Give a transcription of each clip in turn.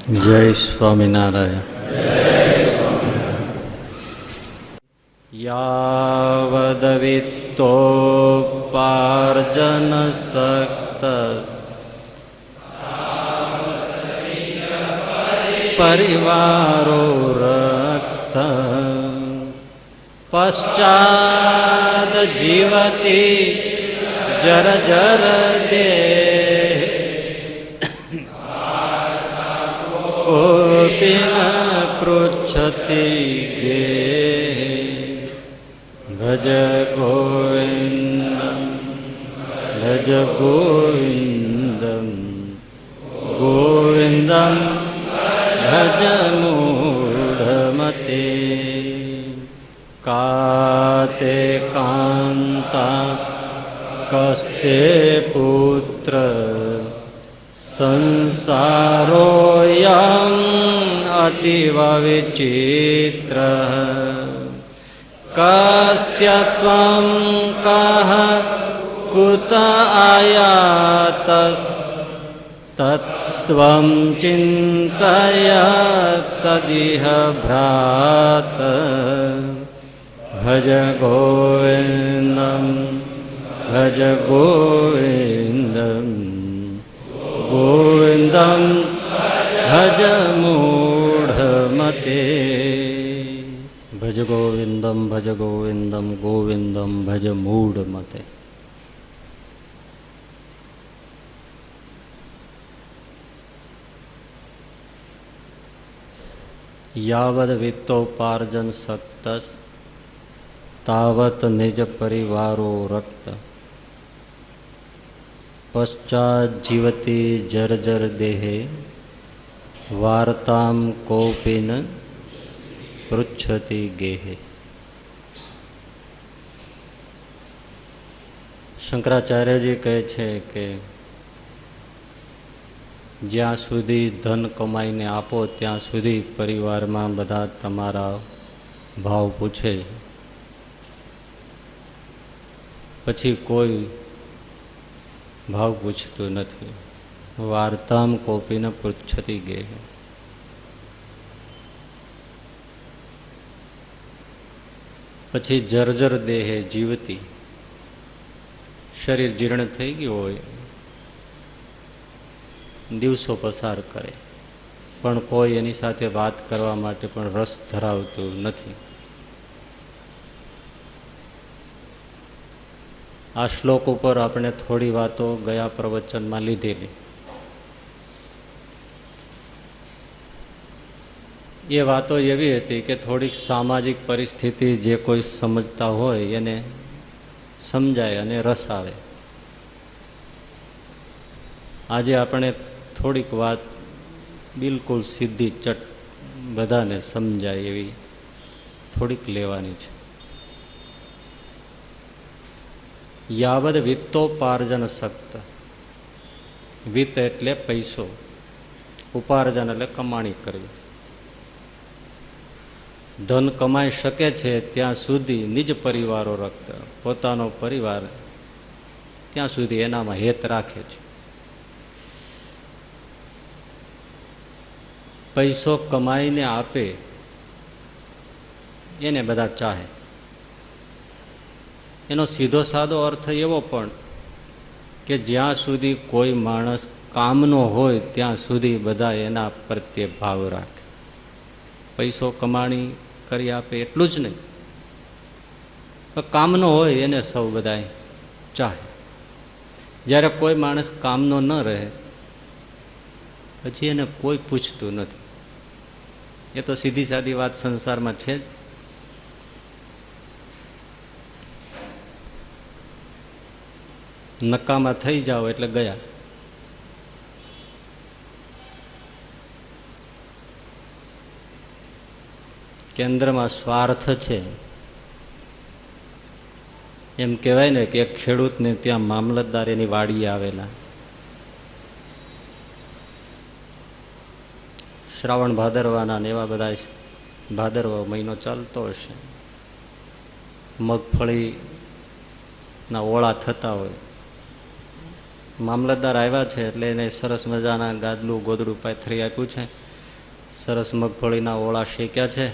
જય સ્વામિનારાયણ. યાવદવિત્તોપાર્જન સક્ત પરિવારો રક્ત પશ્ચાદ જીવતી જર્જર દેહ કોપી ન પૃચ્છતિ ગેહ ભજ ગોવિંદમ ભજ ગોવિંદમ ગોવિંદમ ભજ મૂઢમતે કાતે કાંતા કસ્તે પુત્ર સંસારોયં અતીવ વિચિત્ર કસ્ય ત્વં કઃ કુત આયાતસ તત્ત્વં ચિંતય તદિહ ભ્રાત ભજ ગોવિંદમ ભજ ગોવિંદમ ગોવિંદમ ભજ મૂઢમતે ભજ ગોવિંદમ ભજ ગોવિંદમ ગોવિંદમ ભજ મૂઢમતે. યાવદ વિત્તોપાર્જન સક્તસ તાવત નિજ પરિવારો રક્ત પશ્ચાત જીવતી જર્જર દેહે વાર્તામ કોપી ન પૃચ્છતિ ગેહે. શંકરાચાર્યજી કહે છે કે જ્યાં સુધી ધન કમાઈને આપો ત્યાં સુધી પરિવારમાં બધા તમારા ભાવ પૂછે, પછી કોઈ ભાવ પૂછતું નથી. વાર્તામ કોપી ન પૃચ્છતિ ગેહ. પછી જર્જર દેહે જીવતી, શરીર જીર્ણ થઈ ગયું હોય, દિવસો પસાર કરે પણ કોઈ એની સાથે વાત કરવા માટે પણ રસ ધરાવતું નથી. આ શ્લોક ઉપર આપણે થોડી વાતો ગયા પ્રવચનમાં લીધેલી. એ વાતો એવી હતી કે થોડીક સામાજિક પરિસ્થિતિ જે કોઈ સમજતા હોય એને સમજાય અને રસ આવે. આજે આપણે થોડીક વાત બિલકુલ સીધી ચટ બધાને સમજાય એવી થોડીક લેવાની છે. યાવદ વિત્તોપાર્જન સક્ત. વિત્ત એટલે પૈસો, ઉપાર્જન એટલે કમાણી કરવી. ધન કમાઈ શકે છે ત્યાં સુધી નિજ પરિવારો રક્ત, પોતાનો પરિવાર ત્યાં સુધી એનામાં હેત રાખે છે. પૈસો કમાઈને આપે એને બધા ચાહે. એનો સીધો સાદો અર્થ એવો પણ કે જ્યાં સુધી કોઈ માણસ કામનો હોય ત્યાં સુધી બધા એના પ્રત્યે ભાવ રાખે. પૈસો કમાણી કરી આપે એટલું જ નહીં, કામનો હોય એને સૌ બધા ચાહે. જ્યારે કોઈ માણસ કામનો ન રહે પછી એને કોઈ પૂછતું નથી. એ તો સીધી સાદી વાત સંસારમાં છે જ. નકામા થઈ જાઓ એટલે ગયા. કેન્દ્રમાં સ્વાર્થ છે એમ કહેવાય ને કે એક ખેડૂતને ત્યાં મામલતદાર એની વાડીએ આવેલા. શ્રાવણ ભાદરવાના ને એવા બધા ભાદરવા મહિનો ચાલતો હશે, મગફળીના ઓળા થતા હોય. મામલતદાર આવ્યા છે એટલે એને સરસ મજાના ગાદલું ગોદડું પાથરી આપ્યું છે. સરસ મગફળીના ઓળા શેક્યા છે.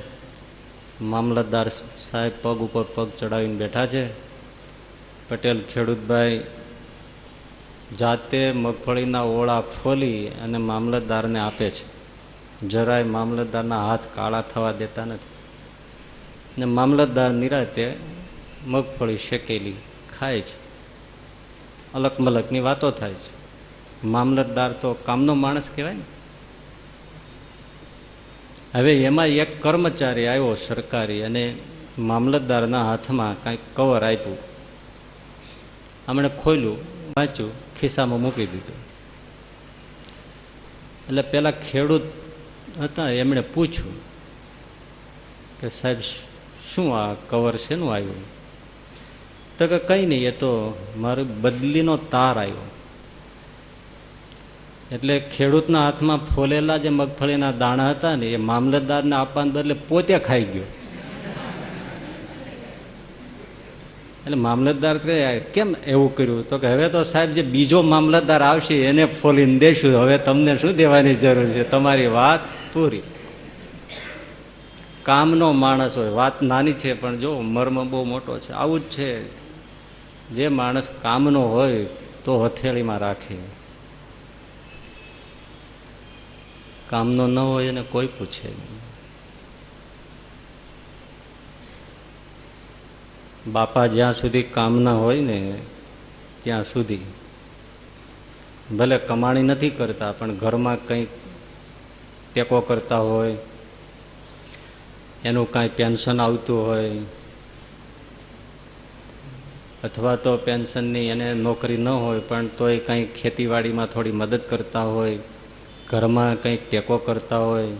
મામલતદાર સાહેબ પગ ઉપર પગ ચડાવીને બેઠા છે. પટેલ ખેડૂતભાઈ જાતે મગફળીના ઓળા ફોલી અને મામલતદારને આપે છે. જરાય મામલતદારના હાથ કાળા થવા દેતા નથી. ને મામલતદાર નિરાતે મગફળી શેકેલી ખાય છે. અલક મલકની વાતો થાય છે. મામલતદાર તો કામનો માણસ કહેવાય ને. હવે એમાં એક કર્મચારી આવ્યો સરકારી અને મામલતદારના હાથમાં કાંઈક કવર આપ્યું. આમણે ખોલ્યું, વાંચ્યું, ખિસ્સામાં મૂકી દીધું. એટલે પેલા ખેડૂત હતા એમણે પૂછ્યું કે સાહેબ શું આ કવર શેનું આવ્યું? તો કે કંઈ નહીં, એ તો મારી બદલીનો તાર આવ્યો. એટલે ખેડૂતના હાથમાં ફોલેલા જે મગફળીના દાણા હતા ને એ મામલતદારને આપવાને બદલે પોતે ખાઈ ગયો. એટલે મામલતદાર કહે કેમ એવું કર્યું? તો કે હવે તો સાહેબ જે બીજો મામલતદાર આવશે એને ફોલીને દેશું, હવે તમને શું દેવાની જરૂર છે, તમારી વાત પૂરી. કામનો માણસ હોય, વાત નાની છે પણ જો મર્મ બહુ મોટો છે. આવું જ છે, જે માણસ કામનો હોય તો હથેળીમાં રાખે, કામનો ન હોય એને કોઈ પૂછે નહીં. બાપા જ્યાં સુધી કામના હોય ને ત્યાં સુધી ભલે કમાણી નથી કરતા પણ ઘરમાં કંઈક ટેકો કરતા હોય, એનું કાંઈ પેન્શન આવતું હોય અથવા તો પેન્શનની એને નોકરી ન હોય પણ તોય કંઈક ખેતીવાડીમાં થોડી મદદ કરતા હોય, ઘરમાં કંઈક ટેકો કરતા હોય,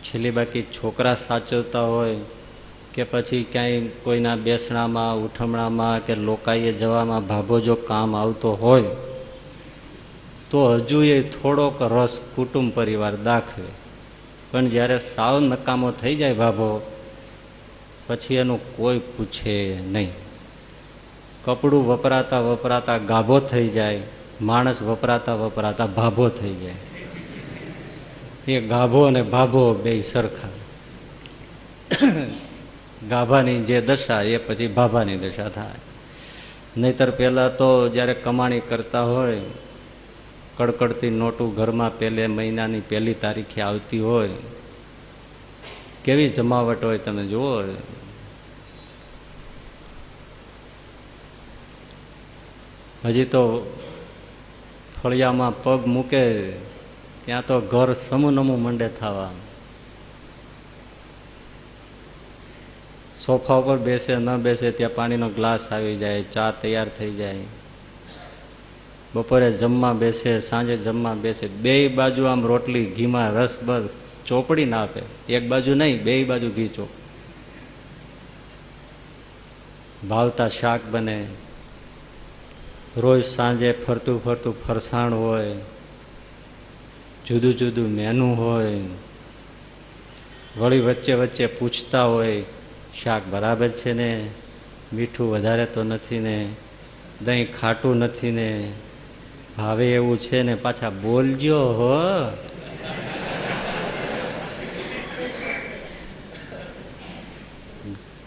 છેલ્લી બાકી છોકરા સાચવતા હોય કે પછી ક્યાંય કોઈના બેસણામાં ઉઠમણામાં કે લોકાઈએ જવામાં ભાભો જો કામ આવતો હોય તો હજુ એ થોડોક રસ કુટુંબ પરિવાર દાખવે. પણ જ્યારે સાવ નકામો થઈ જાય ભાભો પછી એનું કોઈ પૂછે નહીં. કપડું વપરાતા વપરાતા ગાભો થઈ જાય, માણસ વપરાતા વપરાતા ભાભો થઈ જાય. એ ગાભો અને ભાભો બે સરખા. ગાભાની જે દશા એ પછી ભાભાની દશા થાય. નહીતર પહેલાં તો જ્યારે કમાણી કરતા હોય, કડકડતી નોટું ઘરમાં પહેલે મહિનાની પહેલી તારીખે આવતી હોય, કેવી જમાવટ હોય તમે જુઓ. હજી તો ફળિયામાં પગ મૂકે ત્યાં તો ઘર સમૂનમું મંડે થવા. સોફા ઉપર બેસે ન બેસે ત્યાં પાણીનો ગ્લાસ આવી જાય, ચા તૈયાર થઈ જાય. બપોરે જમવા બેસે, સાંજે જમવા બેસે, બે બાજુ આમ રોટલી ઘીમાં રસ બસ ચોપડી ના આપે. એક બાજુ નહીં, બે બાજુ ઘી ચોપ. ભાવતા શાક બને. રોજ સાંજે ફરતું ફરતું ફરસાણ હોય, જુદું જુદું મેનુ હોય. વળી વચ્ચે વચ્ચે પૂછતા હોય શાક બરાબર છે ને, મીઠું વધારે તો નથી ને, દહીં ખાટું નથી ને, ભાવે એવું છે ને, પાછા બોલજો હો.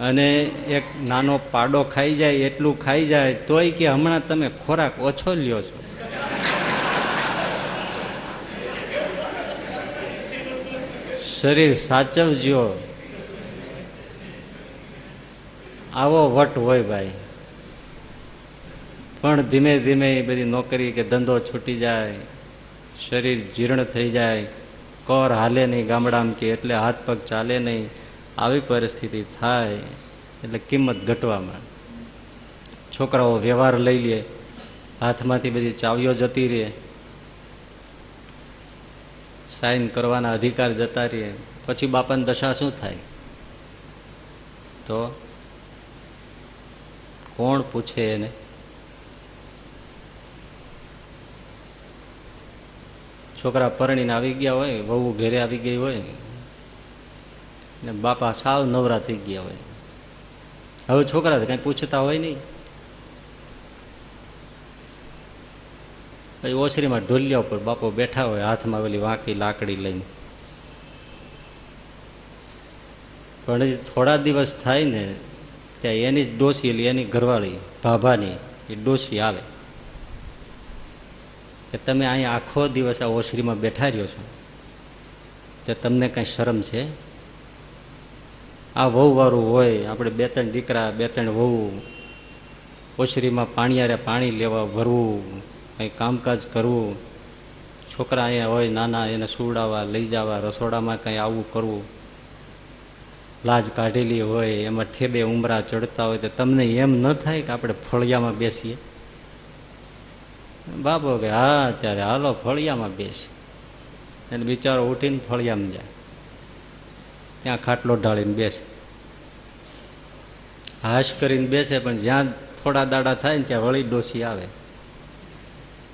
અને એક નાનો પાડો ખાઈ જાય એટલું ખાઈ જાય તોય કે હમણાં તમે ખોરાક ઓછો લ્યો છો. શરીર સાચવજો. આવો વટ હોય ભાઈ. પણ ધીમે ધીમે એ બધી નોકરી કે ધંધો છૂટી જાય, શરીર જીર્ણ થઈ જાય, કર હાલે નહીં ગામડામાં કે એટલે હાથ પગ ચાલે નહીં, આવી પરિસ્થિતિ થાય એટલે કિંમત ઘટવા માંડે. છોકરાઓ વ્યવહાર લઈ લે, હાથમાંથી બધી ચાવીઓ જતી રહે, સાઇન કરવાના અધિકાર જતા રહે. પછી બાપાની દશા શું થાય? તો કોણ પૂછે એને? છોકરા પરણીને આવી ગયા હોય, વહુ ઘેરે આવી ગઈ હોય ને બાપા સાવ નવરા થઈ ગયા હોય. હવે છોકરા કઈ પૂછતા હોય નહીં. પછી ઓસરીમાં ઢોલિયા ઉપર બાપો બેઠા હોય, હાથમાં ઓલી વાંકી લાકડી લઈને. પણ હજી થોડા દિવસ થાય ને ત્યાં એની જ ડોસી એટલે એની ઘરવાળી ભાભાની એ ડોસી આવે કે તમે અહીંયા આખો દિવસ આ ઓસરીમાં બેઠા રહ્યો છો તે તમને કાંઈ શરમ છે? આ વહુવાળું હોય, આપણે 2-3 દીકરા 2-3 વહુ, ઓસરીમાં પાણીયારે પાણી લેવા ભરવું, કંઈ કામકાજ કરવું, છોકરા અહીંયા હોય નાના એને સુવડાવવા લઈ જવા, રસોડામાં કંઈ આવવું કરવું, લાજ કાઢેલી હોય એમાં ઠેબે ઉમરા ચડતા હોય તો તમને એમ ન થાય કે આપણે ફળિયામાં બેસીએ? બાપો કે હા ત્યારે હાલો ફળિયામાં બેસી. એને બિચારો ઉઠીને ફળિયામાં જાય, ત્યાં ખાટલો ઢાળીને બેસે, હાશ કરીને બેસે. પણ જ્યાં થોડા દાડા થાય ને ત્યાં વળી ડોસી આવે.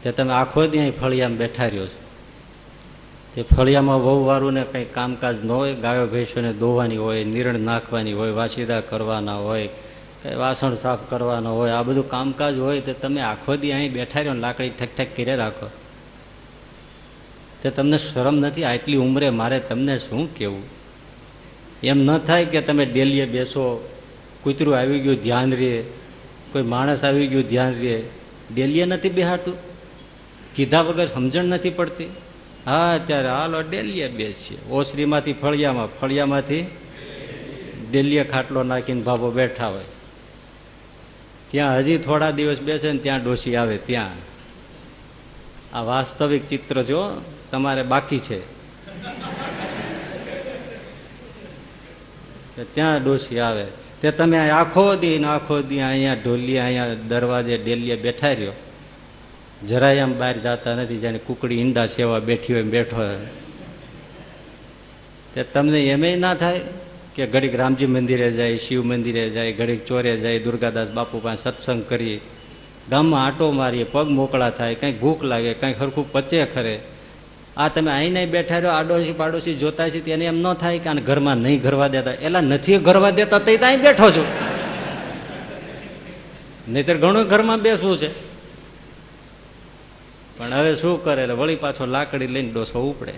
તે તમે આખો દી ફળિયામાં બેઠા રહ્યો છો. તે ફળિયામાં વહુવાળું ને કંઈ કામકાજ ન હોય, ગાયો ભેંસોને દોવાની હોય, નીરણ નાખવાની હોય, વાસીદા કરવાના હોય, કંઈ વાસણ સાફ કરવાના હોય, આ બધું કામકાજ હોય તો તમે આખો દી અહીં બેઠા રહ્યો, લાકડી ઠેક કરી રાખો. તે તમને શરમ નથી? આટલી ઉંમરે મારે તમને શું કહેવું? એમ ન થાય કે તમે ડેલીએ બેસો, કૂતરું આવી ગયું ધ્યાન રહે, કોઈ માણસ આવી ગયું ધ્યાન રહે. ડેલીએ નથી બેહાતું? કીધા વગર સમજણ નથી પડતી? હા ત્યારે હાલો ડેલીએ બેસીએ, ઓસરીમાંથી ફળિયામાં, ફળિયામાંથી ડેલીએ ખાટલો નાખીને ભાભો બેઠા હોય. ત્યાં હજી થોડા દિવસ બેસે ને ત્યાં ડોસી આવે. ત્યાં આ વાસ્તવિક ચિત્ર જો તમારે બાકી છે. ત્યાં ડોસી આવે તે તમે આખો દી અહીંયા ઢોલિયા અહીંયા દરવાજે ડેલીએ બેઠા રહ્યો, જરાય આમ બહાર જતા નથી, જાણે કુકડી ઈંડા સેવા બેઠી હોય બેઠો હોય. તે તમને એમેય ના થાય કે ઘડીક રામજી મંદિરે જાય, શિવ મંદિરે જાય, ઘડીક ચોરે જાય, દુર્ગાદાસ બાપુ પાસે સત્સંગ કરીએ, ગામમાં આંટો મારીએ, પગ મોકળા થાય, કંઈક ભૂખ લાગે, કંઈક સરખું પચે ખરે. આ તમે અહીં બેઠા રહ્યો, આડોશી પાડોશી જોતા છે તેને એમ ન થાય કે આને ઘરમાં નહીં ઘરવા દેતા? એલા નથી ઘરવા દેતા તો અહીં બેઠો છો, નહીતર ઘણું ઘરમાં બેસવું છે. પણ હવે શું કરે? વળી પાછો લાકડી લઈને ડોસો ઉપડે.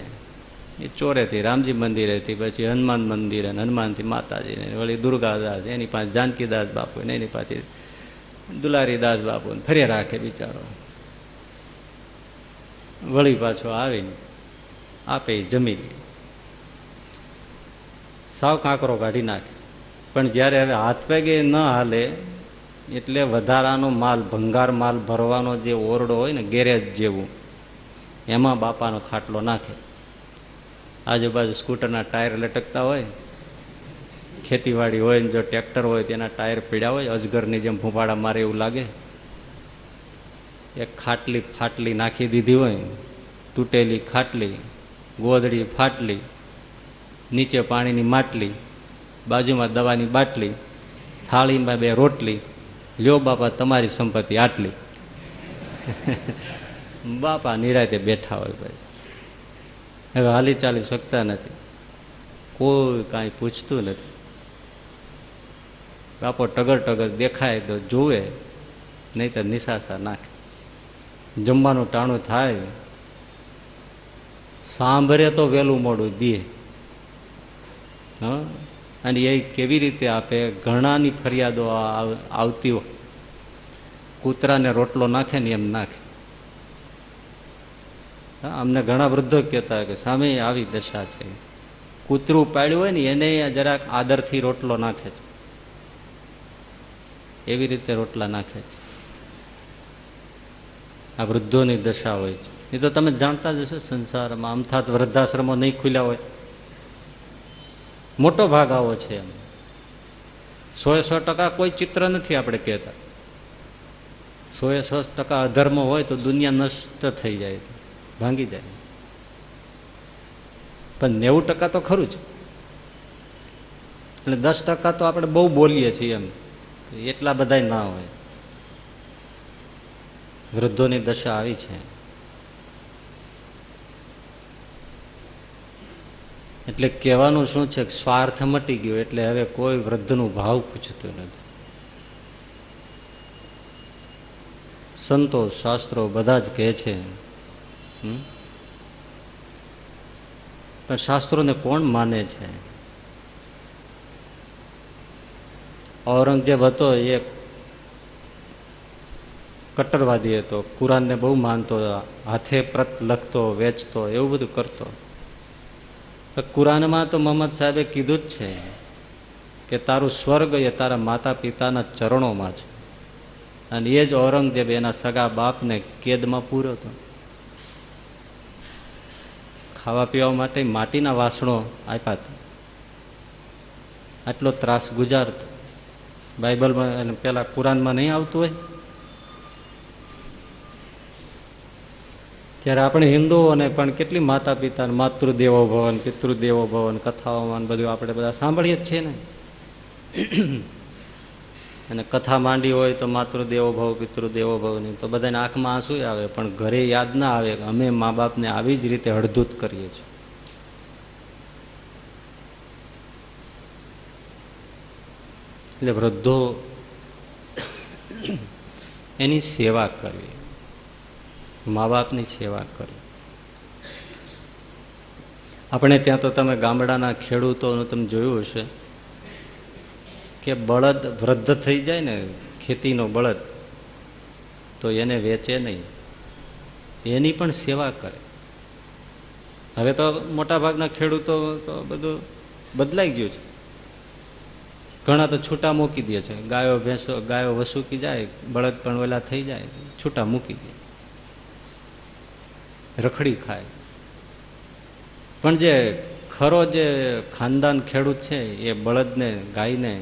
એ ચોરેથી રામજી મંદિરેથી પછી હનુમાન મંદિરે, હનુમાનથી માતાજીને, વળી દુર્ગાદાસ, એની પાસે જાનકીદાસ બાપુ ને, એની પાછી દુલારીદાસ બાપુ ને ફરી રાખે બિચારો. વળી પાછો આવીને આપે જમી લે, સાવ કાંકરો કાઢી નાખે. પણ જ્યારે હવે હાથ પગે ન હાલે એટલે વધારાનો માલ, ભંગાર માલ ભરવાનો જે ઓરડો હોય ને, ગેરેજ જેવું, એમાં બાપાનો ખાટલો નાખે. આજુબાજુ સ્કૂટરના ટાયર લટકતા હોય, ખેતીવાડી હોય ને જો ટ્રેક્ટર હોય તેના ટાયર પીડ્યા હોય, અજગરની જેમ ભૂંપાડા મારે એવું લાગે. એક ખાટલી ફાટલી નાખી દીધી હોય, તૂટેલી ખાટલી, ગોદડી ફાટલી, નીચે પાણીની માટલી, બાજુમાં દવાની બાટલી, થાળીમાં 2 રોટલી. લ્યો બાપા તમારી સંપત્તિ આટલી. બાપા નિરાતે બેઠા હોય. પછી હવે હાલી ચાલી શકતા નથી, કોઈ કાંઈ પૂછતું નથી. બાપો ટગર ટગર દેખાય તો જુએ, નહીં તો નિશાસા નાખે. જમવાનું ટાણું થાય, સાંભળે તો વહેલું મોડું દે. હા, અને એ કેવી રીતે આપે? ઘણાની ફરિયાદો આવતી હોય, કૂતરાને રોટલો નાખે ને એમ નાખે. અમને ઘણા વૃદ્ધો કહેતા કે સામે આવી દશા છે, કૂતરું પાડ્યું હોય ને એને જરાક આદરથી રોટલો નાખે છે, એવી રીતે રોટલા નાખે છે. આ વૃદ્ધોની દશા હોય છે. એ તો તમે જાણતા જ હશો, સંસારમાં આમથા જ વૃદ્ધાશ્રમો નહીં ખુલ્યા હોય, મોટો ભાગ આવો છે. એમ 100% કોઈ ચિત્ર નથી આપણે કહેતા. 100% અધર્મ હોય તો દુનિયા નષ્ટ થઈ જાય, ભાંગી જાય. પણ 90% તો ખરું જ. એટલે 10% તો આપણે બહુ બોલીએ છીએ, એમ એટલા બધા ના હોય. વૃદ્ધોની દશા આવી છે. એટલે કહેવાનું શું છે? સ્વાર્થ મટી ગયો એટલે હવે કોઈ વૃદ્ધનું ભાવ પૂછતું નથી. સંતો શાસ્ત્રો બધા જ કહે છે, પણ શાસ્ત્રોને કોણ માને છે? ઔરંગઝેબ હતો એ કટ્ટરવાદી હતો, કુરાનને બહુ માનતો, હાથે પ્રત લખતો, વેચતો, એવું બધું કરતો. કુરાનમાં તો મોહમ્મદ સાહેબે કીધું જ છે કે તારું સ્વર્ગ એ તારા માતા પિતાના ચરણોમાં છે. અને એ જ ઔરંગઝેબ એના સગા બાપને કેદમાં પૂર્યો હતો. ખાવા પીવા માટે માટીના વાસણો આપ્યા હતા. આટલો ત્રાસ ગુજારતો. બાઇબલમાં પેલા કુરાનમાં નહીં આવતું હોય. ત્યારે આપણે હિન્દુઓને પણ કેટલી માતા પિતા, માતૃદેવો ભવન, પિતૃદેવો ભવન, કથાઓમાં બધું આપણે બધા સાંભળીએ જ છીએ ને. અને કથા માંડી હોય તો માતૃદેવો ભવ, પિતૃદેવો ભવની, તો બધાને આંખમાં આંસુ આવે, પણ ઘરે યાદ ના આવે. અમે મા બાપને આવી જ રીતે હળધૂત કરીએ છીએ. એટલે વૃદ્ધો એની સેવા કરવી, મા બાપની સેવા કરવી. આપણે ત્યાં તો તમે ગામડાના ખેડૂતોનું તમે જોયું હશે કે બળદ વૃદ્ધ થઈ જાય ને, ખેતીનો બળદ, તો એને વેચે નહીં, એની પણ સેવા કરે. હવે તો મોટા ભાગના ખેડૂતો તો બધું બદલાઈ ગયું છે. ઘણા તો છૂટા મૂકી દે છે. ગાયો ભેંસો, ગાયો વસૂકી જાય, બળદ પણ વેલા થઈ જાય, છૂટા મૂકી દે, રખડી ખાય. પણ જે ખરો જે ખાનદાન ખેડૂત છે એ બળદને, ગાયને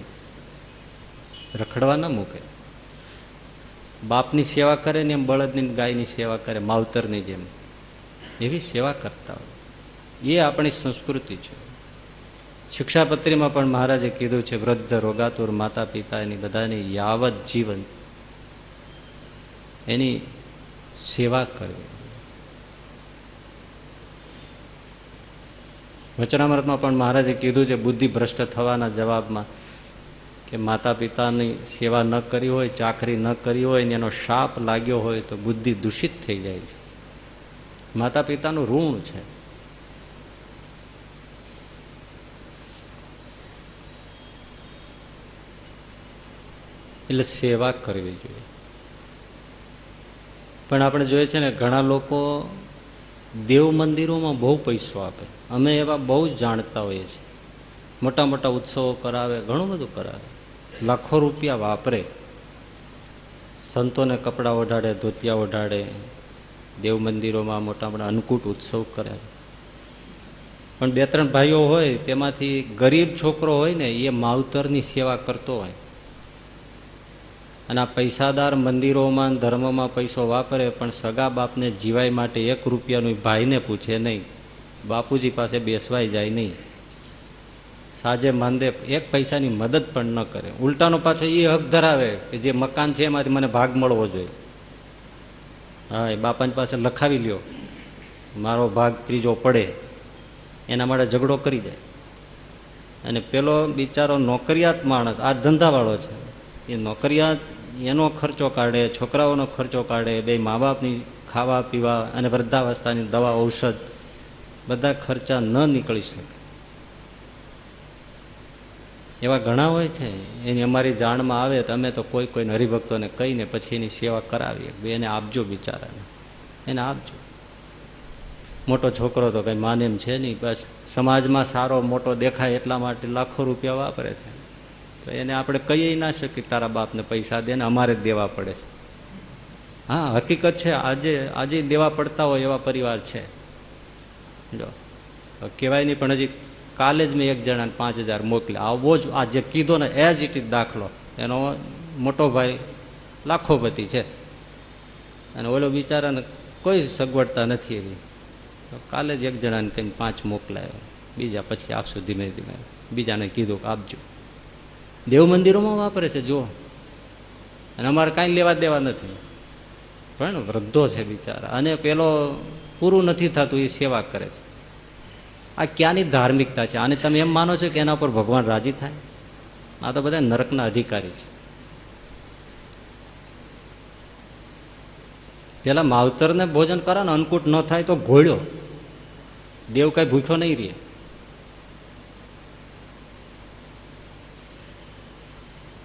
રખડવા ના મૂકે. બાપની સેવા કરે ને એમ બળદની, ગાયની સેવા કરે, માવતરની જેમ. એવી સેવા કરતા હોય. એ આપણી સંસ્કૃતિ છે. શિક્ષાપત્રીમાં પણ મહારાજે કીધું છે, વૃદ્ધ રોગાતુર માતા પિતા એની બધાની યાવત જીવન એની સેવા કરવી. વચનામૃતમાં પણ મહારાજે કીધું છે બુદ્ધિ ભ્રષ્ટ થવાના જવાબમાં કે માતા પિતાની સેવા ન કરી હોય, ચાકરી ન કરી હોય ને એનો શાપ લાગ્યો હોય તો બુદ્ધિ દૂષિત થઈ જાય છે. માતા પિતાનું ઋણ છે. એટલે સેવા કરવી જોઈએ. પણ આપણે જોઈએ છે ને ઘણા લોકો દેવ મંદિરોમાં બહુ પૈસો આપે. અમે એવા બહુ જ જાણતા હોઈએ છીએ. મોટા મોટા ઉત્સવો કરાવે, ઘણું બધું કરાવે, લાખો રૂપિયા વાપરે, સંતોને કપડાં ઓઢાડે, ધોતિયા ઓઢાડે, દેવ મંદિરોમાં મોટા મોટા અન્નકૂટ ઉત્સવ કરે. પણ બે ત્રણ ભાઈઓ હોય તેમાંથી ગરીબ છોકરો હોય ને એ માવતરની સેવા કરતો હોય. અને આ પૈસાદાર મંદિરોમાં, ધર્મમાં પૈસો વાપરે, પણ સગા બાપને જીવાય માટે 1 રૂપિયાનું ભાઈને પૂછે નહીં, બાપુજી પાસે બેસવાય જાય નહીં, સાજે માંદે 1 પૈસાની મદદ પણ ન કરે. ઉલટાનો પાછો એ હક ધરાવે કે જે મકાન છે એમાંથી મને ભાગ મળવો જોઈએ. હા, એ બાપાની પાસે લખાવી લ્યો, મારો ભાગ ત્રીજો પડે, એના માટે ઝઘડો કરી જાય. અને પેલો બિચારો નોકરિયાત માણસ, આ ધંધાવાળો છે, એ નોકરિયાત એનો ખર્ચો કાઢે, છોકરાઓનો ખર્ચો કાઢે, બે મા બાપની ખાવા પીવા અને વૃદ્ધાવસ્થાની દવા ઔષધ બધા ખર્ચા ન નીકળી શકે એવા ઘણા હોય છે. એની અમારી જાણમાં આવે તો અમે તો કોઈ હરિભક્તોને કહીને પછી એની સેવા કરાવીએ. એને આપજો બિચારાને, એને આપજો. મોટો છોકરો તો કઈ માને એમ છે નહીં, બસ સમાજમાં સારો મોટો દેખાય એટલા માટે લાખો રૂપિયા વાપરે છે. તો એને આપણે કહી ના શકીએ તારા બાપને પૈસા દે ને અમારે જ દેવા પડે છે. હા, હકીકત છે, આજે દેવા પડતા હોય એવા પરિવાર છે. જો કહેવાય નહીં, પણ હજી કાલે જ મેં એક જણાને 5000 મોકલ્યા. આવો જ આ જે કીધો ને એઝ ઇટ ઇઝ દાખલો. એનો મોટો ભાઈ લાખોપતિ છે અને ઓલો બિચારાને કોઈ સગવડતા નથી એવી. કાલે જ એક જણાને કંઈ 5 મોકલાયો, બીજા પછી આપશું ધીમે ધીમે. બીજાને કીધું કે આપજો. દેવ મંદિરોમાં વાપરે છે જો, અને અમારે કાંઈ લેવા દેવા નથી. પણ વૃદ્ધો છે બિચારા, અને પેલો પૂરું નથી થતું એ સેવા કરે છે. આ ક્યાંની ધાર્મિકતા છે? આને તમે એમ માનો છો કે એના પર ભગવાન રાજી થાય? આ તો બધા નરકના અધિકારી છે. પેલા માવતરને ભોજન કરો ને, અન્નકૂટ ન થાય તો ઘોળ્યો, દેવ કઈ ભૂખ્યો નહીં રહે.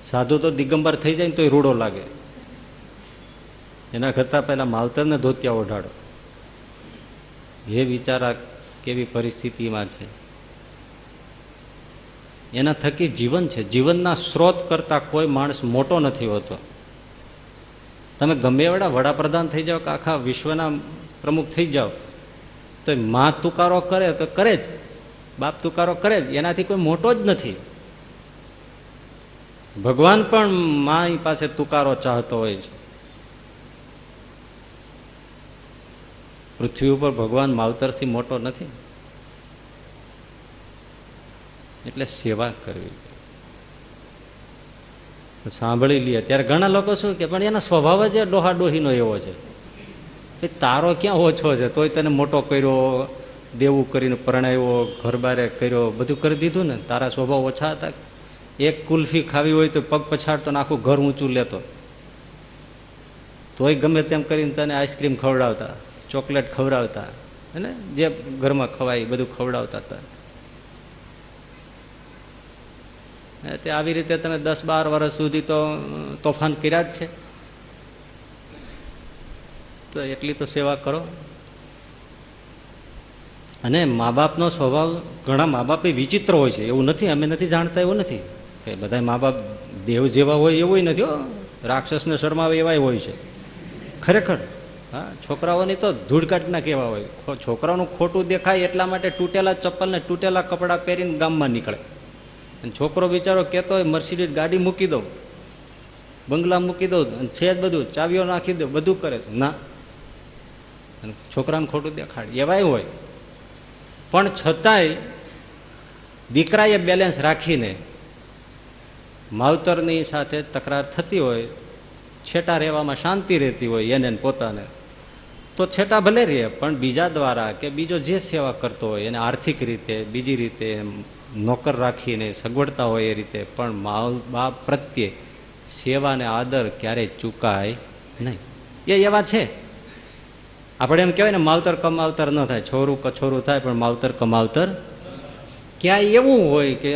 7 સાધુ તો દિગંબર થઈ જાય ને તોય રૂડો લાગે. એના કરતાં પહેલા માવતરને ધોતિયા ઓઢાડો. એ વિચારા કેવી પરિસ્થિતિમાં છે. એના થકી જીવન છે. જીવનના સ્ત્રોત કરતા કોઈ માણસ મોટો નથી હોતો. તમે ગમે એવડા વડાપ્રધાન થઈ જાઓ કે આખા વિશ્વના પ્રમુખ થઈ જાઓ તો માં તુકારો કરે તો કરે જ, બાપ તુકારો કરે જ, એનાથી કોઈ મોટો જ નથી. ભગવાન પણ માં પાસે તુકારો ચાહતો હોય છે. પૃથ્વી ઉપર ભગવાન માવતરથી મોટો નથી. એટલે સેવા કરવી. સાંભળી લઈએ ત્યારે ઘણા લોકો શું કે પણ એનો સ્વભાવ જ ડોહા ડોહીનો એવો છે, તારો ક્યાં ઓછો છે, તોય તને મોટો કર્યો, દેવું કરીને પરણાવ્યો, ઘર બારે કર્યો, બધું કરી દીધું ને. તારા સ્વભાવ ઓછા હતા. એક કુલ્ફી ખાવી હોય તો પગ પછાડતો ને આખું ઘર ઊંચું લેતો, તોય ગમે તેમ કરીને તને આઈસ્ક્રીમ ખવડાવતા, ચોકલેટ ખવડાવતા, અને જે ઘરમાં ખવાય બધું ખવડાવતા હતા. તે આવી રીતે તમે 10-12 વર્ષ સુધી તો તોફાન કર્યા જ છે. તો એટલી તો સેવા કરો. અને મા બાપનો સ્વભાવ, ઘણા મા બાપ વિચિત્ર હોય છે, એવું નથી, અમે નથી જાણતા એવું નથી કે બધા મા બાપ દેવ જેવા હોય એવું નથી. રાક્ષસને શરમાવે એવા હોય છે ખરેખર. હા, છોકરાઓની તો ધૂળ કાઢના કેવા હોય. છોકરાઓનું ખોટું દેખાય એટલા માટે તૂટેલા ચપ્પલ ને તૂટેલા કપડાં પહેરીને ગામમાં નીકળે. અને છોકરો બિચારો કહેતો હોય મર્સિડીઝ ગાડી મૂકી દઉં, બંગલા મૂકી દઉં, અને છે જ બધું, ચાવીઓ નાખી દઉં, બધું કરે ના, છોકરાને ખોટું દેખાડે એવાય હોય. પણ છતાંય દીકરાએ બેલેન્સ રાખીને માવતરની સાથે તકરાર થતી હોય, છેટા રહેવામાં શાંતિ રહેતી હોય એને પોતાને, તો છેટા ભલે રહે, પણ બીજા દ્વારા કે બીજો જે સેવા કરતો હોય એને આર્થિક રીતે બીજી રીતે નોકર રાખીને સગવડતા હોય એ રીતે, પણ મા બાપ પ્રત્યે સેવા અને આદર ક્યારેય ચૂકાય નહીં. એ એવા છે. આપણે એમ કહેવાય ને માવતર કમાવતર ન થાય, છોરું કછોરું થાય પણ માવતર કમાવતર. ક્યાંય એવું હોય કે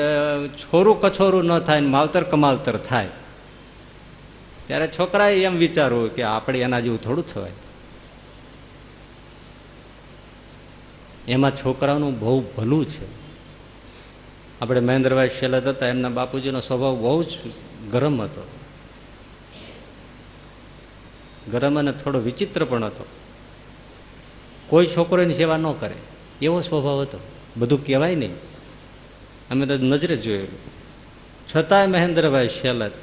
છોરું કછોરું ન થાય ને માવતર કમાવતર થાય, ત્યારે છોકરાએ એમ વિચારવું કે આપણે એના જેવું થોડું થવાય. એમાં છોકરાનું બહુ ભલું છે. આપણે મહેન્દ્રભાઈ શેલદ હતા, એમના બાપુજીનો સ્વભાવ બહુ જ ગરમ હતો. ગરમ અને થોડો વિચિત્ર પણ હતો. કોઈ છોકરોની સેવા ન કરે એવો સ્વભાવ હતો. બધું કહેવાય નહીં, અમે તો નજરે જોયેલું. છતાંય મહેન્દ્રભાઈ શેલદ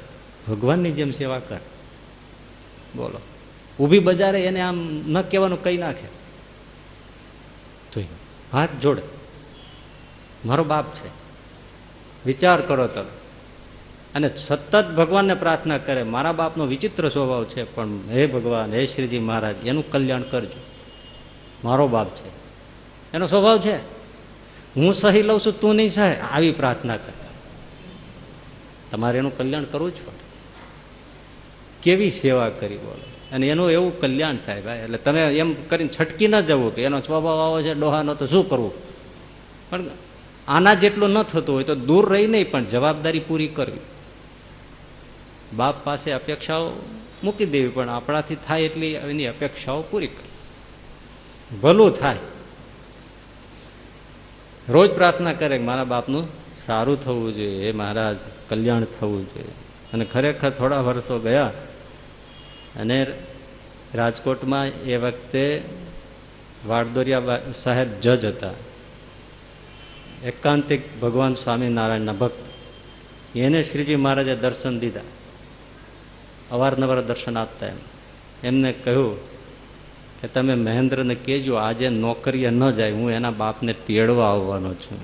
ભગવાનની જેમ સેવા કરે. બોલો, ઊભી બજારે એને આમ ન કહેવાનું કઈ નાખે તો હાથ જોડે, મારો બાપ છે. વિચાર કરો તમે. અને સતત ભગવાનને પ્રાર્થના કરે, મારા બાપનો વિચિત્ર સ્વભાવ છે, પણ હે ભગવાન, હે શ્રીજી મહારાજ, એનું કલ્યાણ કરજો. મારો બાપ છે, એનો સ્વભાવ છે, હું સહી લઉં છું, તું નહીં સહે, આવી પ્રાર્થના કરે. તમારે એનું કલ્યાણ કરવું જ પડે. કેવી સેવા કરી બોલો, અને એનું એવું કલ્યાણ થાય ભાઈ. એટલે તમે એમ કરીને છટકી ન જવું કે એનો સ્વભાવ આવો છે ડોહાનો, તો શું કરવું. પણ આના જેટલું ન થતું હોય તો દૂર રહી નહીં, પણ જવાબદારી પૂરી કરવી. બાપ પાસે અપેક્ષાઓ મૂકી દેવી, પણ આપણાથી થાય એટલી એની અપેક્ષાઓ પૂરી કરવી. ભલું થાય. રોજ પ્રાર્થના કરે કે મારા બાપનું સારું થવું જોઈએ, એ મહારાજ કલ્યાણ થવું જોઈએ. અને ખરેખર થોડા વર્ષો ગયા અને રાજકોટમાં એ વખતે વાડદોરિયા સાહેબ જજ હતા, એકાંતિક ભગવાન સ્વામિનારાયણના ભક્ત. એને શ્રીજી મહારાજે દર્શન દીધા, અવારનવાર દર્શન આપતા. એમને કહ્યું કે તમે મહેન્દ્રને કહેજો આજે નોકરીએ ન જાય, હું એના બાપને તેડવા આવવાનો છું.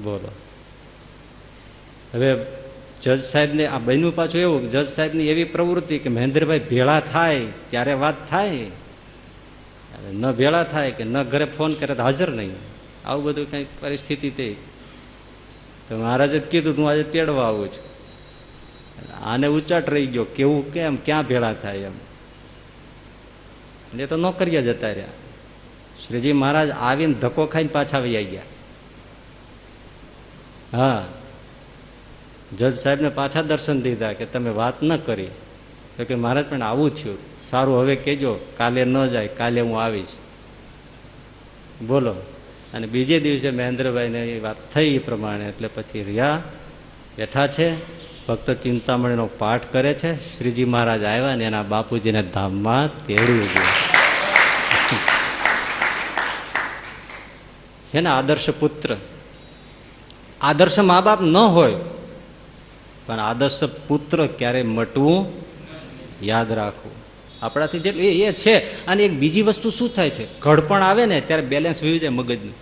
બોલો. હવે જજ સાહેબને આ બન્યું પાછું એવું, જજ સાહેબની એવી પ્રવૃત્તિ કે મહેન્દ્રભાઈ ભેળા થાય ત્યારે વાત થાય, ન ભેળા થાય કે ન ઘરે ફોન કરે તો હાજર નહીં. આવું બધું કઈ પરિસ્થિતિ થઈ. તો મહારાજે કીધું તું આજે તેડવા આવું છું. આને ઉચાટ રહી ગયો, કેવું કેમ, ક્યાં ભેળા થાય એમ. એ તો નોકરીએ જતા રહ્યા. શ્રીજી મહારાજ આવીને ધક્કો ખાઈને પાછા વહી ગયા. હા, જજ સાહેબને પાછા દર્શન દીધા કે તમે વાત ન કરી તો કે મહારાજ પણ આવું થયું, સારું હવે કહેજો કાલે ન જાય, કાલે હું આવીશ. બોલો. અને બીજે દિવસે મહેન્દ્રભાઈને એ વાત થઈ એ પ્રમાણે, એટલે પછી રહ્યા બેઠા છે, ભક્ત ચિંતામણીનો પાઠ કરે છે. શ્રીજી મહારાજ આવ્યા ને એના બાપુજીને ધામમાં તેડી ગયા છે ને. આદર્શ પુત્ર, આદર્શ મા બાપ ન હોય પણ આદર્શ પુત્ર ક્યારેય મટવું, યાદ રાખવું આપણાથી જેટલું એ છે. અને એક બીજી વસ્તુ શું થાય છે, ઘડપણ આવે ને ત્યારે બેલેન્સ વયું જાય મગજનું,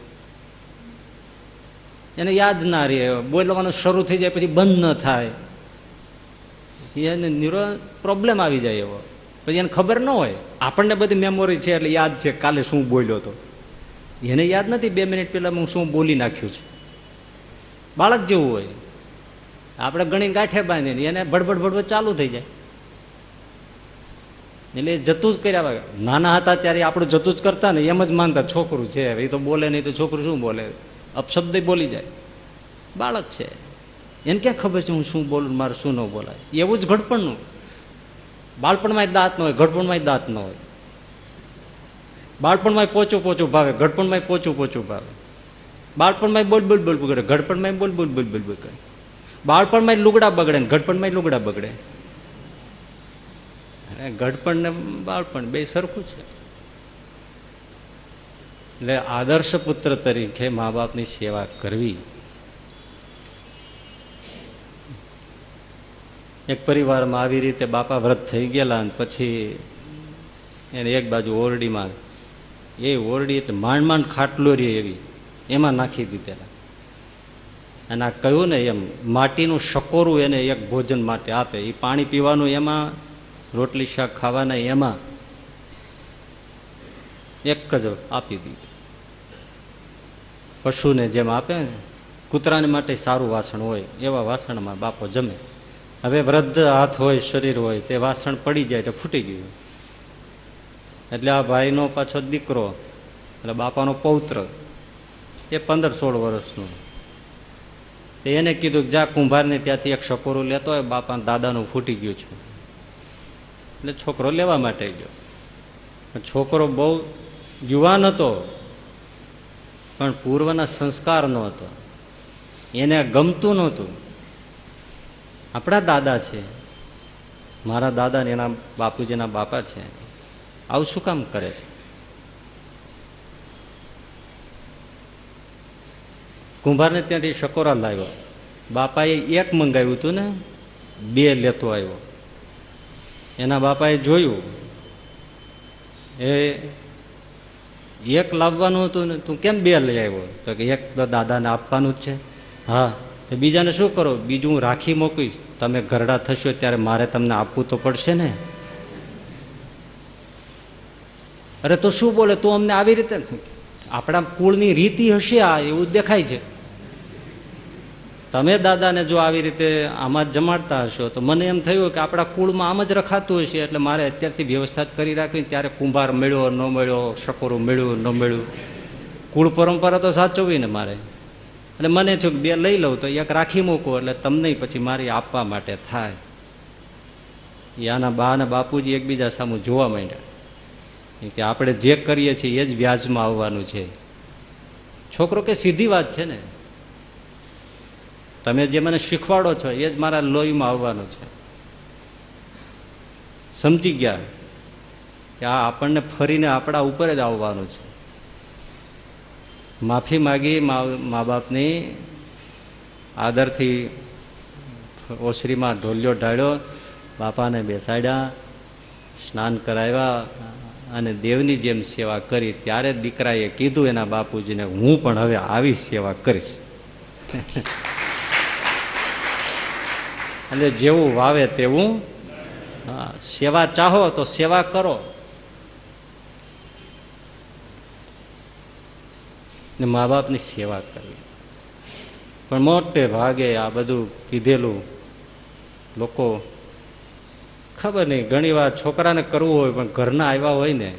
એને યાદ ના રહે, બોલવાનું શરૂ થઈ જાય પછી બંધ ન થાય, એને પ્રોબ્લેમ આવી જાય એવો. પછી એને ખબર ન હોય, આપણને બધી મેમોરી છે એટલે યાદ છે કાલે શું બોલ્યો હતો, એને યાદ નથી 2 મિનિટ પહેલા હું શું બોલી નાખ્યું છે. બાળક જેવું હોય, આપણે ઘણી ગાંઠે બાંધીને એને ભડભડ ભડભડ ચાલુ થઈ જાય. એટલે જતું જ કર્યા. નાના હતા ત્યારે આપણું જતું જ કરતા ને, એમ જ માનતા છોકરું છે એ તો બોલે નહીં તો છોકરું શું બોલે, અપશબ્દ બોલી જાય. બાળક છે એને ક્યાં ખબર છે હું શું બોલું, મારે શું ન બોલાય. એવું જ ઘડપણનું, બાળપણમાં દાંત ન હોય, ઘડપણમાં દાંત ન હોય. બાળપણમાં પોચું પોચું ભાવે, ઘડપણમાં પોચું પોચું ભાવે. બાળપણમાં બોલ બોલ બોલ બગડે, ઘડપણમાં બોલ બોલ બોલ બોલ બગડે. બાળપણમાં લુગડા બગડે ને ઘડપણમાં લુગડા બગડે. અરે ઘડપણ ને બાળપણ બે સરખું છે. એટલે આદર્શ પુત્ર તરીકે મા બાપની સેવા કરવી. એક પરિવારમાં આવી રીતે બાપા વ્રત થઈ ગયેલા અને પછી એને એક બાજુ ઓરડીમાં, એ ઓરડી એટલે માંડ માંડ ખાટલો રહે એવી, એમાં નાખી દીધેલા. અને આ કહ્યું ને એમ માટીનું શકોરું એને એક ભોજન માટે આપે, એ પાણી પીવાનું એમાં, રોટલી શાક ખાવાના એમાં, એક જ આપી દીધું. પશુને જેમ આપે ને, કૂતરાને માટે સારું વાસણ હોય એવા વાસણમાં બાપો જમે. હવે વૃદ્ધ હાથ હોય, શરીર હોય, તે વાસણ પડી જાય તો ફૂટી ગયું. એટલે આ ભાઈનો પાછો દીકરો, એટલે બાપાનો પૌત્ર, એ 15-16 વર્ષનો, એને કીધું કે જા કુંભારને ત્યાંથી એક શકોરું લેતો હોય, બાપા દાદાનું ફૂટી ગયું છે. એટલે છોકરો લેવા માટે ગયો. છોકરો બહુ યુવાન હતો પણ પૂર્વના સંસ્કાર નહોતો, એને ગમતું નહોતું. આપણા દાદા છે, મારા દાદા ને એના બાપુજીના બાપા છે, આવું શું કામ કરે છે? કુંભારને ત્યાંથી શકોરા લાવ્યો. બાપાએ એક મંગાવ્યું હતું ને 2 લેતો આવ્યો. એના બાપાએ જોયું, એ એક લાવવાનું હતું ને તું કેમ 2 લઈ આવ્યો? તો કે એક તો દાદાને આપવાનું જ છે. હા, તો બીજાને શું કરો? બીજું હું રાખી મોકલીશ, તમે ઘરડા થશો ત્યારે મારે તમને આપવું તો પડશે ને. અરે તો શું બોલે તું અમને આવી રીતે? આપણા કુળની રીતિ હશે આ, એવું દેખાય છે. તમે દાદાને જો આવી રીતે આમાં જ જમાડતા હશો તો મને એમ થયું કે આપણા કુળમાં આમ જ રખાતું હશે, એટલે મારે અત્યારથી વ્યવસ્થા જ કરી રાખવી. ત્યારે કુંભાર મળ્યો ન મળ્યો, શકોરું મળ્યું ન મળ્યું, કુળ પરંપરા તો સાચવવી ને મારે. એટલે મને થયું કે 2 લઈ લઉં તો એક રાખી મૂકું, એટલે તમને પછી મારી આપવા માટે થાય. આના બા અને બાપુજી એકબીજા સામું જોવા માંડ્યા કે આપણે જે કરીએ છીએ એ જ વ્યાજમાં આવવાનું છે. છોકરો કે સીધી વાત છે ને, તમે જે મને શીખવાડો છો એ જ મારા લોહીમાં આવવાનું છે. સમજી ગયા કે આ આપણને ફરીને આપણા ઉપર જ આવવાનું છે. માફી માગી મા બાપની, આદરથી ઓસરીમાં ઢોલિયો ઢાળ્યો, બાપાને બેસાડ્યા, સ્નાન કરાવ્યા અને દેવની જેમ સેવા કરી. ત્યારે દીકરાએ કીધું એના બાપુજીને, હું પણ હવે આવી સેવા કરીશ. એટલે જેવું વાવે તેવું. હા, સેવા ચાહો તો સેવા કરો. ને મા બાપની સેવા કરવી. પણ મોટે ભાગે આ બધું કીધેલું લોકો ખબર નહીં, ઘણી વાર છોકરાને કરવું હોય પણ ઘરના આવ્યા હોય ને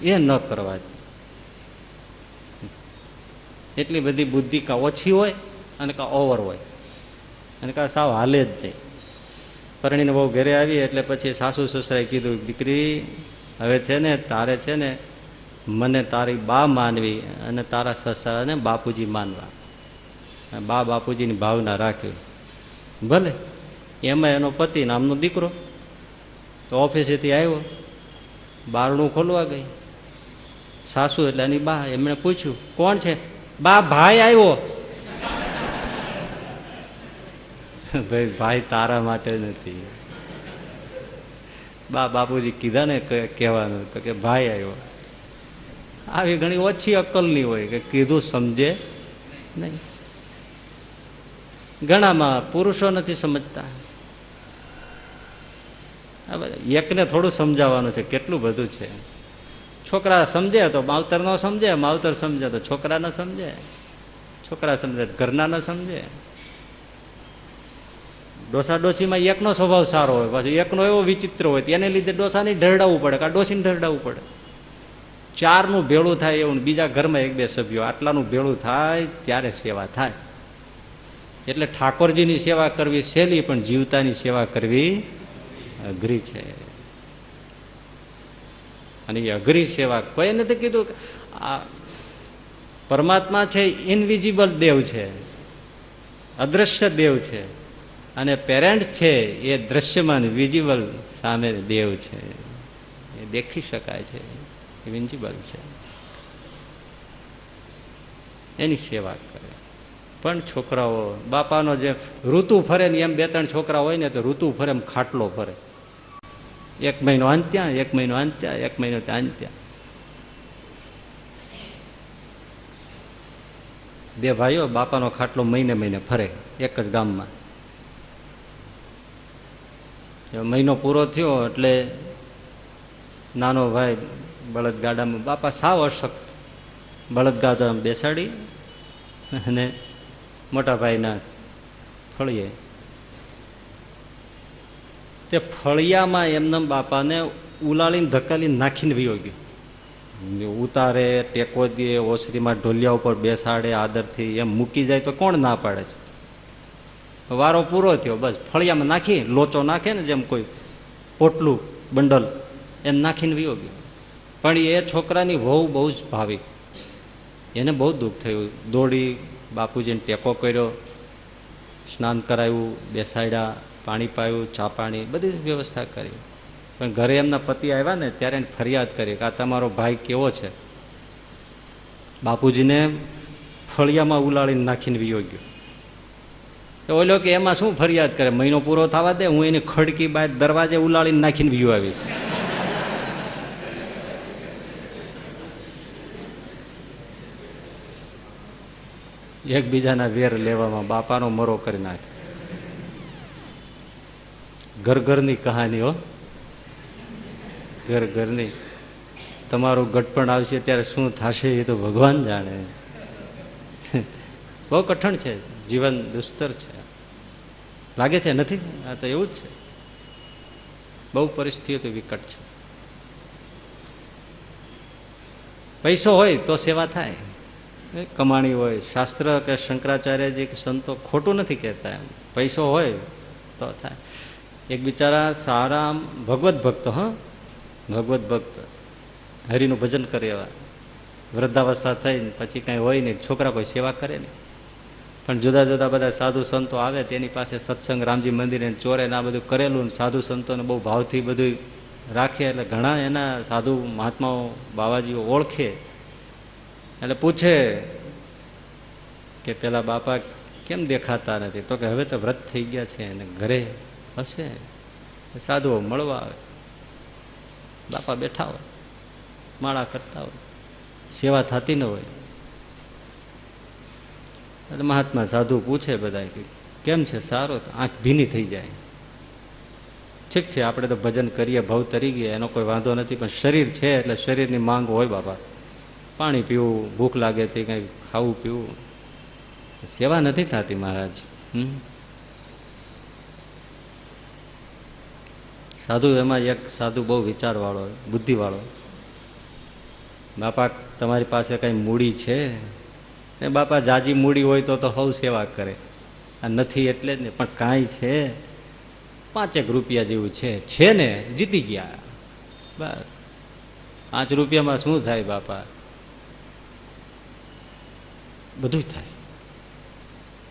એ ન કરવા. એટલી બધી બુદ્ધિ કાં ઓછી હોય અને કાં ઓવર હોય અને કાં સાવ હાલે જ નહીં. પરણીને બહુ ઘરે આવી એટલે પછી સાસુ સસરાએ કીધું, દીકરી હવે છે ને તારે છે ને મને તારી બા માનવી અને તારા સસરાને બાપુજી માનવા. બા બાપુજીની ભાવના રાખવી. ભલે. એમાં એનો પતિ નામનો દીકરો તો ઓફિસેથી આવ્યો, બારણું ખોલવા ગઈ. સાસુ એટલે એની બા, એમણે પૂછ્યું કોણ છે? બા ભાઈ આવ્યો. ભાઈ ભાઈ તારા માટે નથી, બા બાપુજી કીધા ને કહેવાનું તો કે ભાઈ આવ્યો. આવી ઘણી ઓછી અક્કલની હોય કે કીધું સમજે નહીં. ઘણામાં પુરુષો નથી સમજતા. એકને થોડું સમજાવવાનું છે, કેટલું બધું છે. છોકરા સમજે તો માવતર ન સમજે, માવતર સમજે તો છોકરા ન સમજે, છોકરા સમજે તો ઘરના ન સમજે. ડોસા ડોસીમાં એકનો સ્વભાવ સારો હોય, પાછું એકનો એવો વિચિત્ર હોય એને લીધે ડોસાને ઢરડાવવું પડે, કાં ડોસીને ઢરડાવવું પડે. ચારનું ભેળું થાય એવું, બીજા ઘરમાં એક બે સભ્યો, આટલાનું ભેળું થાય ત્યારે સેવા થાય. એટલે ઠાકોરજીની સેવા કરવી સહેલી, પણ જીવતાની સેવા કરવી અઘરી છે. અને એ અઘરી સેવા કોઈ નથી કીધું. આ પરમાત્મા છે ઇનવિઝિબલ દેવ છે, અદ્રશ્ય દેવ છે, અને પેરેન્ટ છે એ દ્રશ્યમાન વિઝિબલ સામે દેવ છે, એ દેખી શકાય છે, ઇનવિઝિબલ છે. એની સેવા કરે. પણ છોકરાઓ બાપાનો જે ઋતુ ફરે ને એમ બે ત્રણ છોકરા હોય ને તો ઋતુ ફરે એમ ખાટલો ફરે. એક મહિનો આંત્યા, એક મહિનો આંત્યા, એક મહિનો આંત્યા. બે ભાઈઓ બાપાનો ખાટલો મહિને મહિને ફરે એક જ ગામમાં. મહિનો પૂરો થયો એટલે નાનો ભાઈ બળદગાડામાં, બાપા સાવ અશક્ત, બળદગાડામાં બેસાડી અને મોટા ભાઈના ફળીએ, તે ફળિયામાં એમને બાપાને ઉલાળીને ધકાલીને નાખીને વયો ગયો. ઉતારે, ટેકો દે, ઓસરીમાં ઢોલિયા ઉપર બેસાડે આદરથી, એમ મૂકી જાય તો કોણ ના પાડે છે? વારો પૂરો થયો, બસ ફળિયામાં નાખી, લોચો નાખે ને જેમ કોઈ પોટલું બંડલ, એમ નાખીને વયો ગયો. પણ એ છોકરાની વહુ બહુ જ ભાવિક, એને બહુ દુઃખ થયું. દોડી બાપુજીને ટેકો કર્યો, સ્નાન કરાવ્યું, બેસાડ્યા, પાણી પાયું, ચા પાણી બધી વ્યવસ્થા કરી. પણ ઘરે એમના પતિ આવ્યા ને ત્યારે એને ફરિયાદ કરી કે આ તમારો ભાઈ કેવો છે, બાપુજીને ફળિયામાં ઉલાળીને નાખીને વિયો ગયો. તો ઓલો કે એમાં શું ફરિયાદ કરે, મહિનો પૂરો થવા દે, હું એની ખડકી બહાર દરવાજે ઉલાળીને નાખીને વિયો આવીશ. એકબીજાના વેર લેવામાં બાપાનો મરો કરી નાખે. ઘર ઘરની કહાનીઓ, ઘર ઘરની. તમારું ગટપણ આવશે ત્યારે શું થશે એ તો ભગવાન જાણે. બહુ કઠણ છે જીવન, દુસ્તર છે. લાગે છે નથી? આ તો એવું જ છે. બહુ પરિસ્થિતિ વિકટ છે. પૈસો હોય તો સેવા થાય, કમાણી હોય. શાસ્ત્ર કે શંકરાચાર્યજી કે સંતો ખોટું નથી કહેતા, એમ પૈસો હોય તો થાય. એક બિચારા સારા ભગવત ભક્ત, ભગવત ભક્ત, હરિનું ભજન કરે એવા, વૃદ્ધાવસ્થા થઈને પછી કાંઈ હોય નહીં, છોકરા કોઈ સેવા કરે નહીં. પણ જુદા જુદા બધા સાધુ સંતો આવે તેની પાસે સત્સંગ, રામજી મંદિરે ચોરે ને આ બધું કરેલું, સાધુ સંતોને બહુ ભાવથી બધું રાખે. એટલે ઘણા એના સાધુ મહાત્માઓ બાવાજીઓ ઓળખે. એટલે પૂછે કે પેલા બાપા કેમ દેખાતા નથી? તો કે હવે તો વ્રત થઈ ગયા છે અને ઘરે હશે. સાધુઓ મળવા આવે, બાપા બેઠા હોય, માળા કરતા હોય, સેવા થતી ન હોય. એટલે મહાત્મા સાધુ પૂછે બધા કે કેમ છે? સારો. તો આંખ ભીની થઈ જાય. ઠીક છે, આપણે તો ભજન કરીએ, ભવ તરી ગયા, એનો કોઈ વાંધો નથી, પણ શરીર છે એટલે શરીરની માંગ હોય બાપા. પાણી પીવું, ભૂખ લાગે તે કંઈ ખાવું પીવું, સેવા નથી થતી મહારાજ. સાધુ, એમાં એક સાધુ બહુ વિચારવાળો, બુદ્ધિવાળો, બાપા તમારી પાસે કઈ મૂડી છે? એ બાપા જાજી મૂડી હોય તો હવ સેવા કરે, આ નથી એટલે જ ને. પણ કાંઈ છે 5 રૂપિયા જેવું છે ને જીતી ગયા. બસ 5 રૂપિયામાં શું થાય બાપા? બધું થાય.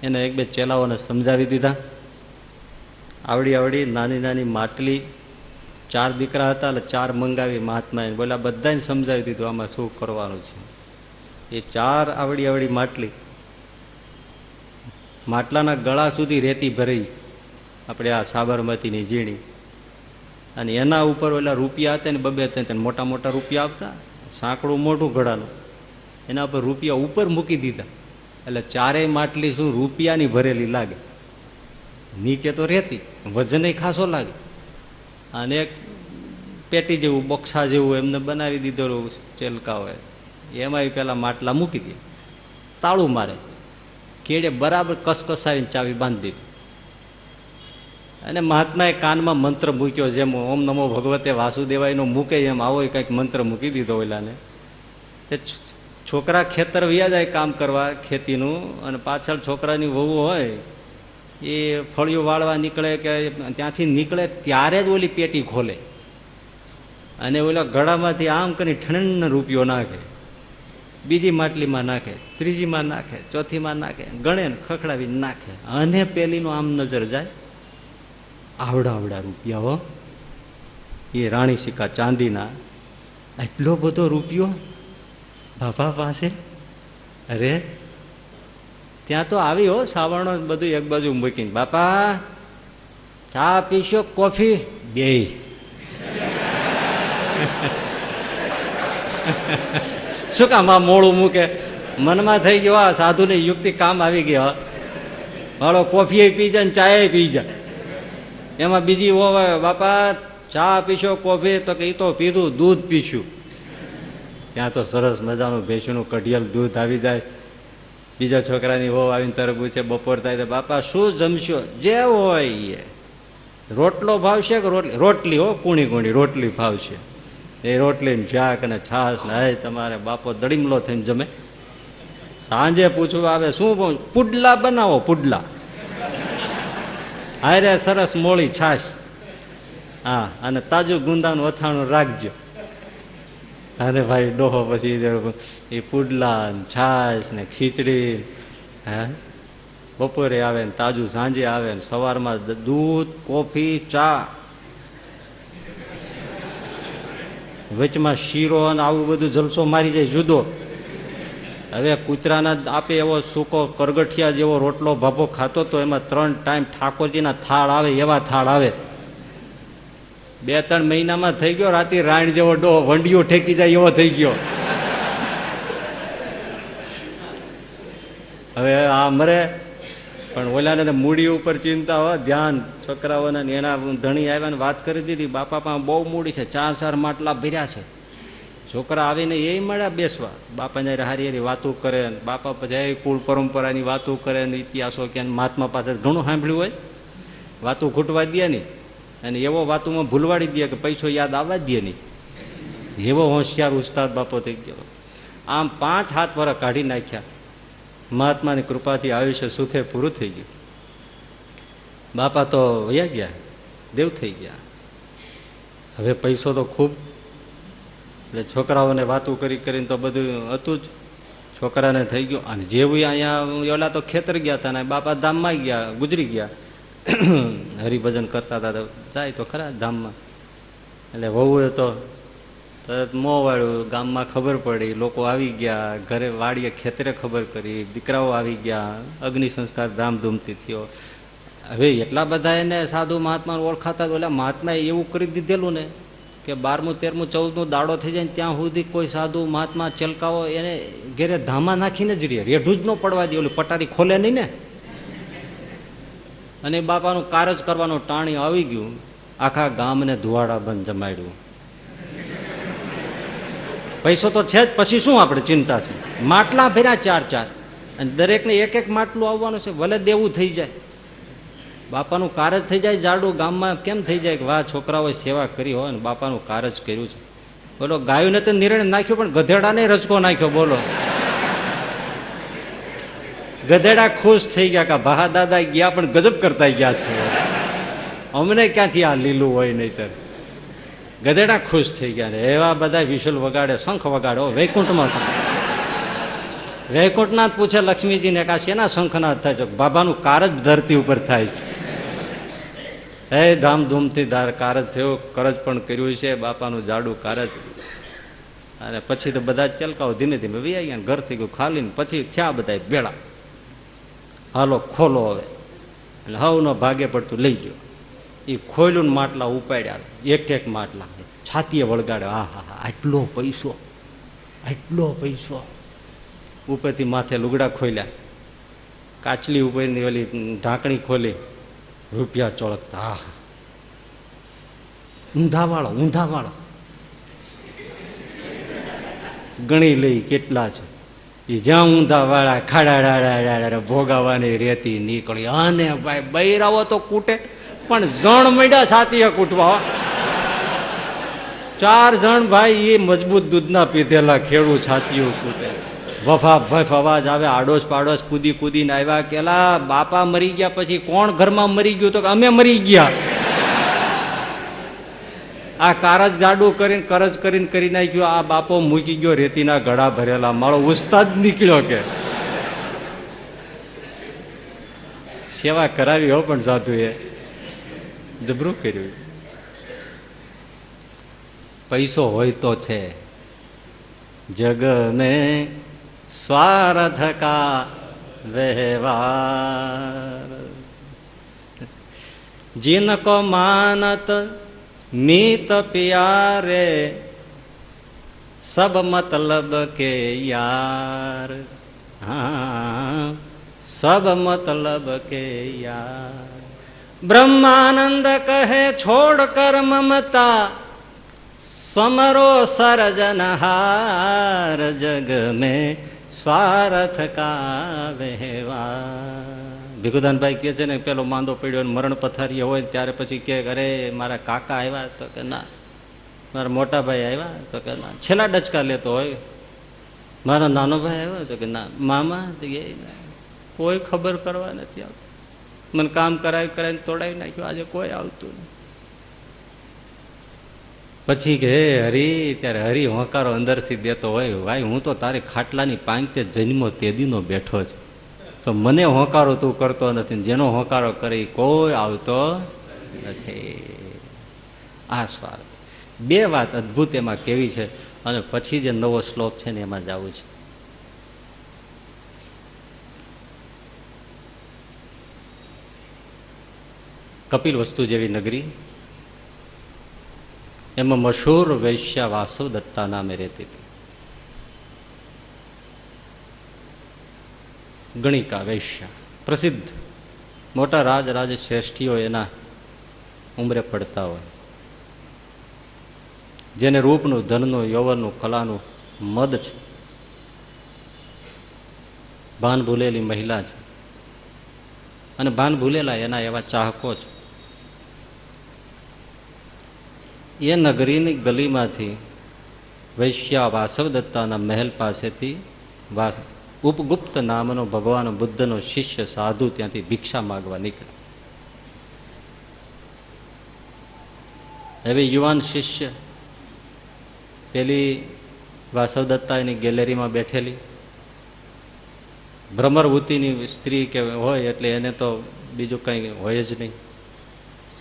એને 1-2 ચેલાઓને સમજાવી દીધા. આવડી નાની નાની માટલી, 4 દીકરા હતા એટલે 4 મંગાવી મહાત્માએ. બોલા બધાને સમજાવી દીધું આમાં શું કરવાનું છે. એ 4 આવડી માટલી, માટલાના ગળા સુધી રેતી ભરી, આપણે આ સાબરમતીની ઝીણી, અને એના ઉપર ઓલા રૂપિયા હતા ને 2-3 મોટા મોટા રૂપિયા આવતા, સાંકડું મોટું ગળાનું, એના ઉપર રૂપિયા ઉપર મૂકી દીધા. એટલે 4 માટલી શું રૂપિયાની ભરેલી લાગે. નીચે તો રહેતી, વજન ખાસો લાગે. અને એક પેટી જેવું, બોક્સા જેવું એમને બનાવી દીધેલું ચેલકા હોય, એમાં પેલા માટલા મૂકી દે, તાળું મારે, કેડે બરાબર કસકસાવીને ચાવી બાંધી દીધી. અને મહાત્માએ કાનમાં મંત્ર મૂક્યો, જેમ ઓમ નમો ભગવતે વાસુદેવાયનો મૂકે એમ આવો કંઈક મંત્ર મૂકી દીધો ઓલાને. તે છોકરા ખેતર વ્યા જાય કામ કરવા ખેતીનું, અને પાછળ છોકરાની વહુ હોય એ ફળિયું વાળવા નીકળે કે ત્યાંથી નીકળે ત્યારે જ ઓલી પેટી ખોલે અને ઓલા ગળામાંથી આમ કરી ઠણન રૂપિયો નાખે, બીજી માટલીમાં નાખે, ત્રીજીમાં નાખે, ચોથીમાં નાખે, ગણે ખખડાવી નાખે. અને પેલીનો આમ નજર જાય, આવડા રૂપિયા હો, એ રાણી સિક્કા ચાંદીના. એટલો બધો રૂપિયો બાપા પાસે! અરે ત્યાં તો આવી હો સાવરણો બધું એક બાજુ મૂકીને, બાપા ચા પીશો કોફી? બેય. શું કામ આ મોડું મૂકે? મનમાં થઈ ગયો આ સાધુની યુક્તિ કામ આવી ગઈ. હાલો કોફી પી જાય ને ચાય પી જાય. એમાં બીજી હોય, બાપા ચા પીશો કોફી? તો કે એ તો પીધું, દૂધ પીશું. ત્યાં તો સરસ મજાનું ભેંસનું કઢિયલ દૂધ આવી જાય. બીજા છોકરાની વહુ આવીને તરફ પૂછે, બપોર થાય તો બાપા શું જમશો? જે હોય એ. રોટલો ભાવશે કે રોટલી? રોટલી હો, કૂણી રોટલી ભાવશે. એ રોટલી ને શાક અને છાશ ને તમારે બાપો દડીમલો થઈને જમે. સાંજે પૂછવું આવે, શું પુડલા બનાવો? પુડલા હારે સરસ મોળી છાશ, હા, અને તાજું ગુંદાનું અથાણું રાખજો. અને ભાઈ ડોહો પછી એ પુડલા ને છાશ ને ખીચડી, હા, બપોરે આવે ને તાજું સાંજે આવે ને સવારમાં દૂધ, કોફી, ચા, વચમાં શીરો અને આવું બધું જલસો મારી જાય જુદો. હવે કૂતરાના આપે એવો સૂકો કરગઠિયા જેવો રોટલો ભાભો ખાતો તો એમાં 3 ટાઈમ ઠાકોરજીના થાળ આવે એવા થાળ આવે. 2-3 મહિનામાં થઈ ગયો રાતે રાણ જેવો ડોહો, વંડીઓ ઠેકી જાય એવો થઈ ગયો. હવે આ મરે, પણ ઓલાને મૂડી ઉપર ચિંતા હોય, ધ્યાન છોકરાઓને. એના ધણી આવ્યા ને વાત કરી દીધી, બાપા પાસે બહુ મૂડી છે, 4 માટલા ભર્યા છે. છોકરા આવીને એ મળ્યા બેસવા, બાપાને હારી હારી વાતો કરે. બાપા પછી કુળ પરંપરાની વાતો કરે ને ઇતિહાસો કે મહાત્મા પાસે ઘણું સાંભળ્યું હોય, વાતો ઘૂંટવા દે નહીં, અને એવો વાતોમાં ભૂલવાડી દે કે પૈસો યાદ આવવા દે નહીં. એવો હોશિયાર ઉસ્તાદ બાપો થઈ ગયો. આમ 5-7 વર્ષ કાઢી નાખ્યા. મહાત્માની કૃપાથી આયુષ્ય સુખે પૂરું થઈ ગયું. બાપા તો વયા ગયા, દેવ થઈ ગયા. હવે પૈસો તો ખૂબ, એટલે છોકરાઓને વાતો કરીને તો બધું હતું જ, છોકરાને થઈ ગયું. અને જેવું અહીંયા ઓલા તો ખેતર ગયા હતા ને બાપા ધામમાં ગયા, ગુજરી ગયા. હરિભજન કરતા હતા, જાય તો ખરા ધામમાં. એટલે વહુએ તો તરત મોં વાળ્યું, ગામમાં ખબર પડી, લોકો આવી ગયા, ઘરે વાડીએ ખેતરે ખબર કરી, દીકરાઓ આવી ગયા, અગ્નિ સંસ્કાર ધામધૂમથી થયો. હવે એટલા બધા એને સાધુ મહાત્માને ઓળખાતા, ઓલા મહાત્માએ એવું કરી દીધેલું ને કે 12મું 13મું 14મું દાડો થઈ જાય ને ત્યાં સુધી કોઈ સાધુ મહાત્મા ચલકાઓ એને ઘેરે ધામા નાખીને જ રહે, રેઢું જ ન પડવા દે, ઓલી પટારી ખોલે નહીં ને. અને બાપાનું કારજ કરવાનું ટાણી આવી ગયું, આખા ગામને ધુવાડા બંધ જમાડ્યું. પૈસો તો છે જ, પછી શું આપણે ચિંતા છે? માટલા ભર્યા 4-4, અને દરેકને 1-1 માટલું આવવાનું છે, ભલે દેવું થઈ જાય. બાપાનું કારજ થઈ જાય જાડું, ગામમાં કેમ થઈ જાય કે વાહ છોકરાઓએ સેવા કરી હોય ને બાપાનું કારજ કર્યું છે. બોલો ગાયોને તો નિર્ણય નાખ્યો, પણ ગધેડાને રચકો નાખ્યો. બોલો ગધેડા ખુશ થઈ ગયા કે ભા દાદા ગયા પણ ગજબ કરતા ગયા છે, અમને ક્યાંથી આ લીલું હોય નહીતર. ગધેડા ખુશ થઈ ગયા. એવા બધા વિશુલ વગાડે, શંખ વગાડો વૈકુંઠમાં. વૈકુંઠનાથ પૂછે લક્ષ્મીજીને કે શેના શંખનાથ થાય છે? બાબાનું કારજ ધરતી ઉપર થાય છે. હે ધામધૂમથી કારજ થયો, કરજ પણ કર્યું છે બાપાનું જાડું કારજ. અને પછી તો બધા જ ચલકાઓ ધીમે ધીમે વી ગયા, ઘર થઈ ગયું ખાલી. પછી થયા બધા ભેળા, હાલો ખોલો હવે. એટલે હવનો ભાગે પડતું લઈ ગયો. એ ખોયલું માટલા ઉપાડ્યા, એક એક માટલા છાતીએ વળગાડ્યો. હા હા હા, આટલો પૈસો, આટલો પૈસો. ઉપરથી માથે લુગડા ખોલ્યા, કાચલી ઉપરની ઓલી ઢાંકણી ખોલી, રૂપિયા ચોળકતા. હા હા, ઊંધા વાળો, ઊંધા વાળો. ગણી લઈ કેટલા છે. એ જ્યાં ઊંધા વાળા ખાડા ભોગાવાની રેતી નીકળી. અને ભાઈ બૈરાવો તો કૂટે, પણ જણ મળ્યા છાતીએ કૂટવા. 4 જણ ભાઈ, એ મજબૂત દૂધના પીધેલા ખેડૂ છાતીઓ કૂટે. વફા વફ અવાજ આવે. આડોશ પાડોશ કૂદી કૂદીને આવ્યા. કેલા બાપા મરી ગયા પછી કોણ ઘરમાં મરી ગયું? તો કે અમે મરી ગયા. આ કારજ જાડું કરીને કરજ કરીને કરી નાખ્યું. આ બાપો મૂકી ગયો રેતીના ગળા ભરેલા. મારો ઉસ્તાદ નીકળ્યો કે સેવા કરાવી હો, પણ સાધુ એ જબરું કર્યું. પૈસો હોય તો છે જગ મેં સ્વાર્થ કા વ્યવહાર, जिनको मानत मीत प्यारे सब मतलब के यार. हाँ, सब मतलब के यार. ब्रह्मानंद कहे छोड़ कर ममता समरो सरजनहार, जग में સ્વાર્થ કા વ્યવહાર. ભીખુદાનભાઈ કહે છે ને, પેલો માંદો પડ્યો મરણ પથારી હોય ત્યારે પછી કે અરે મારા કાકા આવ્યા? તો કે ના. મારા મોટા ભાઈ આવ્યા? તો કે ના. છેલ્લા ડચકા લેતો હોય. મારા નાનો ભાઈ આવ્યો? તો કે ના. મામા? કોઈ ખબર કરવા નથી આવતું. મને કામ કરાવી કરાવીને તોડાવી નાખ્યું, આજે કોઈ આવતું નહીં. પછી કે હે હરી, ત્યારે હરી હોંકારો અંદરથી દેતો હોય, ભાઈ હું તો તારી ખાટલાની પાંચતે જન્મો તેદીનો બેઠો છું, તો મને હોંકારો તું કરતો નથી. જેનો હોંકારો કરે કોઈ આવતો નથી. આ સ્વાર્થ. 2 વાત અદભુત એમાં કેવી છે. અને પછી જે નવો શ્લોક છે ને એમાં જવું છે. કપિલ વસ્તુ જેવી નગરી, એમાં મશહૂર વૈશ્યા વાસવ દત્તા નામે રહેતી હતી. ગણિકા વૈશ્યા પ્રસિદ્ધ, મોટા રાજ શ્રેષ્ઠીઓ એના ઉંમરે પડતા હોય, જેને રૂપનું, ધનનું, યૌવનનું, કલાનું મદ છે. ભાન ભૂલેલી મહિલા છે. અને ભાન ભૂલેલા એના એવા ચાહકો છે. એ નગરીની ગલીમાંથી વૈશ્યા વાસવ દત્તાના મહેલ પાસેથી ઉપગુપ્ત નામનો ભગવાન બુદ્ધનો શિષ્ય સાધુ ત્યાંથી ભિક્ષા માગવા નીકળ્યો. હવે યુવાન શિષ્ય પેલી વાસવ દત્તા એની ગેલેરીમાં બેઠેલી, ભ્રમરવૃત્તિની સ્ત્રી કે હોય એટલે એને તો બીજું કંઈ હોય જ નહીં.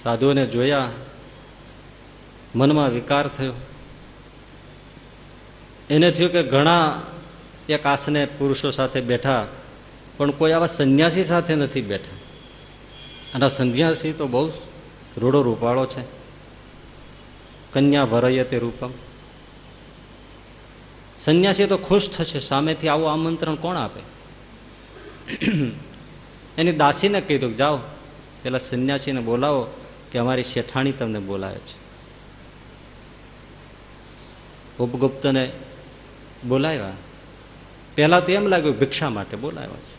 સાધુઓને જોયા, મનમાં વિકાર થયો. એને થયું કે ઘણા એક આસને પુરુષો સાથે બેઠા, પણ કોઈ આવા સંન્યાસી સાથે નથી બેઠા. અને સંન્યાસી તો બહુ રૂડો રૂપાળો છે. કન્યા ભરય તે રૂપમ. સંન્યાસી તો ખુશ થશે, સામેથી આવું આમંત્રણ કોણ આપે? એની દાસીને કીધું જાઓ પેલા સંન્યાસીને બોલાવો કે અમારી શેઠાણી તમને બોલાવે છે. ઉપગુપ્તને બોલાવ્યા. પહેલા તો એમ લાગ્યું ભિક્ષા માટે બોલાવ્યા છે.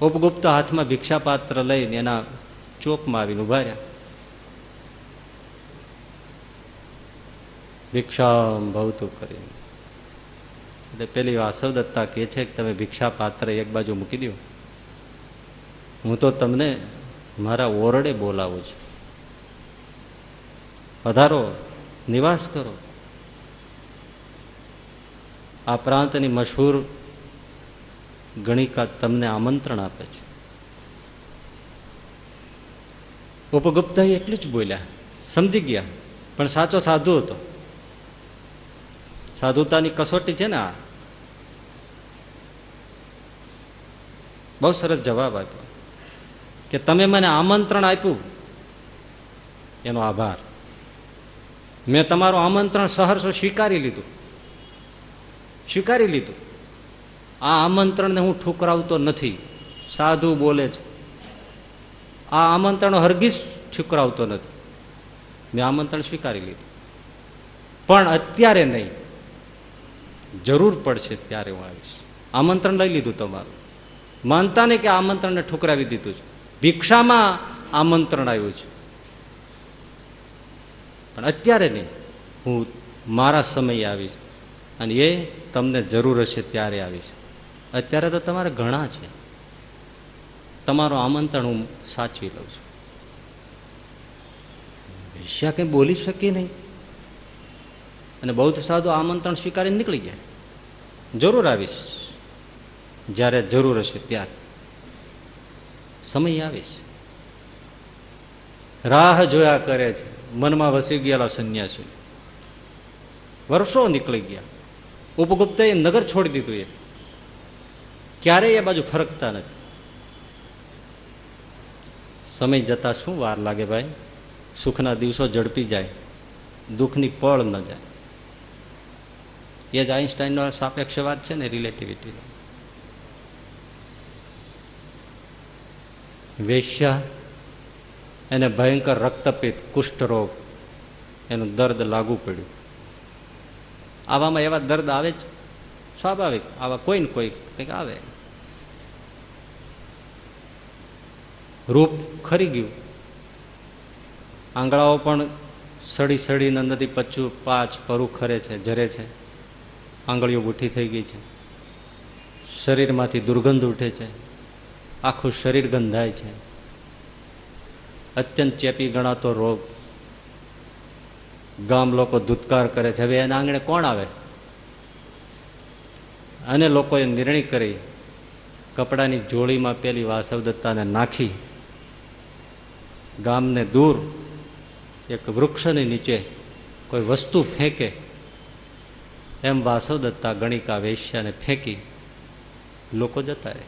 ઉપગુપ્ત હાથમાં ભિક્ષા પાત્ર લઈને એના ચોકમાં આવીને ઉભા રહ્યા. ભિક્ષા ભવતું કરીને એટલે પેલી વાસવદત્તા કહે છે કે તમે ભિક્ષા પાત્ર એક બાજુ મૂકી દો, હું તો તમને મારા ઓરડે બોલાવું છું, પધારો, નિવાસ કરો. આ પ્રાંતની મશહૂર ગણિકા તમને આમંત્રણ આપે છે. ઉપગુપ્તા એટલું જ બોલ્યા, સમજી ગયા, પણ સાચો સાધુ હતો. સાધુતાની કસોટી છે ને આ. બહુ સરસ જવાબ આપ્યો કે તમે મને આમંત્રણ આપ્યું એનો આભાર, મેં તમારું આમંત્રણ સહર્ષ સ્વીકારી લીધું. આ આમંત્રણને હું ઠુકરાવતો નથી. સાધુ બોલે છે, આ આમંત્રણ હરગીજ ઠુકરાવતો નથી. મેં આમંત્રણ સ્વીકારી લીધું, પણ અત્યારે નહીં, જરૂર પડશે ત્યારે હું આવીશ. આમંત્રણ લઈ લીધું તમારું. માનતા નહીં કે આમંત્રણને ઠુકરાવી દીધું છે. ભિક્ષામાં આમંત્રણ આવ્યું છે, પણ અત્યારે નહીં, હું મારા સમયે આવીશ, અને એ તમને જરૂર હશે ત્યારે આવીશ. અત્યારે તો તમારે ઘણા છે, તમારું આમંત્રણ હું સાચવી લઉં છું. વેશ્યા કંઈ બોલી શકી નહીં, અને બૌદ્ધ સાધુ આમંત્રણ સ્વીકારીને નીકળી ગયા. જરૂર આવીશ, જ્યારે જરૂર હશે ત્યારે, સમય આવીશ. રાહ જોયા કરે છે મનમાં વસી ગયેલા સંન્યાસી. વર્ષો નીકળી ગયા. ઉપગુપ્તાએ નગર છોડી દીધું. એ ક્યારેય એ બાજુ ફરકતા નથી. સમય જતા શું વાર લાગે ભાઈ? સુખના દિવસો ઝડપી જાય, દુઃખની પળ ન જાય. એ જ આઈન્સ્ટાઈનનો સાપેક્ષવાદ છે ને, રિલેટિવિટીનો. વેશ્યા, એને ભયંકર રક્તપિત્ત, કુષ્ઠરોગ, એનું દર્દ લાગુ પડ્યું. આવામાં એવા દર્દ આવે જ સ્વાભાવિક, આવા કોઈ ને કોઈ કંઈક આવે. રૂપ ખરી ગયું, આંગળાઓ પણ સડી સડીને નથી પચું પાચ પરું ખરે છે, જરે છે, આંગળીઓ બુઠ્ઠી થઈ ગઈ છે, શરીરમાંથી દુર્ગંધ ઉઠે છે, આખું શરીર ગંધાય છે. અત્યંત ચેપી ગણાતો રોગ. ગામ લોકો ધૂતકાર કરે છે, હવે એના આંગણે કોણ આવે? અને લોકોએ નિર્ણય કરી કપડાની જોડીમાં પેલી વાસવદત્તાને નાખી ગામને દૂર એક વૃક્ષની નીચે કોઈ વસ્તુ ફેંકે એમ વાસવદત્તા ગણિકા વેશ્યાને ફેંકી લોકો જતા રહે.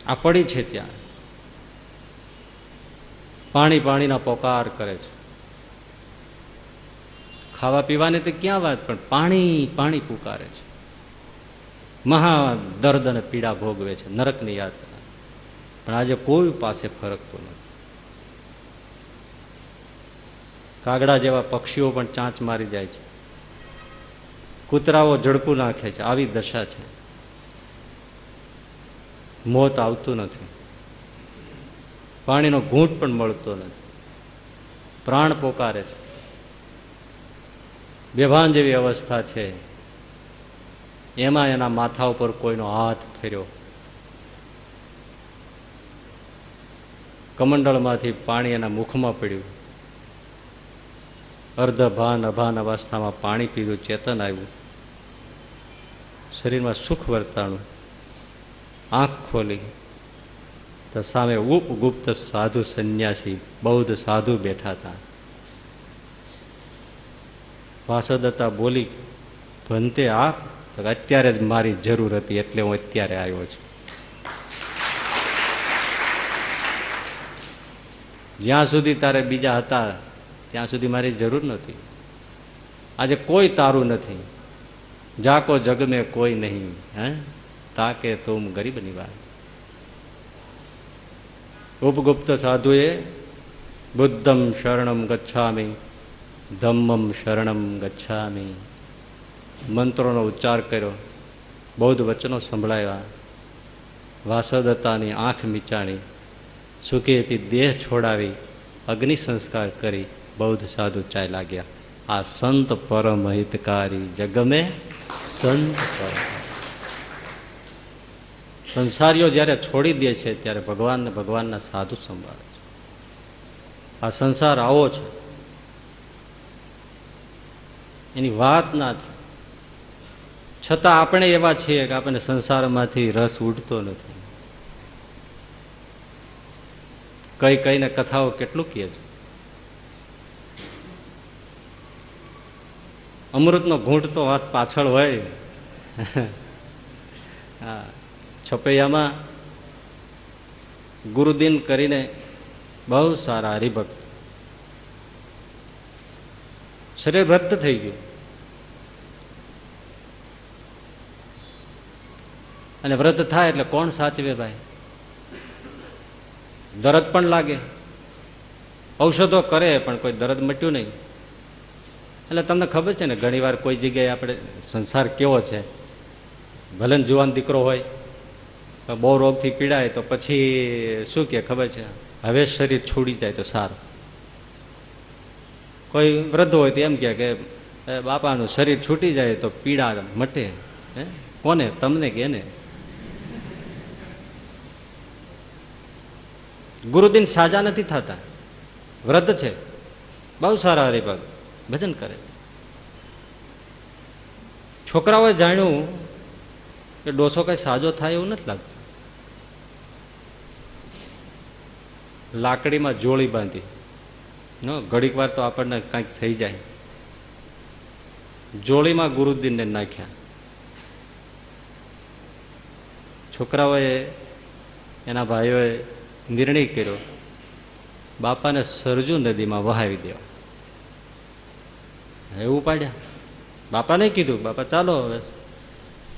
આ પડી છે ત્યાં, પાણી પાણીના પોકાર કરે છે. ખાવા પીવાની તો ક્યાં વાત, પણ પાણી પાણી પુકારે છે. મહા દર્દ અને પીડા ભોગવે છે, નરકની યાત્રા. પણ આજે કોઈ પાસે ફરકતો નથી. કાગડા જેવા પક્ષીઓ પણ ચાંચ મારી જાય છે, કૂતરાઓ ઝડપું નાખે છે. આવી દશા છે. મોત આવતું નથી, પાણીનો ઘૂંટ પણ મળતો નથી, પ્રાણ પોકારે છે. બેભાન જેવી અવસ્થા છે. એમાં એના માથા ઉપર કોઈનો હાથ ફેર્યો, કમંડળમાંથી પાણી એના મુખમાં પડ્યું. અર્ધ ભાન અભાન અવસ્થામાં પાણી પીધું, ચેતન આવ્યું, શરીરમાં સુખ વર્તાણું. આંખ ખોલી તો સામે ઉપગુપ્ત સાધુ સંન્યાસી બૌદ્ધ સાધુ બેઠા હતા. વાસવદત્તા બોલી, ભંતે આપ? તો અત્યારે જ મારી જરૂર હતી એટલે હું અત્યારે આવ્યો છું. જ્યાં સુધી તારે બીજા હતા ત્યાં સુધી મારી જરૂર નહોતી. આજે કોઈ તારું નથી. જાકો જગ મેં કોઈ નહીં, હે તાકે તુમ ગરીબ નિવાય. ઉપગુપ્ત સાધુએ બુદ્ધમ શરણમ ગચ્છામિ, ધમ્મમ શરણમ ગચ્છામિ મંત્રોનો ઉચ્ચાર કર્યો, બૌદ્ધ વચનો સંભળાવ્યા. વાસવદત્તાની આંખ મીચાણી, સુખેથી દેહ છોડાવી, અગ્નિ સંસ્કાર કરી બૌદ્ધ સાધુ ચાલ્યા ગયા. આ સંત પરમ હિતકારી, જગમે સંત પર. સંસારીઓ જ્યારે છોડી દે છે ત્યારે ભગવાનને ભગવાનના સાધુ સંભાળે છે. આ સંસાર આવો છે, એની વાત ના થાય. છતાં આપણે એવા છીએ કે આપણને સંસારમાંથી રસ ઉડતો નથી. કઈ કઈને કથાઓ કેટલું કહે છે. અમૃતનો ઘૂંટ તો વાત પાછળ હોય. હા, છપૈયામાં ગુરુદિન કરીને બહુ સારા હરિભક્ત, શરીર વ્રત થઈ ગયું અને વ્રત થાય એટલે કોણ સાચવે ભાઈ? દરદ પણ લાગે, ઔષધો કરે પણ કોઈ દરદ મટ્યું નહીં. એટલે તમને ખબર છે ને, ઘણી વાર કોઈ જગ્યાએ આપણે સંસાર કેવો છે, ભલે જુવાન દીકરો હોય બહુ રોગથી પીડાય તો પછી શું કે ખબર છે, હવે શરીર છોડી જાય તો સારું. કોઈ વૃદ્ધ હોય તો એમ કે બાપાનું શરીર છૂટી જાય તો પીડા મટે. કોને? તમને કે એને? ગુરુદિન સાજા નથી થતા, વ્રત છે, બહુ સારા હરિભક્ત ભજન કરે છે. છોકરાઓએ જાણ્યું કે ડોસો કઈ સાજો થાય એવું નથી લાગતું. લાકડીમાં જોળી બાંધી, ઘડીક વાર તો આપણને કંઈક થઈ જાય. જોળીમાં ગુરુદિનને નાખ્યા. છોકરાઓએ, એના ભાઈઓએ નિર્ણય કર્યો બાપાને સરજુ નદીમાં વહાવી દેવા. એવું પાડ્યા. બાપાને કીધું, બાપા ચાલો હવે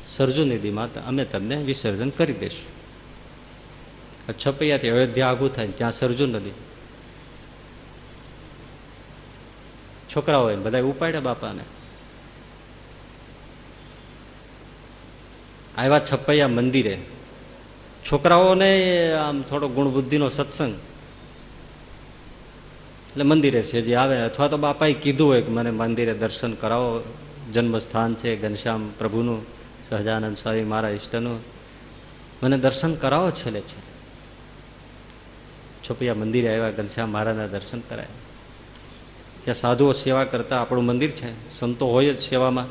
સરજુ નદીમાં અમે તમને વિસર્જન કરી દઈશું. છપૈયાથી અયોધ્યા આગું થાય ત્યાં સરજુ નદી. છોકરાઓએ બધા ઉપાડ્યા બાપાને. આવ્યા છપૈયા મંદિરે. છોકરાઓને આમ થોડો ગુણ બુદ્ધિનો સત્સંગ એટલે મંદિરે છે જે આવે, અથવા તો બાપાએ કીધું હોય કે મને મંદિરે દર્શન કરાવો, જન્મસ્થાન છે ઘનશ્યામ પ્રભુનું, સહજાનંદ સ્વામી મારા ઈષ્ટનું, મને દર્શન કરાવો. છેલ્લે છે છોપૈયા મંદિરે આવ્યા, ઘનશ્યામ મહારાજના દર્શન કરાયા. ત્યાં સાધુઓ સેવા કરતા, આપણું મંદિર છે, સંતો હોય જ સેવામાં.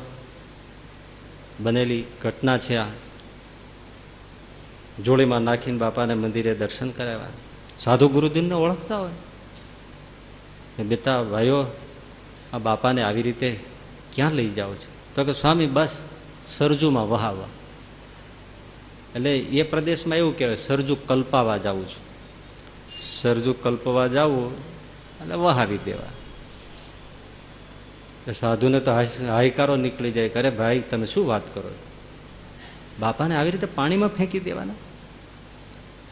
બનેલી ઘટના છે આ. જોડીમાં નાખીને બાપાને મંદિરે દર્શન કરાવ્યા. સાધુ ગુરુદિનને ઓળખતા હોય, બેટા ભાઈઓ આ બાપાને આવી રીતે ક્યાં લઈ જાઓ છો? તો કે સ્વામી બસ સરજુમાં વહાવા. એટલે એ પ્રદેશમાં એવું કહેવાય સરજુ કલ્પાવા જવું છું. સરજુ કલ્પવા જવું એટલે વહાવી દેવા. સાધુને તો હાયકારો નીકળી જાય, અરે ભાઈ તમે શું વાત કરો, બાપાને આવી રીતે પાણીમાં ફેંકી દેવાના?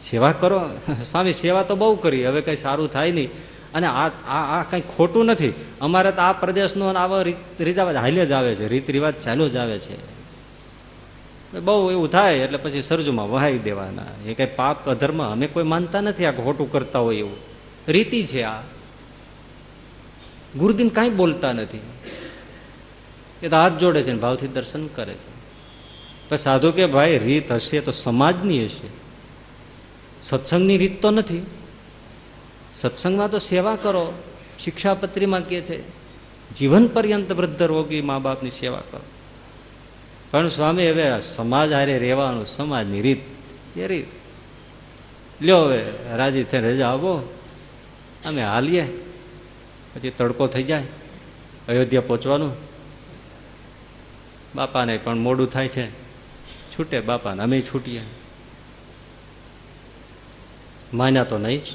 સેવા કરો. સ્વામી સેવા તો બહુ કરી, હવે કઈ સારું થાય નહીં. અને આ કઈ ખોટું નથી, અમારે તો આ પ્રદેશનો આવો રીત હાલ્યો જ આવે છે, રીત રિવાજ ચાલ્યો જ આવે છે. બહુ એવું થાય એટલે પછી સરજુમાં વહાવી દેવાના. એ કઈ પાપ અધર્મ અમે કોઈ માનતા નથી આ ખોટું કરતા હોય એવું, રીતિ છે આ. ગુરુદિન કાંઈ બોલતા નથી, એ તો હાથ જોડે છે ને ભાવથી દર્શન કરે છે. પણ સાધુ કે ભાઈ રીત હશે તો સમાજની હશે, સત્સંગની રીત તો નથી. સત્સંગમાં તો સેવા કરો, શિક્ષાપત્રીમાં કહે છે જીવન પર્યંત વૃદ્ધ રોગી મા બાપની સેવા કરો. પણ સ્વામી હવે સમાજ હારે રહેવાનું, સમાજની રીત એ રીત લ્યો, હવે રાજી થઈને રજા આવો, અમે હાલીએ, પછી તડકો થઈ જાય, અયોધ્યા પહોંચવાનું. બાપાને પણ મોડું થાય છે, છૂટે બાપાને, અમે છૂટીએ. માન્યા તો નહીં જ,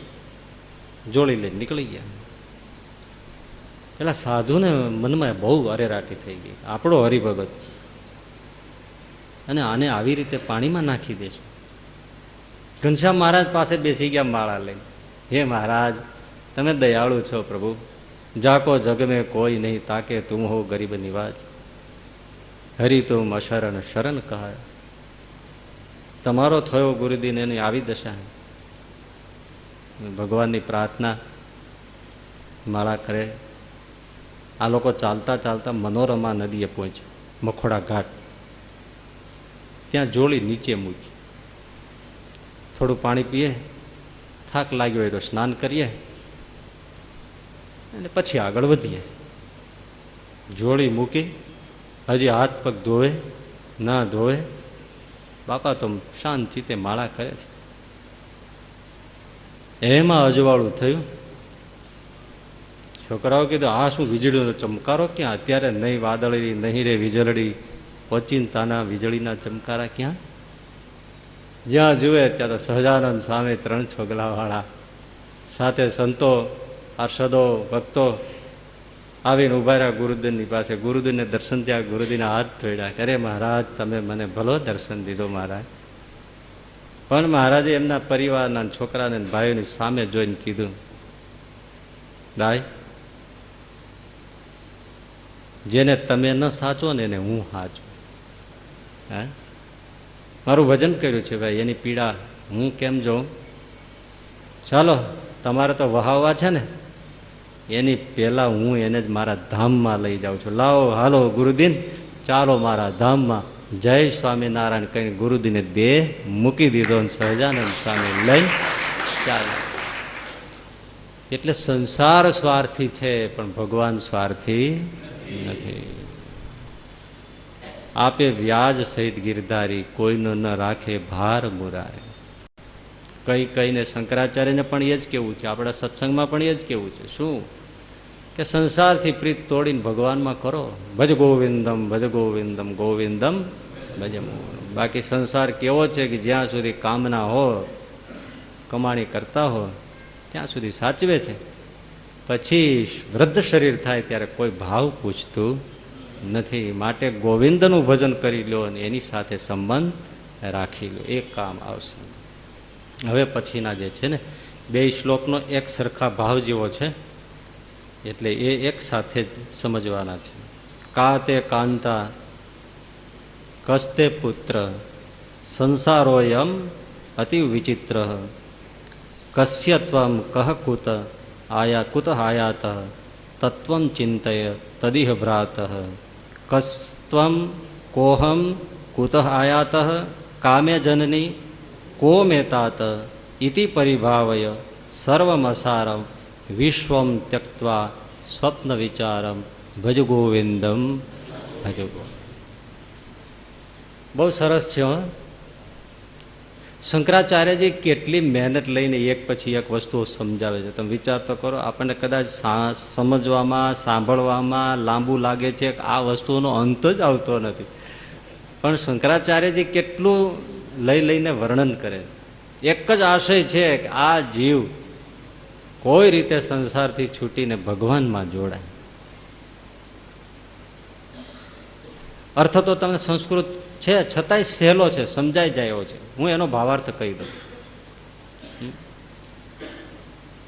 જોડી લઈને નીકળી ગયા. પેલા સાધુને મનમાં બહુ અરેરાટી થઈ ગઈ, આપણો હરિભગત અને આને આવી રીતે પાણીમાં નાખી દેશે. ઘનશ્યામ મહારાજ પાસે બેસી ગયા માળા લઈને. હે મહારાજ તમે દયાળુ છો પ્રભુ, જાકો જગ મેં કોઈ નહીં તાકે તુમ હો ગરીબ નિવાજ, હરી તુમ અશરણ શરણ કહે. તમારો થયો ગુરુદિન એની આવી દશા. ભગવાનની પ્રાર્થના, માળા કરે. આ લોકો ચાલતા ચાલતા મનોરમા નદીએ પહોંચ્યા, મખોડા ઘાટ. ત્યાં જોડી નીચે મૂકી, થોડું પાણી પીએ, થાક લાગ્યો હોય તો સ્નાન કરીએ અને પછી આગળ વધીએ. જોડી મૂકી હજી હાથ પગ ધોવે ના ધોવે, બાપા તો શાંતિથી માળા કરે છે. એમાં અજવાળું થયું. છોકરાઓ કીધું આ શું વીજળીનો ચમકારો ક્યાં? અત્યારે નહીં વાદળી નહીં રે વીજળી, ઓચિંતાના વીજળીના ચમકારા ક્યાં? જ્યાં જુએ ત્યાં તો સહજાનંદ સામે 3 છોગલાવાળા સાથે સંતો, પાર્ષદો, ભક્તો આવીને ઉભા રહ્યા ગુરુદેવની પાસે. ગુરુદેવને દર્શન થયા, ગુરુદેવના હાથ ધોડ્યા. અરે મહારાજ, તમે મને ભલો દર્શન દીધો મહારાજ. પણ મહારાજે એમના પરિવારના છોકરાને ભાઈઓની સામે જોઈને કીધું, ભાઈ, જેને તમે ન સાચો ને એને હું સાચું. હે, મારું ભજન કર્યું છે ભાઈ, એની પીડા હું કેમ જોઉં? ચાલો, તમારે તો વહાવવા છે ને, એની પહેલા હું એને જ મારા ધામમાં લઈ જાઉં છું. લાવો, હાલો ગુરુદીન, ચાલો મારા ધામમાં. જય સ્વામિનારાયણ કહીને ગુરુદીને દેહ મૂકી દીધો અને સહજાનંદ સ્વામી લઈ ચાલે. એટલે સંસાર સ્વાર્થી છે પણ ભગવાન સ્વાર્થી નથી. આપે વ્યાજ સહિત ગિરધારી, કોઈનો ન રાખે ભાર મુરારે. કઈ કઈને શંકરાચાર્યને પણ એ જ કેવું છે, આપણા સત્સંગમાં પણ એ જ કેવું છે. શું કે સંસારથી પ્રીત તોડીને ભગવાનમાં કરો. ભજ ગોવિંદમ ભજ ગોવિંદમ ગોવિંદમ ભજ. બાકી સંસાર કેવો છે કે જ્યાં સુધી કામના હો, કમાણી કરતા હો ત્યાં સુધી સાચવે છે. પછી વૃદ્ધ શરીર થાય ત્યારે કોઈ ભાવ પૂછતું નથી. માટે ગોવિંદનું ભજન કરી લો અને એની સાથે સંબંધ રાખી લો, એ કામ આવશે. હવે પછીના જે છે ને 2 શ્લોકનો એક સરખા ભાવ જેવો છે, એટલે એ એક સાથે જ સમજવાના છે. કા તે કાંતા કસ્તે પુત્ર, સંસારોયમ અતિ વિચિત્ર, કસ્ય ત્વમ કહ કુત આયા કુત આયાત, તત્વમ ચિંતય તદિહ ભ્રાત, કસ્ત્વમ કોહમ કુત આયાત, કામે જનની કો મેતાત, ઇતિ પરિભાવય સર્વમસારમ વિશ્વમ ત્યક્ત્વા સ્વપ્ન વિચારમ ભજ ગોવિંદમ ભજ ગોવિંદમ. બહુ સરસ છે. શંકરાચાર્યજી કેટલી મહેનત લઈને એક પછી એક વસ્તુઓ સમજાવે છે. તમે વિચાર તો કરો, આપણને કદાચ સમજવામાં સાંભળવામાં લાંબુ લાગે છે, આ વસ્તુઓનો અંત જ આવતો નથી. પણ શંકરાચાર્યજી કેટલું લઈને વર્ણન કરે. એક જ આશય છે કે આ જીવ કોઈ રીતે સંસારથી છૂટીને ભગવાનમાં જોડાય. અર્થ તો તમને સંસ્કૃત છે છતાંય સહેલો છે, સમજાઈ જાય એવો છે. હું એનો ભાવાર્થ કહી દઉં.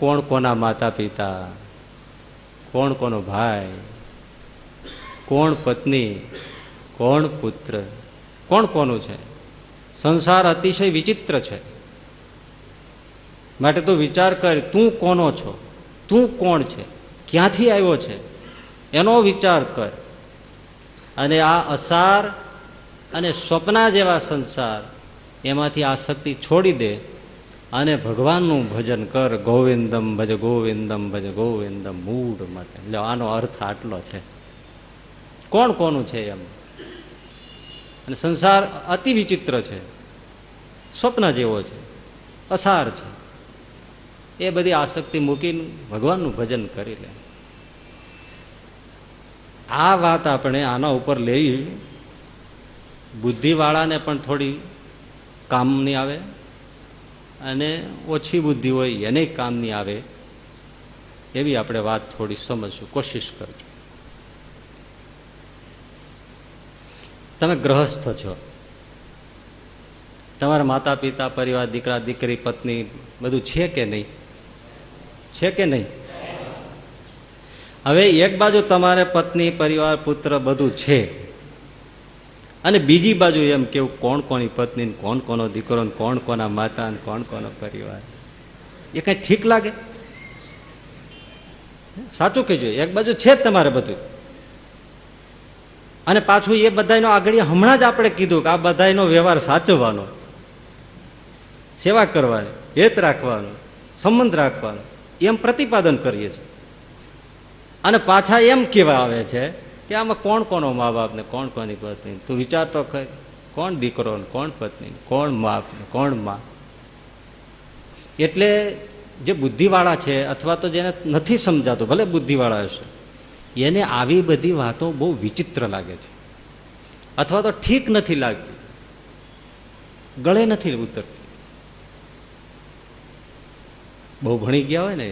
કોણ કોના માતા પિતા, કોણ કોનો ભાઈ, કોણ પત્ની, કોણ પુત્ર, કોણ કોનું છે. સંસાર અતિશય વિચિત્ર છે. માટે તું વિચાર કર, તું કોનો છો, તું કોણ છે, ક્યાંથી આવ્યો છે, એનો વિચાર કર. અને આ અસાર અને સ્વપ્ના જેવા સંસાર, એમાંથી આસક્તિ છોડી દે અને ભગવાનનું ભજન કર. ગોવિંદમ ભજ ગોવિંદમ ભજ ગોવિંદમ મૂળ મત. એટલે આનો અર્થ આટલો છે. કોણ કોનું છે એમ. અને સંસાર અતિ વિચિત્ર છે, સ્વપ્ન જેવો છે, અસાર છે. એ બધી આસક્તિ મૂકીને ભગવાનનું ભજન કરી લે. આ વાત આપણે આના ઉપર લઈ બુદ્ધિવાળાને પણ થોડી કામની આવે અને ઓછી બુદ્ધિ હોય એને કામની આવે એવી આપણે વાત થોડી સમજશું, કોશિશ કરજો. તમે ગ્રહસ્થ છો, તમારા માતા પિતા, પરિવાર, દીકરા દીકરી, પત્ની બધું છે કે નહીં? છે કે નહીં? હવે એક બાજુ તમારે પત્ની, પરિવાર, પુત્ર બધું છે, અને બીજી બાજુ એમ કેવું કોણ કોની પત્ની, કોણ કોનો દીકરો, કોણ કોના માતા, કોણ કોનો પરિવાર. એ કઈ ઠીક લાગે? સાચું કહેજો. એક બાજુ છે જ તમારે બધું, અને પાછું એ બધાનો આગળ હમણાં જ આપણે કીધું કે આ બધાનો વ્યવહાર સાચવવાનો, સેવા કરવાની, હેત રાખવાનું, સંબંધ રાખવાનો, એમ પ્રતિપાદન કરીએ છીએ. અને પાછા એમ કહેવા આવે છે કે આમાં કોણ કોનો મા બાપ ને કોણ કોની પત્ની, તું વિચાર તો કર, કોણ દીકરો ને કોણ પત્ની, કોણ બાપ ને કોણ મા. એટલે જે બુદ્ધિવાળા છે અથવા તો જેને નથી સમજાતું, ભલે બુદ્ધિવાળા હશે, એને આવી બધી વાતો બહુ વિચિત્ર લાગે છે અથવા તો ઠીક નથી લાગતી, ગળે નથી ઉતરતી. બહુ ભણી ગયા હોય ને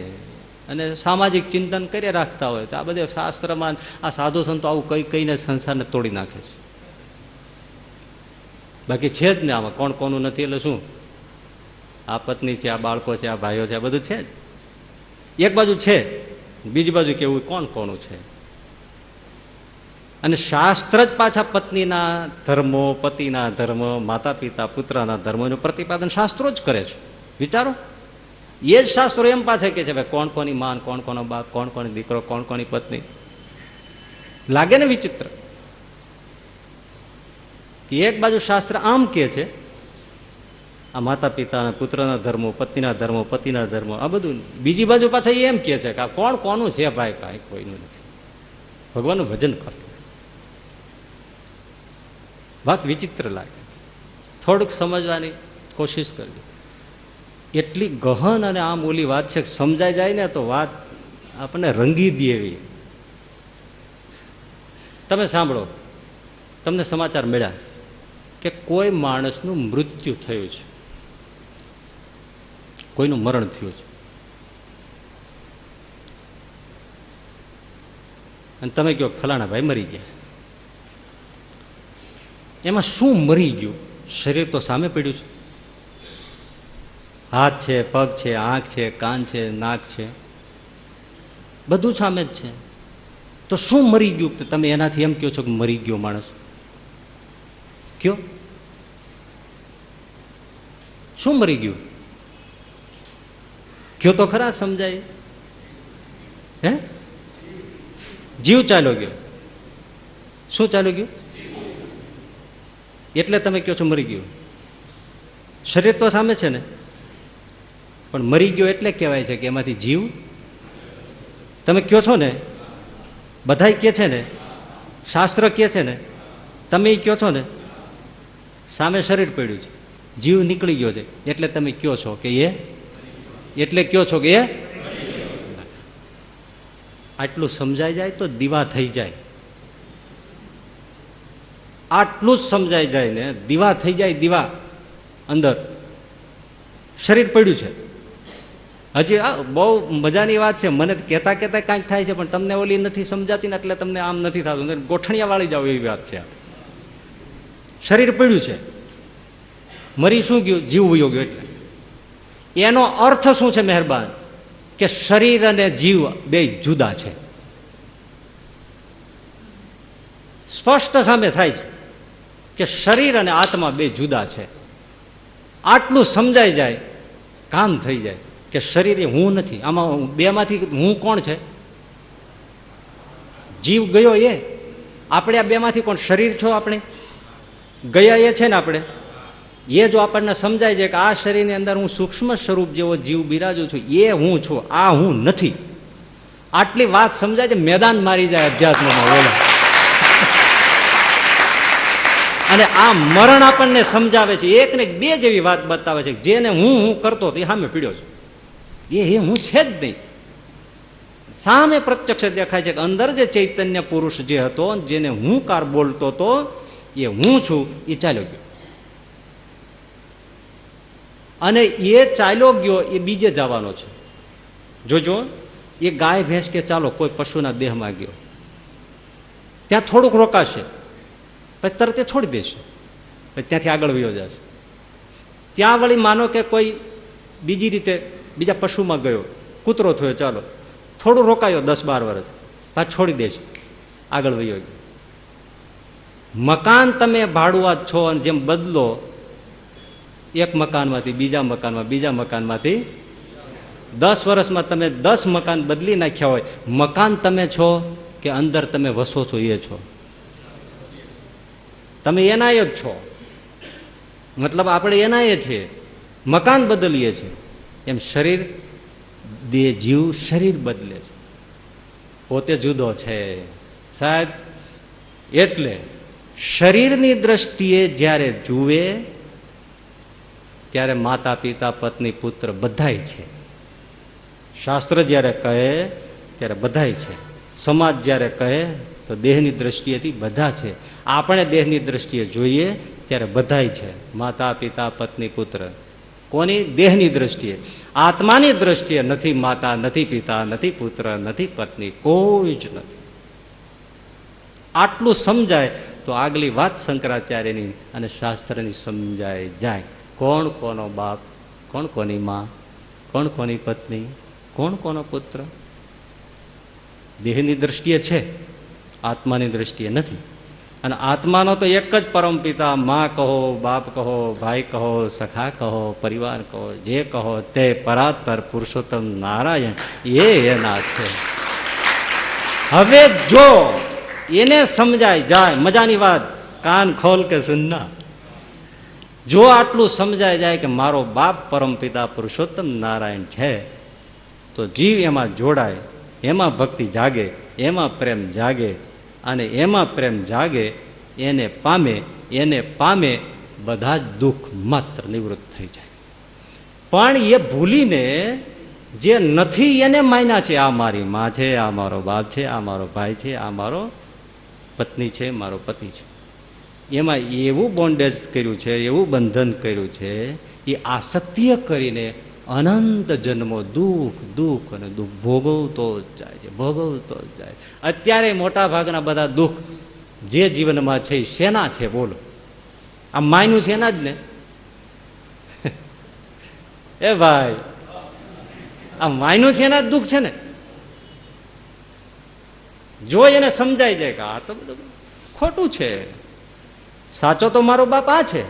અને સામાજિક ચિંતન કરી રાખતા હોય તો આ બધે શાસ્ત્રમાં આ સાધુ સંતો આવું કઈ કઈને સંસારને તોડી નાખે છે. બાકી છે જ ને આમાં કોણ કોનું નથી એટલે શું, આ પત્ની છે, આ બાળકો છે, આ ભાઈઓ છે, આ બધું છે જ. એક બાજુ છે, બીજી બાજુ કેવું કોણ કોનું છે. અને શાસ્ત્ર જ પાછા પત્નીના ધર્મો, પતિના ધર્મ, માતા પિતા પુત્રના ધર્મોનું પ્રતિપાદન શાસ્ત્રો જ કરે છે. વિચારો, એ જ શાસ્ત્રો એમ પાછા કે છે ભાઈ કોણ કોની માન, કોણ કોનો બાપ, કોણ કોની દીકરો, કોણ કોની પત્ની. લાગે ને વિચિત્ર. એક બાજુ શાસ્ત્ર આમ કે છે આ માતા પિતાના પુત્રના ધર્મો, પત્નીના ધર્મો, પતિના ધર્મો, આ બધું. બીજી બાજુ પાછા એમ કે છે કે આ કોણ કોનું છે ભાઈ, કાંઈ કોઈનું નથી, ભગવાનનું ભજન કર. વાત વિચિત્ર લાગે, થોડુંક સમજવાની કોશિશ કરવી. એટલી ગહન અને આમ ઓલી વાત છે, સમજાઈ જાય ને તો વાત આપણને રંગી દે એવી. તમે સાંભળો, તમને સમાચાર મળ્યા કે કોઈ માણસનું મૃત્યુ થયું છે, કોઈનું મરણ થયું છે, અને તમે કહો ફલાણા ભાઈ મરી ગયા. એમાં શું મરી ગયું? શરીર તો સામે પડ્યું છે, હાથ છે, પગ છે, આંખ છે, કાન છે, નાક છે, બધું સામે જ છે. તો શું મરી ગયું કે તમે એનાથી એમ કહો છો કે મરી ગયો માણસ? કયો શું મરી ગયું? કયો તો ખરા, સમજાય. હે, જીવ ચાલ્યો ગયો. શું ચાલ્યું ગયું? એટલે તમે કહો છો મરી ગયું. શરીર તો સામે છે ને, પણ મરી ગયો એટલે કહેવાય છે કે એમાંથી જીવ, તમે કહો છો ને, બધાય કહે છે ને, શાસ્ત્ર કહે છે ને, તમે કહો છો ને, સામે શરીર પડ્યું છે, જીવ નીકળી ગયો છે, એટલે તમે કહો છો કે એ, એટલે કહો છો કે એ. આટલું સમજાઈ જાય તો દીવા થઈ જાય. આટલું જ સમજાઈ જાય ને દીવા થઈ જાય. દીવા અંદર શરીર પડ્યું છે. હજી બહુ મજાની વાત છે, મને કહેતા કહેતા કાંઈક થાય છે, પણ તમને ઓલી નથી સમજાતી ને એટલે તમને આમ નથી થતું. ગોઠણિયા વાળી જાવ એવી વાત છે. શરીર પડ્યું છે, મરી શું ગયું? જીવ વયો ગયો. એટલે એનો અર્થ શું છે મહેરબાન? કે શરીર અને જીવ બે જુદા છે. સ્પષ્ટ સામે થાય છે કે શરીર અને આત્મા બે જુદા છે. આટલું સમજાઈ જાય, કામ થઈ જાય કે શરીર એ હું નથી. આમાં બેમાંથી હું કોણ છે? જીવ ગયો એ. આપણે આ બેમાંથી કોણ? શરીર છો આપણે, ગયા એ છે ને આપણે. એ જો આપણને સમજાય છે કે આ શરીરની અંદર હું સૂક્ષ્મ સ્વરૂપ જેવો જીવ બિરાજું છું, એ હું છું, આ હું નથી. આટલી વાત સમજાય છે, મેદાન મારી જાય અધ્યાત્મમાં ઓલા. અને આ મરણ આપણને સમજાવે છે, એક ને બે જેવી વાત બતાવે છે. જેને હું કરતો તે સામે પીડ્યો છે, એ હું છે જ નહીં. સામે પ્રત્યક્ષ દેખાય છે કે અંદર જે ચૈતન્ય પુરુષ જે હતો, જેને હું કાર બોલતો હતો, એ હું છું, એ ચાલ્યો ગયો. અને એ ચાલ્યો ગયો એ બીજે જવાનો છે. જોજો, એ ગાય ભેંસ કે ચાલો કોઈ પશુના દેહમાં ગયો, ત્યાં થોડુંક રોકાશે, પછી તરત એ છોડી દેશે, પછી ત્યાંથી આગળ વયો જશે. ત્યાં વળી માનો કે કોઈ બીજી રીતે બીજા પશુમાં ગયો, કૂતરો થયો, ચાલો થોડું રોકાયો 10-12 વર્ષ, પાછું છોડી દેશે, આગળ વયો ગયો. મકાન તમે ભાડુઆત છો અને જેમ બદલો, એક મકાનમાંથી બીજા મકાનમાં, બીજા મકાનમાંથી 10 વર્ષમાં તમે 10 મકાન બદલી નાખ્યા હોય. મકાન તમે છો કે અંદર તમે વસો છો એ છો? તમે એનાય જ છો, મતલબ આપણે એનાય છીએ, મકાન બદલીએ છીએ. એમ શરીર જીવ શરીર બદલે છે, પોતે જુદો છે સાહેબ. એટલે શરીરની દ્રષ્ટિએ જ્યારે જુએ ત્યારે માતા પિતા પત્ની પુત્ર બધાય છે. શાસ્ત્ર જ્યારે કહે ત્યારે બધાય છે. સમાજ જ્યારે કહે તો દેહની દ્રષ્ટિએથી બધા છે. આપણે દેહની દ્રષ્ટિએ જોઈએ ત્યારે બધાય છે, માતા પિતા પત્ની પુત્ર. કોની? દેહની દ્રષ્ટિએ. આત્માની દ્રષ્ટિએ નથી માતા, નથી પિતા, નથી પુત્ર, નથી પત્ની, કોઈ જ નથી. આટલું સમજાય તો આગલી વાત શંકરાચાર્યની અને શાસ્ત્રની સમજાય જાય. કોણ કોનો બાપ, કોણ કોની માં, કોણ કોની પત્ની, કોણ કોનો પુત્ર. દેહની દ્રષ્ટિએ છે, આત્માની દ્રષ્ટિએ નથી. અને આત્માનો તો એક જ પરમપિતા, માં કહો, બાપ કહો, ભાઈ કહો, સખા કહો, પરિવાર કહો, જે કહો તે પરાત્પર પુરુષોત્તમ નારાયણ એ એના છે. હવે જો એને સમજાય જાય, મજાની વાત, કાન ખોલ કે સુનના. જો આટલું સમજાય જાય કે મારો બાપ પરમપિતા પુરુષોત્તમ નારાયણ છે, તો જીવ એમાં જોડાય, એમાં ભક્તિ જાગે, એમાં પ્રેમ જાગે, અને એમાં પ્રેમ જાગે એને પામે બધા જ દુઃખ માત્ર નિવૃત્ત થઈ જાય. પણ એ ભૂલીને જે નથી એને માન્યા છે, આ મારી માં છે, આ મારો બાપ છે, આ મારો ભાઈ છે, આ મારો પત્ની છે, મારો પતિ છે, એમાં એવું બોન્ડેજ કર્યું છે, એવું બંધન કર્યું છે, એ આસક્તિય કરીને અનંત જન્મો દુઃખ દુઃખ અને દુઃખ ભોગવતો જ જાય છે, ભોગવતો જ જાય. અત્યારે મોટા ભાગના બધા દુઃખ જે જીવનમાં છે શેના છે બોલો? આ માયનું છે એના જ ને. એ ભાઈ, આ માયનું છે એના જ દુઃખ છે ને. જો એને સમજાય જાય કે આ તો બધું ખોટું છે, સાચો તો મારો બાપ આ છે.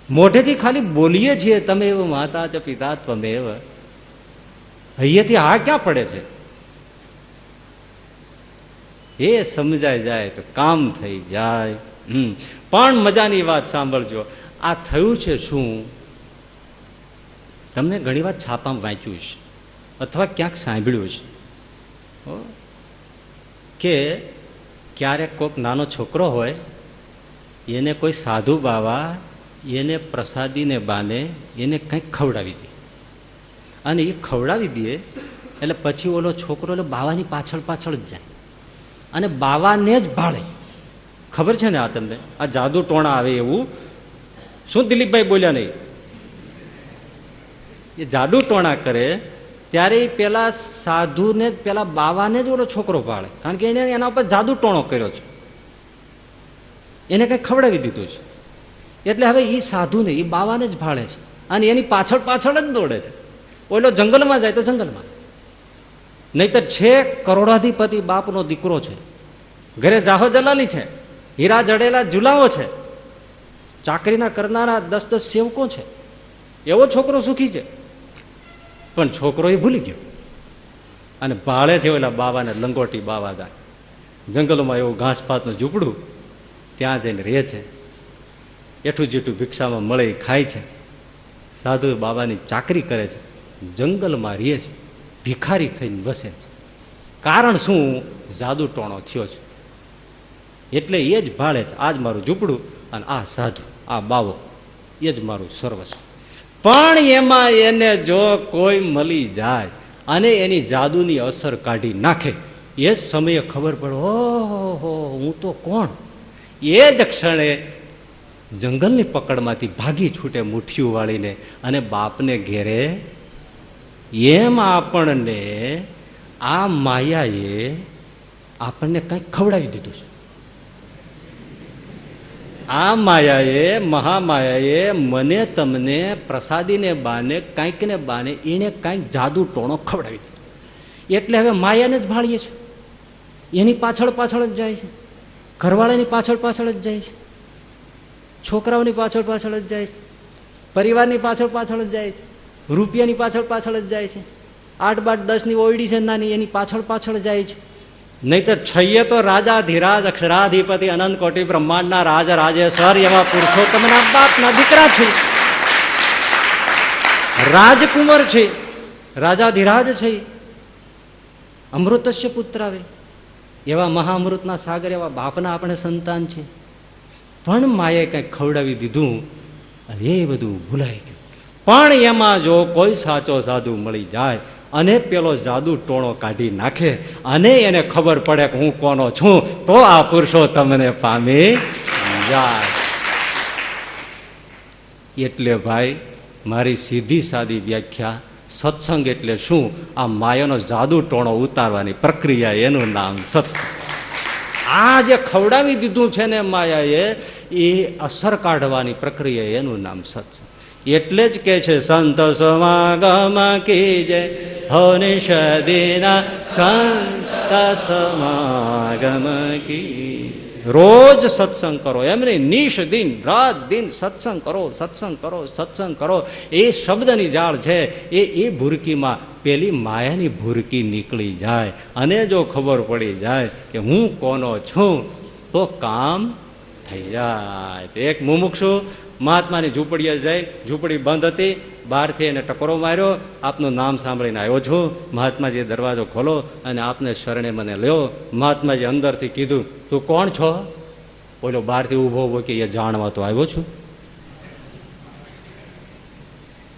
મોઢેથી ખાલી બોલીએ છીએ તમે એવ માતા ચ પિતા ત્વમેવ, અહીંયાથી આ ક્યાં પડે છે? એ સમજાય જાય તો કામ થઈ જાય. પણ મજાની વાત સાંભળજો, આ થયું છે શું? તમને ઘણી વાર છાપામાં વાંચ્યું છે અથવા ક્યાંક સાંભળ્યું છે કે ક્યારેક કોઈક નાનો છોકરો હોય, એને કોઈ સાધુ બાવા એને પ્રસાદીને બાને એને કંઈક ખવડાવી દે, અને એ ખવડાવી દે એટલે પછી ઓલો છોકરો એટલે બાવાની પાછળ પાછળ જ જાય અને બાવાને જ ભાળે. ખબર છે ને આ તમને? આ જાદુ ટોણા આવે એવું શું દિલીપભાઈ બોલ્યા નહીં? એ જાદુ ટોણા કરે ત્યારે પેલા સાધુને પેલા બાવાને જ ઓલો છોકરો ભાળે, કારણ કે એને એના ઉપર જાદુ ટોણો કર્યો છે, એને કંઈક ખવડાવી દીધું છે. એટલે હવે એ સાધુને એ બાવાને જ ભાળે છે અને એની પાછળ પાછળ જ દોડે છે. ઓલો જંગલમાં જાય તો જંગલમાં, નહીં તો છે કરોડાધિપતિ બાપનો દીકરો છે, ઘરે જાહો જલાલી છે, હીરા જડેલા ઝુલાવો છે, ચાકરીના કરનારા 10-10 સેવકો છે, એવો છોકરો સુખી છે. પણ છોકરો એ ભૂલી ગયો અને ભાળે છે ઓલા બાવાને. લંગોટી બાવા ગાય જંગલોમાં એવું ઘાસપાતનું ઝૂંપડું, ત્યાં જઈને રહે છે, એઠું જેઠું ભિક્ષામાં મળે એ ખાય છે, સાધુ બાબાની ચાકરી કરે છે, જંગલમાં રહે છે, ભિખારી થઈને વસે છે. કારણ શું? જાદુ ટોણો થયો છે. એટલે એ જ ભાળે છે, આ જ મારું ઝૂંપડું અને આ સાધુ, આ બાવો, એ જ મારું સર્વસ્વ. પણ એમાં એને જો કોઈ મળી જાય અને એની જાદુની અસર કાઢી નાખે, એ જ સમયે ખબર પડે, ઓહો હું તો કોણ. એ જ ક્ષણે જંગલની પકડમાંથી ભાગી છૂટે મુઠ્ઠીઓ વાળીને અને બાપને ઘેરે. એમ આપણને આ માયાએ આપણને કંઈક ખવડાવી દીધું છે. આ માયાએ, મહામાયાએ મને તમને પ્રસાદીને બાને કંઈક ને બાને એને કંઈક જાદુ ટોણો ખવડાવી દીધો. એટલે હવે માયાને જ ભાળીએ છે, એની પાછળ પાછળ જ જાય છે, ઘરવાળાની પાછળ પાછળ જ જાય છે, છોકરાઓની પાછળ પાછળ જ જાય છે, પરિવારની પાછળ પાછળ જ જાય છે, રૂપિયાની પાછળ પાછળ જ જાય છે, 8-10ની ઓયડી છે નાની એની પાછળ પાછળ જાય છે, નહીં તો છઈએ તો રાજા ધીરાજ અક્ષરાધિપતિ અનંત કોટી બ્રહ્માંડના રાજ રાજેશ્વર એવા પુરુષોત્તમના બાપના દીકરા છે, રાજકુંવર છે, રાજા ધીરાજ છે, અમૃતસ્ય પુત્ર આવે એવા મહાઅમૃતના સાગર એવા બાપના આપણે સંતાન છે. પણ માએ કંઈક ખવડાવી દીધું અને એ બધું ભૂલાઈ ગયું. પણ એમાં જો કોઈ સાચો સાધુ મળી જાય અને પેલો જાદુ ટોણો કાઢી નાખે અને એને ખબર પડે કે હું કોનો છું, તો આ પુરુષોત્તમને પામી જાય. એટલે ભાઈ મારી સીધી સાદી વ્યાખ્યા, સત્સંગ એટલે શું? આ માયાનો જાદુ ટોણો ઉતારવાની પ્રક્રિયા, એનું નામ સત્સંગ. આ જે ખવડાવી દીધું છે ને માયાએ, એ અસર કાઢવાની પ્રક્રિયા, એનું નામ સત્સંગ. એટલે જ કે છે સંત સમાગમ કીજે હો નિષદીના સંત સમાગમ કી. રોજ સત્સંગ કરો, એમ નહીં નિશ દિન રાત દિન સત્સંગ કરો, સત્સંગ કરો, સત્સંગ કરો. એ શબ્દની જાળ છે, એ ભૂરકીમાં પેલી માયાની ભૂરકી નીકળી જાય અને જો ખબર પડી જાય કે હું કોનો છું, તો કામ થઈ જાય. એક મુમુક્ષુ મહાત્માની ઝૂંપડીએ જાય, ઝૂંપડી બંધ હતી, બહારથી એને ટકોરો માર્યો, આપનું નામ સાંભળીને આવ્યો છું, મહાત્માજીએ દરવાજો ખોલો અને આપને શરણે મને લ્યો. મહાત્માજી અંદરથી કીધું તું કોણ છો? બોલો બહારથી ઊભો ઉભો કે એ જાણવા તો આવ્યો છું.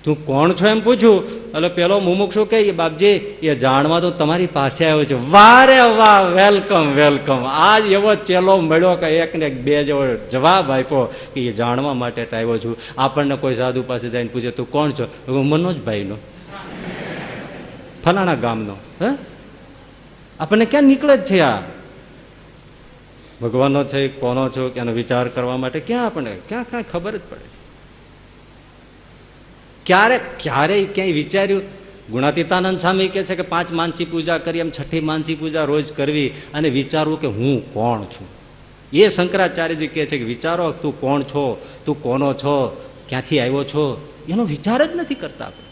તું કોણ છો એમ પૂછ્યું એટલે પેલો મુમુક્ષુ કે બાપજી એ જાણવા તો તમારી પાસે આવ્યો છે. વારે વાહ, વેલકમ વેલકમ. આજ એવો ચેલો મળ્યો કે એક ને બે જેવો જવાબ આપ્યો કે એ જાણવા માટે આવ્યો છું. આપણને કોઈ સાધુ પાસે જઈને પૂછે તું કોણ છો? મનોજભાઈનો, ફલાણા ગામનો. હે, આપણને ક્યાં નીકળે જ છે? આ ભગવાનનો છે, કોનો છો કે એનો વિચાર કરવા માટે ક્યાં આપણને ક્યાં ખબર જ પડે છે. ક્યારેય ક્યાંય વિચાર્યું? ગુણાતીતાનંદ સ્વામી કહે છે કે 5 માનસી પૂજા કરી, એમ 6ઠી માનસી પૂજા રોજ કરવી અને વિચારવું કે હું કોણ છું. એ શંકરાચાર્યજી કહે છે કે વિચારો તું કોણ છો, તું કોનો છો, ક્યાંથી આવ્યો છો, એનો વિચાર જ નથી કરતા આપણે.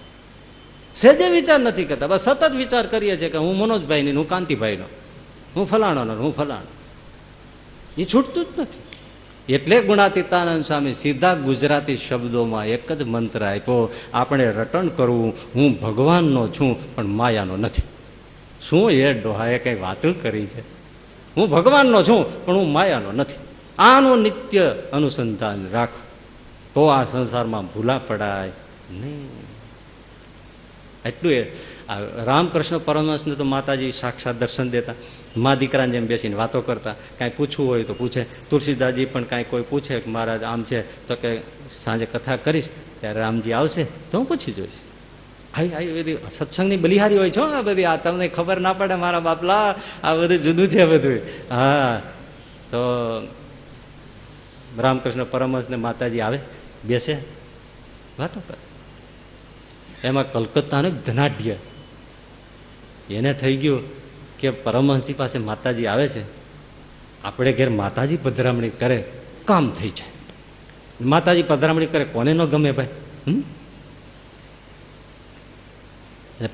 સહેજે વિચાર નથી કરતા, બસ સતત વિચાર કરીએ છીએ કે હું મનોજભાઈની, હું કાંતિભાઈનો, હું ફલાણોનો, હું ફલાણો. એ છૂટતું જ નથી. એટલે ગુણાતીતાનંદ સ્વામી સીધા ગુજરાતી શબ્દોમાં એક જ મંત્ર આપ્યો, આપણે રટણ કરવું, હું ભગવાનનો છું પણ માયાનો નથી. શું એ ડોહાએ કઈ વાતો કરી છે? હું ભગવાનનો છું પણ હું માયાનો નથી. આનું નિત્ય અનુસંધાન રાખો તો આ સંસારમાં ભૂલા પડાય નહીં. એટલું એ રામકૃષ્ણ પરમહંસને તો માતાજી સાક્ષાત દર્શન દેતા, મા દીકરાને જેમ બેસીને વાતો કરતા. કાંઈ પૂછવું હોય તો પૂછે. તુલસીદાસજી પણ કાંઈ કોઈ પૂછે કે મહારાજ આમ છે, તો કે સાંજે કથા કરીશ ત્યારે રામજી આવશે તો હું પૂછી જોઈશ. આવી બધી સત્સંગની બલિહારી હોય છો આ બધી. આ તમને ખબર ના પડે મારા બાપલા, આ બધું જુદું છે બધું. હા, તો રામકૃષ્ણ પરમહંસને માતાજી આવે, બેસે, વાતો કરે. એમાં કલકત્તાનું ધનાઢ્ય એને થઈ ગયું કે પરમહંસજી પાસે માતાજી આવે છે, આપણે ઘેર માતાજી પધરામણી કરે, કામ થઈ જાય. માતાજી પધરામણી કરે, કોને ન ગમે ભાઈ?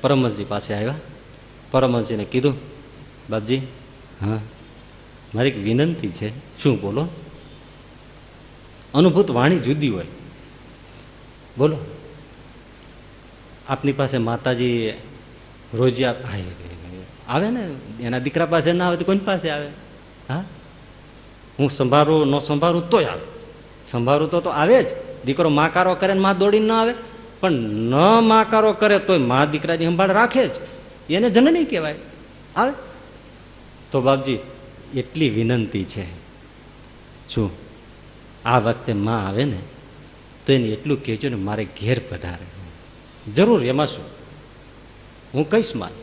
પરમહંસજી પાસે આવ્યા. પરમહંસજીને કીધું બાપજી, હા મારી એક વિનંતી છે. શું? બોલો. અનુભૂત વાણી જુદી હોય. બોલો. આપની પાસે માતાજી રોજ આવે ને, એના દીકરા પાસે ના આવે તો કોની પાસે આવે? હા, હું સંભાળું ન સંભાળું તોય આવે. સંભાળું તો આવે જ. દીકરો માકારો કરે ને માં દોડીને ના આવે, પણ ન માકારો કરે તોય માં દીકરાની સંભાળ રાખે જ. એને જનની કહેવાય. આવે તો બાપજી એટલી વિનંતી છે. શું? આ વખતે માં આવે ને તો એને એટલું કહેજો ને મારે ઘેર પધારે. જરૂર, એમાં શું, હું કહીશ માં.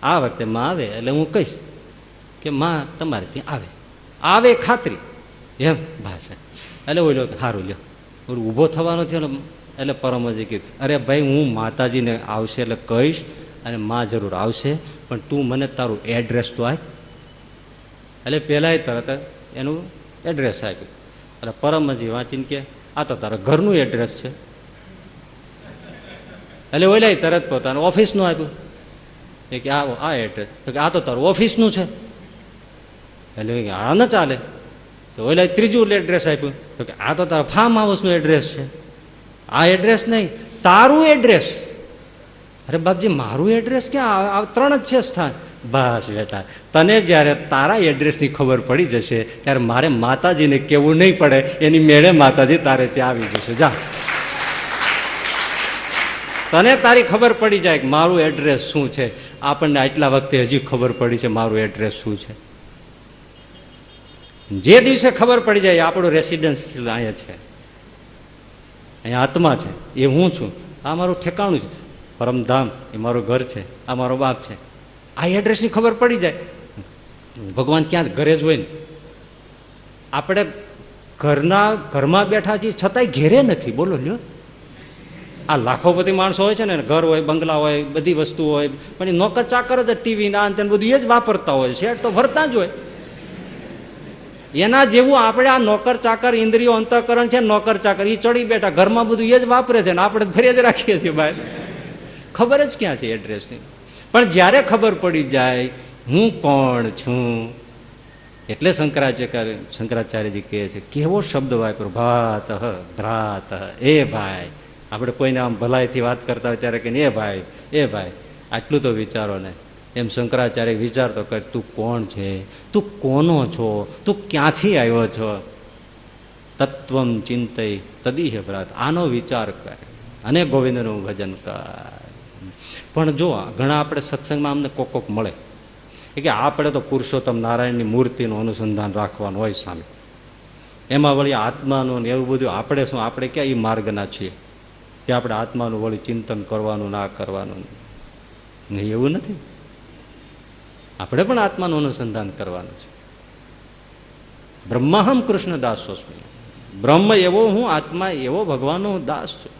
આ વખતે માં આવે એટલે હું કહીશ કે માં તમારે ત્યાં આવે. આવે ખાતરી એમ બસ. એટલે ઓલો સારું લ્યો, ઓલું ઊભો થવાનો થયો એટલે પરમહંસજી કીધું, અરે ભાઈ હું માતાજીને આવશે એટલે કહીશ અને માં જરૂર આવશે, પણ તું મને તારું એડ્રેસ તો આપ. એટલે પહેલાં તરત એનું એડ્રેસ આપ્યું. એટલે પરમહંસજી વાંચીને કે આ તો તારા ઘરનું એડ્રેસ છે. એટલે ઓલા તરત પોતાનું ઓફિસનું આપ્યું. કે આ એડ્રેસ, આ તો તારું ઓફિસનું છે. એટલે આ ન ચાલે. તો ઓલા ત્રીજું એડ્રેસ આપ્યું તો કે આ તો તારા ફાર્મ હાઉસનું એડ્રેસ છે, આ એડ્રેસ નહીં, તારું એડ્રેસ. અરે બાપજી મારું એડ્રેસ ક્યાં, આ 3 જ છે સ્થાન. બસ બેટા, તને જયારે તારા એડ્રેસની ખબર પડી જશે ત્યારે મારે માતાજીને કેવું નહીં પડે, એની મેળે માતાજી તારે ત્યાં આવી જશે. જા, તને તારી ખબર પડી જાય કે મારું એડ્રેસ શું છે. આપણને આટલા વખતે હજી ખબર પડી છે મારું એડ્રેસ શું છે. જે દિવસે ખબર પડી જાય આપણું રેસિડન્સ અહીંયા છે, અહીંયા આત્મા છે, એ હું છું, આ મારું ઠેકાણું છે, પરમધામ એ મારું ઘર છે, આ મારો બાપ છે, આ એડ્રેસની ખબર પડી જાય. ભગવાન ક્યાં ઘરે જ હોય ને, આપણે ઘરમાં બેઠા છીએ છતાંય ઘેરે નથી. બોલો લ્યો, આ લાખોપતિ માણસો હોય છે ને, ઘર હોય, બંગલા હોય, બધી વસ્તુ હોય, પણ એ નોકર ચાકર જ ટીવી ના અંતે બધું એ જ વાપરતા હોય, શેઠ તો ફરતા જ હોય. એના જેવું આપણે આ નોકર ચાકર ઇન્દ્રિયો અંતઃકરણ છે, નોકર ચાકર એ ચડી બેઠા ઘરમાં બધું એ જ વાપરે છે ને આપણે ફરી જ રાખીએ છીએ બહાર. ખબર જ ક્યાં છે એડ્રેસની. પણ જ્યારે ખબર પડી જાય હું કોણ છું, એટલે શંકરાચાર્યજી કહે છે કેવો શબ્દ વાપરો, ભાત ભ્રાત. એ ભાઈ, આપણે કોઈને આમ ભલાઈથી વાત કરતા હોય ત્યારે કે એ ભાઈ આટલું તો વિચારો ને. એમ શંકરાચાર્ય વિચારતો કર, તું કોણ છે, તું કોનો છો, તું ક્યાંથી આવ્યો છો. તત્વમ ચિંતય તદીહ ભ્રાત, આનો વિચાર કર અને ગોવિંદનું ભજન કર. પણ જો ઘણા આપણે સત્સંગમાં અમને કોક મળે કે આપણે તો પુરુષોત્તમ નારાયણની મૂર્તિનું અનુસંધાન રાખવાનું હોય સામે, એમાં વળી આત્માનું એવું બધું આપણે શું, આપણે ક્યાં એ માર્ગના છીએ કે આપણે આત્માનું વળી ચિંતન કરવાનું ના કરવાનું નહીં, એવું નથી. આપણે પણ આત્માનું અનુસંધાન કરવાનું છે. બ્રહ્માહમ કૃષ્ણ દાસોસ્મી, બ્રહ્મ એવો હું, આત્મા એવો ભગવાનનો હું દાસ છું.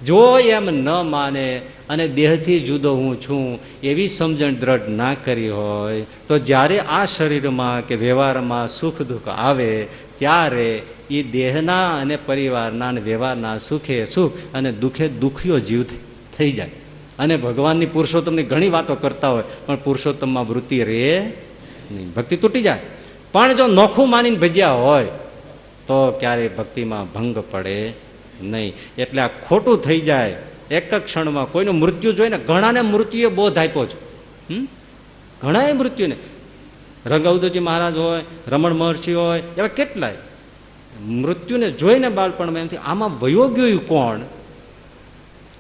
જો એમ ન માને અને દેહથી જુદો હું છું એવી સમજણ દ્રઢ ના કરી હોય તો જ્યારે આ શરીરમાં કે વ્યવહારમાં સુખ દુઃખ આવે ત્યારે એ દેહના અને પરિવારના અને વ્યવહારના સુખે સુખ અને દુઃખે દુઃખીઓ જીવ થઈ જાય. અને ભગવાનની પુરુષોત્તમની ઘણી વાતો કરતા હોય પણ પુરુષોત્તમમાં વૃત્તિ રહે નહીં, ભક્તિ તૂટી જાય. પણ જો નોખું માનીને ભજ્યા હોય તો ક્યારેય ભક્તિમાં ભંગ પડે નહીં. એટલે આ ખોટું થઈ જાય એક જ ક્ષણમાં. કોઈનું મૃત્યુ જોઈને ઘણાને મૃત્યુએ બોધ આપ્યો છે, ઘણાએ મૃત્યુને. રંગઅવધૂતજી મહારાજ હોય, રમણ મહર્ષિ હોય, એવા કેટલાય મૃત્યુને જોઈને બાળપણમાં એમથી આમાં વયો ગયું કોણ,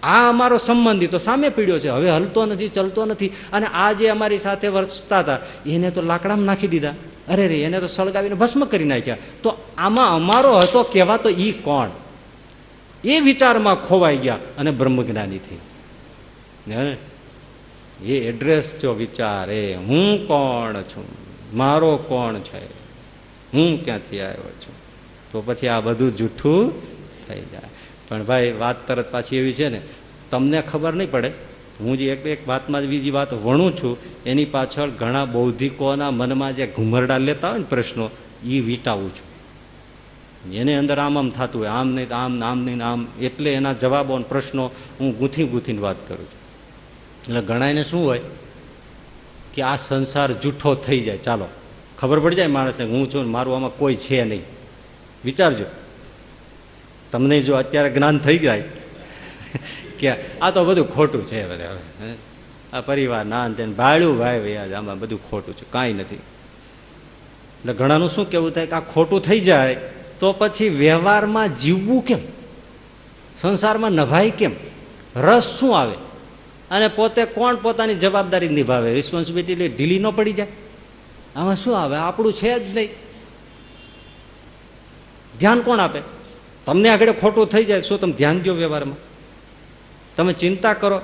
આ અમારો સંબંધી તો સામે પીડ્યો છે, હવે હલતો નથી, ચલતો નથી, અને આ જે અમારી સાથે વર્તતા હતા એને તો લાકડામાં નાખી દીધા, અરે રે એને તો સળગાવીને ભસ્મ કરી નાખ્યા, તો આમાં અમારો હતો કહેવા તો ઈ કોણ, એ વિચારમાં ખોવાઈ ગયા અને બ્રહ્મજ્ઞાની થઈ. એ એડ્રેસ જો વિચાર, એ હું કોણ છું, મારો કોણ છે, હું ક્યાંથી આવ્યો છું, તો પછી આ બધું જૂઠું થઈ જાય. પણ ભાઈ વાત તરત પાછી એવી છે ને, તમને ખબર નહીં પડે, હું જે એક વાતમાં બીજી વાત વણું છું એની પાછળ ઘણા બૌદ્ધિકોના મનમાં જે ઘુમરડા લેતા હોય ને પ્રશ્નો, એ વીટાવું છું. એને અંદર આમ થતું હોય, આમ નહીં આમ, આમ નહીં આમ, એટલે એના જવાબો પ્રશ્નો હું ગૂંથીને વાત કરું છું. એટલે ઘણાને શું હોય કે આ સંસાર જૂઠો થઈ જાય, ચાલો ખબર પડી જાય માણસને હું છું, મારું આમાં કોઈ છે નહીં. વિચારજો, તમને જો અત્યારે જ્ઞાન થઈ જાય કે આ તો બધું ખોટું છે, આ પરિવાર ના બાળ્યું ભાઈ આમાં બધું ખોટું છે, કાંઈ નથી. એટલે ઘણાનું શું કેવું થાય કે આ ખોટું થઈ જાય તો પછી વ્યવહારમાં જીવવું કેમ, સંસારમાં નભાય કેમ, રસ શું આવે, અને પોતે કોણ પોતાની જવાબદારી નિભાવે, રિસ્પોન્સિબિલિટી ઢીલી ન પડી જાય, આમાં શું આવે, આપણું છે જ નહીં. ધ્યાન કોણ આપે? તમને આગળ ખોટું થઈ જાય શું તમે ધ્યાન દો વ્યવહારમાં? તમે ચિંતા કરો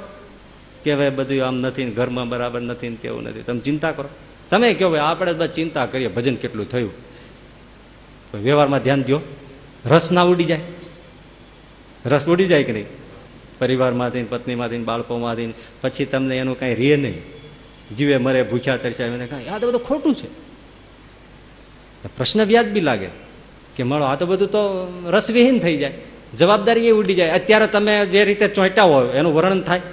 કે ભાઈ બધું આમ નથી, ઘરમાં બરાબર નથી, તેવું નથી, તમે ચિંતા કરો. તમે કહો ભાઈ આપણે બસ ચિંતા કરીએ, ભજન કેટલું થયું, વ્યવહારમાં ધ્યાન દો, રસ ના ઉડી જાય? રસ ઉડી જાય કે નહીં? પરિવારમાંથી, પત્નીમાંથી, બાળકોમાંથી, પછી તમને એનું કાંઈ રે નહીં, જીવે મરે, ભૂખ્યા તરસ્યા, કાંઈ આ તો બધું ખોટું છે. પ્રશ્ન વ્યાજબી લાગે કે મળો આ તો બધું તો રસવિહીન થઈ જાય, જવાબદારી એ ઉડી જાય. અત્યારે તમે જે રીતે ચોંટ્યા હોય એનું વર્ણન થાય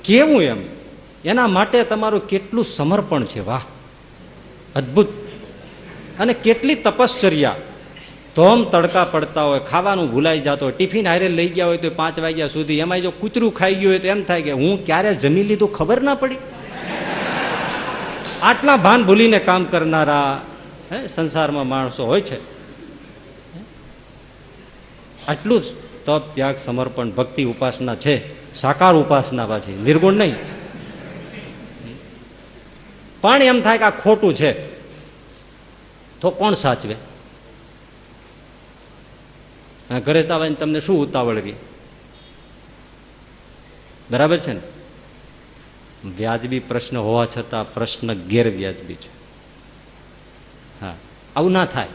કેવું, એમ એના માટે તમારું કેટલું સમર્પણ છે, વાહ! અદભુત. અને કેટલી તપશ્ચર્યા, ધોમ તડકા પડતા હોય, ખાવાનું ભૂલાઈ જતો હોય, ટિફિન હારે લઈ ગયા હોય તો 5 વાગ્યા સુધી, એમાં જો કૂતરું ખાઈ ગયું હોય તો એમ થાય કે હું ક્યારે જમી લીધું ખબર ના પડી. આટલા ભાન ભૂલીને કામ કરનારા સંસારમાં માણસો હોય છે. આટલું જ તપ, ત્યાગ, સમર્પણ, ભક્તિ, ઉપાસના છે. સાકાર ઉપાસના પાછી, નિર્ગુણ નહીં. પણ એમ થાય કે આ ખોટું છે તો કોણ સાચવે? ઘરે તો આવીને તમને શું ઉતાવળ રહી? બરાબર છે ને? વ્યાજબી પ્રશ્ન હોવા છતાં પ્રશ્ન ગેરવ્યાજબી છે. હા, આવું ના થાય,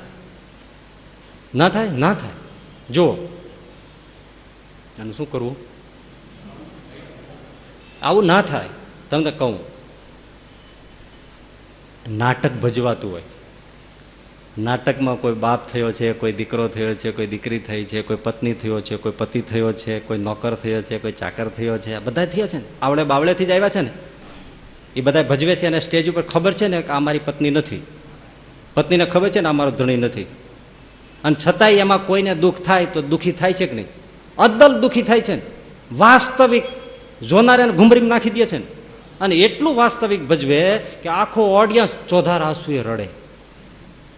ના થાય, ના થાય. જો આનું શું કરવું? આવું ના થાય. તમને કહું, નાટક ભજવાતું હોય, નાટકમાં કોઈ બાપ થયો છે, કોઈ દીકરો થયો છે, કોઈ દીકરી થઈ છે, કોઈ પત્ની થયો છે, કોઈ પતિ થયો છે, કોઈ નોકર થયો છે, કોઈ ચાકર થયો છે, આ બધા થયા છે ને, આવડે બાવળેથી જ આવ્યા છે ને. એ બધા ભજવે છે અને સ્ટેજ ઉપર ખબર છે ને કે આ મારી પત્ની નથી, પત્નીને ખબર છે ને આ મારો ધણી નથી, અને છતાંય એમાં કોઈને દુઃખ થાય તો દુઃખી થાય છે કે નહીં? અદ્દલ દુઃખી થાય છે ને. વાસ્તવિક જોનારે ઘુમરીમાં નાખી દે છે ને. અને એટલું વાસ્તવિક ભજવે કે આખો ઓડિયન્સ ચોધાર આંસુએ રડે.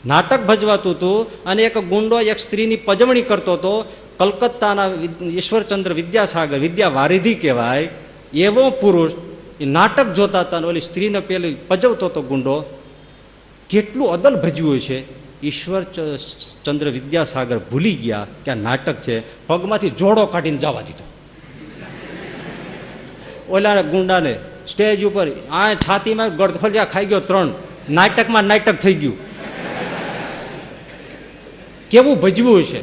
નાટક ભજવાતું હતું અને એક ગુંડો એક સ્ત્રીની પજવણી કરતો હતો. કલકત્તાના ઈશ્વરચંદ્ર વિદ્યાસાગર, વિદ્યા વારિધી કહેવાય એવો પુરુષ, એ નાટક જોતા હતા ને ઓલી સ્ત્રીને પેલી પજવતો હતો ગુંડો. કેટલું અદલ ભજ્યું છે. ઈશ્વરચંદ્ર વિદ્યાસાગર ભૂલી ગયા કે આ નાટક છે, પગમાંથી જોડો કાઢીને જવા દીધો. ઓલા ગુંડાને સ્ટેજ ઉપર આ છાતીમાં ગળફલિયા ખાઈ ગયો 3. નાટકમાં નાટક થઈ ગયું. કેવું ભજવું છે.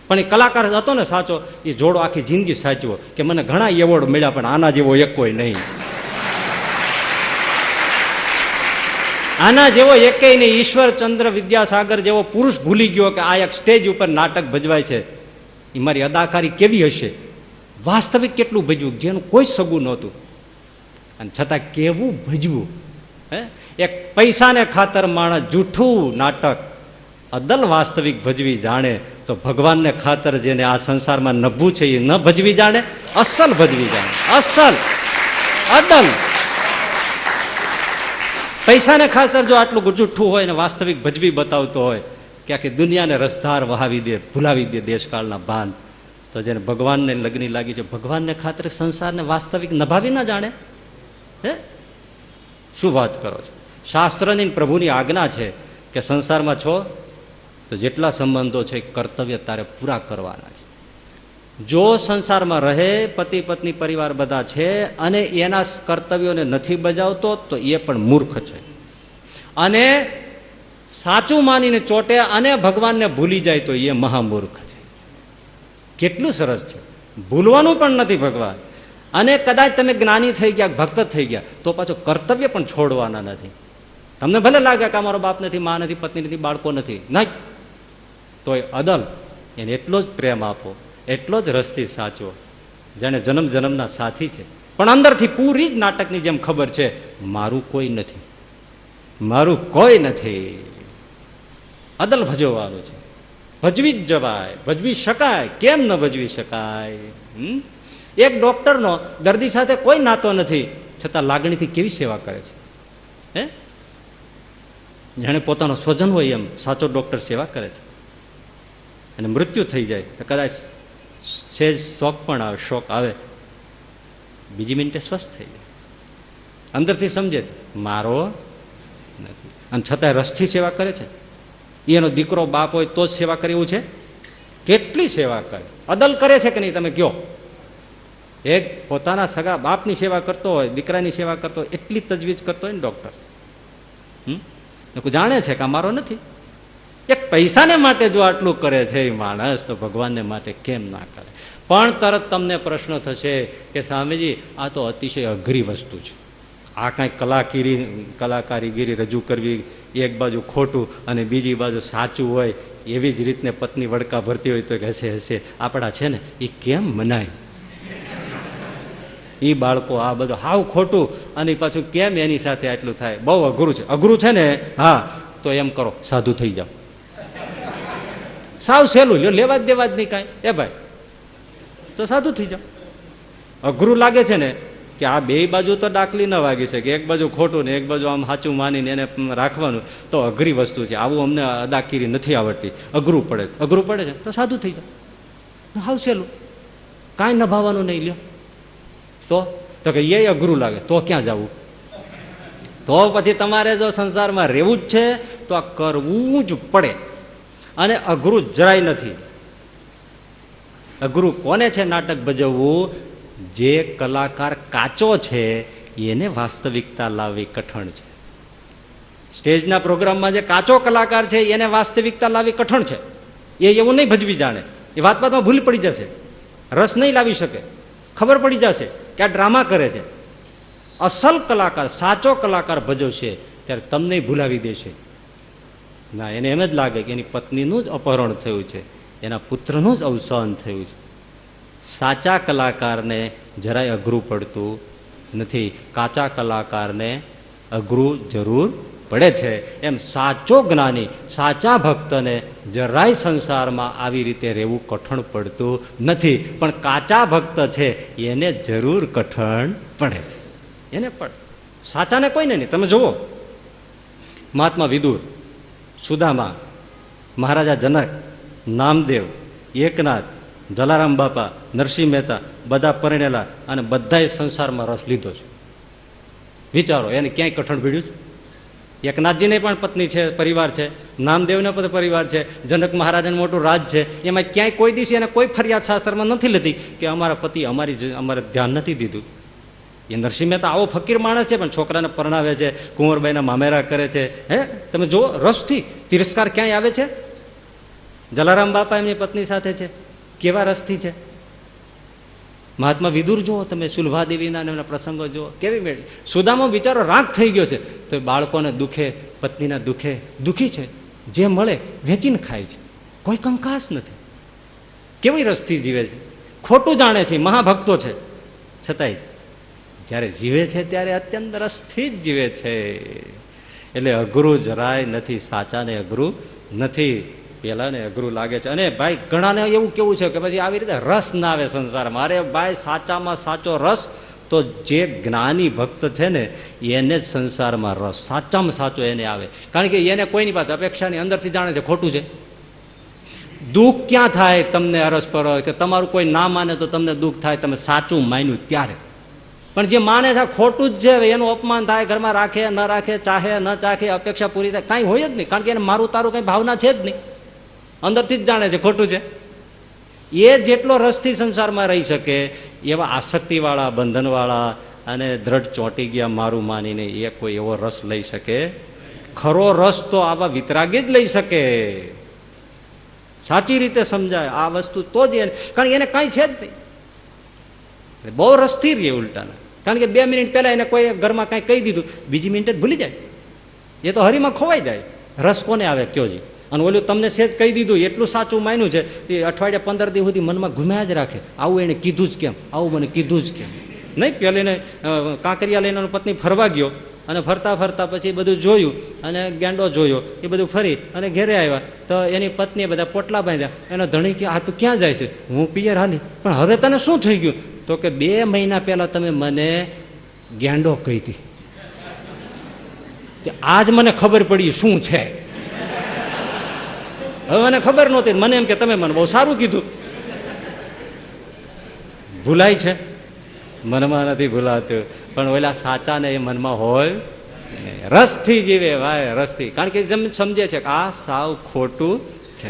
પણ એ કલાકાર હતો ને સાચો, એ જોડો આખી જિંદગી સાચવો કે મને ઘણા એવોર્ડ મળ્યા પણ આના જેવો એક કોઈ નહીં, આના જેવો એકેય નહીં. ઈશ્વરચંદ્ર વિદ્યાસાગર જેવો પુરુષ ભૂલી ગયો કે આ એક સ્ટેજ ઉપર નાટક ભજવાય છે, એ મારી અદાકારી કેવી હશે. વાસ્તવિક કેટલું ભજવું, જેનું કોઈ સગું નહોતું, અને છતાં કેવું ભજવું. એક પૈસાને ખાતર માણસ જૂઠું નાટક અદલ વાસ્તવિક ભજવી જાણે તો ભગવાનને ખાતર જેને આ સંસારમાં નભવું છે એ ન ભજવી જાણે, અસલ ભજવી જાણે, અસલ અદલ. પૈસાને ખાતર જો આટલું જૂઠું હોય ને વાસ્તવિક ભજવી બતાવતો હોય કે આખી દુનિયાને રસધાર વહાવી દે, ભૂલાવી દે દેશકાળના ભાન, તો જેને ભગવાનને લગ્ની લાગી છે, ભગવાનને ખાતર સંસારને વાસ્તવિક નભાવી ના જાણે. હે, શું વાત કરો છો? શાસ્ત્રની પ્રભુની આજ્ઞા છે કે સંસારમાં છો તો જેટલા સંબંધો છે કર્તવ્ય તારે પૂરા કરવાના છે. જો સંસારમાં રહે, પતિ પત્ની પરિવાર બધા છે અને એના કર્તવ્યોને નથી બજાવતો તો એ પણ મૂર્ખ છે. અને સાચું માનીને ચોટે અને ભગવાનને ભૂલી જાય તો એ મહામૂર્ખ છે. કેટલું સરસ છે. ભૂલવાનું પણ નથી ભગવાન. અને કદાચ તમે જ્ઞાની થઈ ગયા, ભક્ત થઈ ગયા તો પાછો કર્તવ્ય પણ છોડવાના નથી. તમને ભલે લાગે કે અમારો બાપ નથી, મા નથી, પત્ની નથી, બાળકો નથી, નહીં, તો અદલ એને એટલો જ પ્રેમ આપો, એટલો જ રસથી સાચવો, જેને જન્મ જન્મના સાથી છે. પણ અંદરથી પૂરી જ નાટકની જેમ ખબર છે મારું કોઈ નથી, મારું કોઈ નથી. અદલ ભજવવાનું છે. ભજવી જ જવાય, ભજવી શકાય, કેમ ન ભજવી શકાય? એક ડોક્ટરનો દર્દી સાથે કોઈ નાતો નથી, છતાં લાગણીથી કેવી સેવા કરે છે. હે, જાણે પોતાનો સ્વજન હોય એમ સાચો ડોક્ટર સેવા કરે છે. અને મૃત્યુ થઈ જાય તો કદાચ સહેજ શોક પણ આવે, શોક આવે, બીજી મિનિટે સ્વસ્થ થઈ જાય. અંદરથી સમજે છે મારો નથી, અને છતાંય રસથી સેવા કરે છે. એનો દીકરો બાપ હોય તો જ સેવા કરે એવું છે? કેટલી સેવા કરે, અદલ કરે છે કે નહીં તમે કયો? એક પોતાના સગા બાપની સેવા કરતો હોય, દીકરાની સેવા કરતો હોય, એટલી તજવીજ કરતો હોય ને ડોક્ટર. જાણે છે કે અમારો નથી. એક પૈસાને માટે જો આટલું કરે છે એ માણસ, તો ભગવાનને માટે કેમ ના કરે? પણ તરત તમને પ્રશ્ન થશે કે સ્વામીજી આ તો અતિશય અઘરી વસ્તુ છે, આ કાંઈક કલાકારીગીરી રજૂ કરવી, એક બાજુ ખોટું અને બીજી બાજુ સાચું હોય, એવી જ રીતને પત્ની વડકા ભરતી હોય તો હશે હશે આપણા છે ને એ કેમ મનાય? એ બાળકો આ બધું હાવ ખોટું, અને પાછું કેમ એની સાથે આટલું થાય, બહુ અઘરું છે. અઘરું છે ને, હા તો એમ કરો, સાધુ થઈ જાઓ. સાવ સહેલું, લેવા જ દેવા જ નહીં કાંઈ. એ ભાઈ તો સાધુ થઈ જાઓ. અઘરું લાગે છે ને કે આ બે બાજુ તો ડાકલી ન વાગી શકે, એક બાજુ ખોટું ને એક બાજુ આમ સાચું માનીને એને રાખવાનું, તો અઘરી વસ્તુ છે. આવું અમને અદાકીરી નથી આવડતી, અઘરું પડે છે તો સાધુ થઈ જાઓ. હાવ સહેલું, કાંઈ નભાવવાનું નહીં. લ્યો તો કે એ અઘરું લાગે તો ક્યાં જવું? તો પછી તમારે જો સંસારમાં રહેવું જ છે તો આ કરવું જ પડે. અને અઘરું જરાય નથી. અઘરું કોને છે નાટક ભજવવું? જે કલાકાર કાચો છે એને વાસ્તવિકતા લાવવી કઠણ છે. સ્ટેજના પ્રોગ્રામમાં જે કાચો કલાકાર છે એને વાસ્તવિકતા લાવવી કઠણ છે. એ એવું નહીં ભજવી જાણે, એ વાતમાં ભૂલ પડી જશે, રસ નહીં લાવી શકે, ખબર પડી જશે કે આ ડ્રામા કરે છે. અસલ કલાકાર, સાચો કલાકાર ભજવશે ત્યારે તમને ભૂલાવી દેશે. ના, એને એમ જ લાગે કે એની પત્નીનું જ અપહરણ થયું છે, એના પુત્રનું જ અવસાન થયું છે. સાચા કલાકારને જરાય અઘરું પડતું નથી, કાચા કલાકારને અઘરું જરૂર પડે છે. એમ સાચો જ્ઞાની, સાચા ભક્તને જરાય સંસારમાં આવી રીતે રહેવું કઠણ પડતું નથી. પણ કાચા ભક્ત છે એને જરૂર કઠણ પડે છે, એને પડે. સાચાને કોઈને નહીં. તમે જુઓ, મહાત્મા વિદુર, સુદામા, મહારાજા જનક, નામદેવ, એકનાથ, જલારામ બાપા, નરસિંહ મહેતા, બધા પરણેલા અને બધાએ સંસારમાં રસ લીધો છે. વિચારો, એને ક્યાંય કઠણ ભીડ્યું છે? એકનાથજીને પણ પત્ની છે, પરિવાર છે, નામદેવને પણ પરિવાર છે, જનક મહારાજનું મોટું રાજ છે. એમાં ક્યાંય કોઈ દિવસ એને કોઈ ફરિયાદ શાસ્ત્રમાં નથી લીધી કે અમારા પતિ અમારે ધ્યાન નથી દીધું. એ નરસિંહ મહેતા આવો ફકીર માણસ છે, પણ છોકરાને પરણાવે છે, કુંવરબાઈના મામેરા કરે છે. તમે જુઓ, રસથી તિરસ્કાર ક્યાંય આવે છે? જલારામ બાપા એમની પત્ની સાથે છે, કેવા રસથી છે. મહાત્મા વિદુર જુઓ તમે, સુલભાદેવીના એમના પ્રસંગો જુઓ, કેવી મેળી. સુદામો બિચારો રાગ થઈ ગયો છે તો બાળકોને દુખે, પત્નીના દુખે દુખી છે, જે મળે વેચીને ખાય છે, કોઈ કંકાસ નથી. કેવી રસથી જીવે છે, ખોટું જાણે છે, મહાભક્તો છે, છતાંય જ્યારે જીવે છે ત્યારે અત્યંત રસથી જ જીવે છે. એટલે અઘરું જરાય નથી, સાચાને અઘરું નથી. પેલાને અઘરું લાગે છે. અને ભાઈ ઘણાને એવું કેવું છે કે પછી આવી રીતે રસ ના આવે સંસારમાં. અરે ભાઈ, સાચામાં સાચો રસ તો જે જ્ઞાની ભક્ત છે ને એને જ સંસારમાં રસ સાચામાં સાચો એને આવે. કારણ કે એને કોઈની પાસે અપેક્ષાની અંદરથી જાણે છે ખોટું છે. દુઃખ ક્યાં થાય તમને અરસ પર કે તમારું કોઈ ના માને તો તમને દુઃખ થાય, તમે સાચું માન્યું ત્યારે. પણ જે માને છે ખોટું જ છે, એનું અપમાન થાય, ઘરમાં રાખે ન રાખે, ચાહે ન ચાહે, અપેક્ષા પૂરી થાય, કાંઈ હોય જ નહીં. કારણ કે એને મારું તારું કંઈ ભાવના છે જ નહીં, અંદરથી જ જાણે છે ખોટું છે. એ જેટલો રસથી સંસારમાં રહી શકે એવા આસક્તિવાળા, બંધનવાળા અને દ્રઢ ચોંટી ગયા મારું માનીને એ કોઈ એવો રસ લઈ શકે? ખરો રસ તો આવા વિતરાગી જ લઈ શકે. સાચી રીતે સમજાય આ વસ્તુ તો જ કારણ કે એને કાંઈ છે જ નહીં. બહુ રસથી રહે ઉલટાના. કારણ કે 2 મિનિટ પહેલા એને કોઈ ઘરમાં કાંઈ કહી દીધું, બીજી મિનિટ જ ભૂલી જાય. એ તો હરીમાં ખોવાઈ જાય. રસ કોને આવે કયો જી? અને ઓલું તમને સેજ કહી દીધું, એટલું સાચું માન્યું છે, એ અઠવાડિયા 15 દિવસ સુધી મનમાં ઘૂમ્યા જ રાખે. આવું એને કીધું જ કેમ, આવું મને કીધું જ કેમ નહીં. પેલીને કાંકરિયા લઈને પત્ની ફરવા ગયો અને ફરતા ફરતા પછી બધું જોયું અને ગેંડો જોયો, એ બધું ફરી અને ઘેરે આવ્યા તો એની પત્નીએ બધા પોટલા બાંધ્યા. એનો ધણી કે આ તું ક્યાં જાય છે? હું પિયર હાલી. પણ હવે તને શું થઈ ગયું? તો કે 2 મહિના પહેલા તમે મને ગેંડો કહી હતી, આજ મને ખબર પડી શું છે. હવે મને ખબર નહોતી, મને એમ કે તમે મને બહુ સારું કીધું. ભૂલાય છે? મનમાં નથી ભૂલાતું, પણ ઓલા સાચાને એ મનમાં હોય. રસથી જીવે ભાઈ, રસથી. કારણ કે સમજે છે કે આ સાવ ખોટું છે.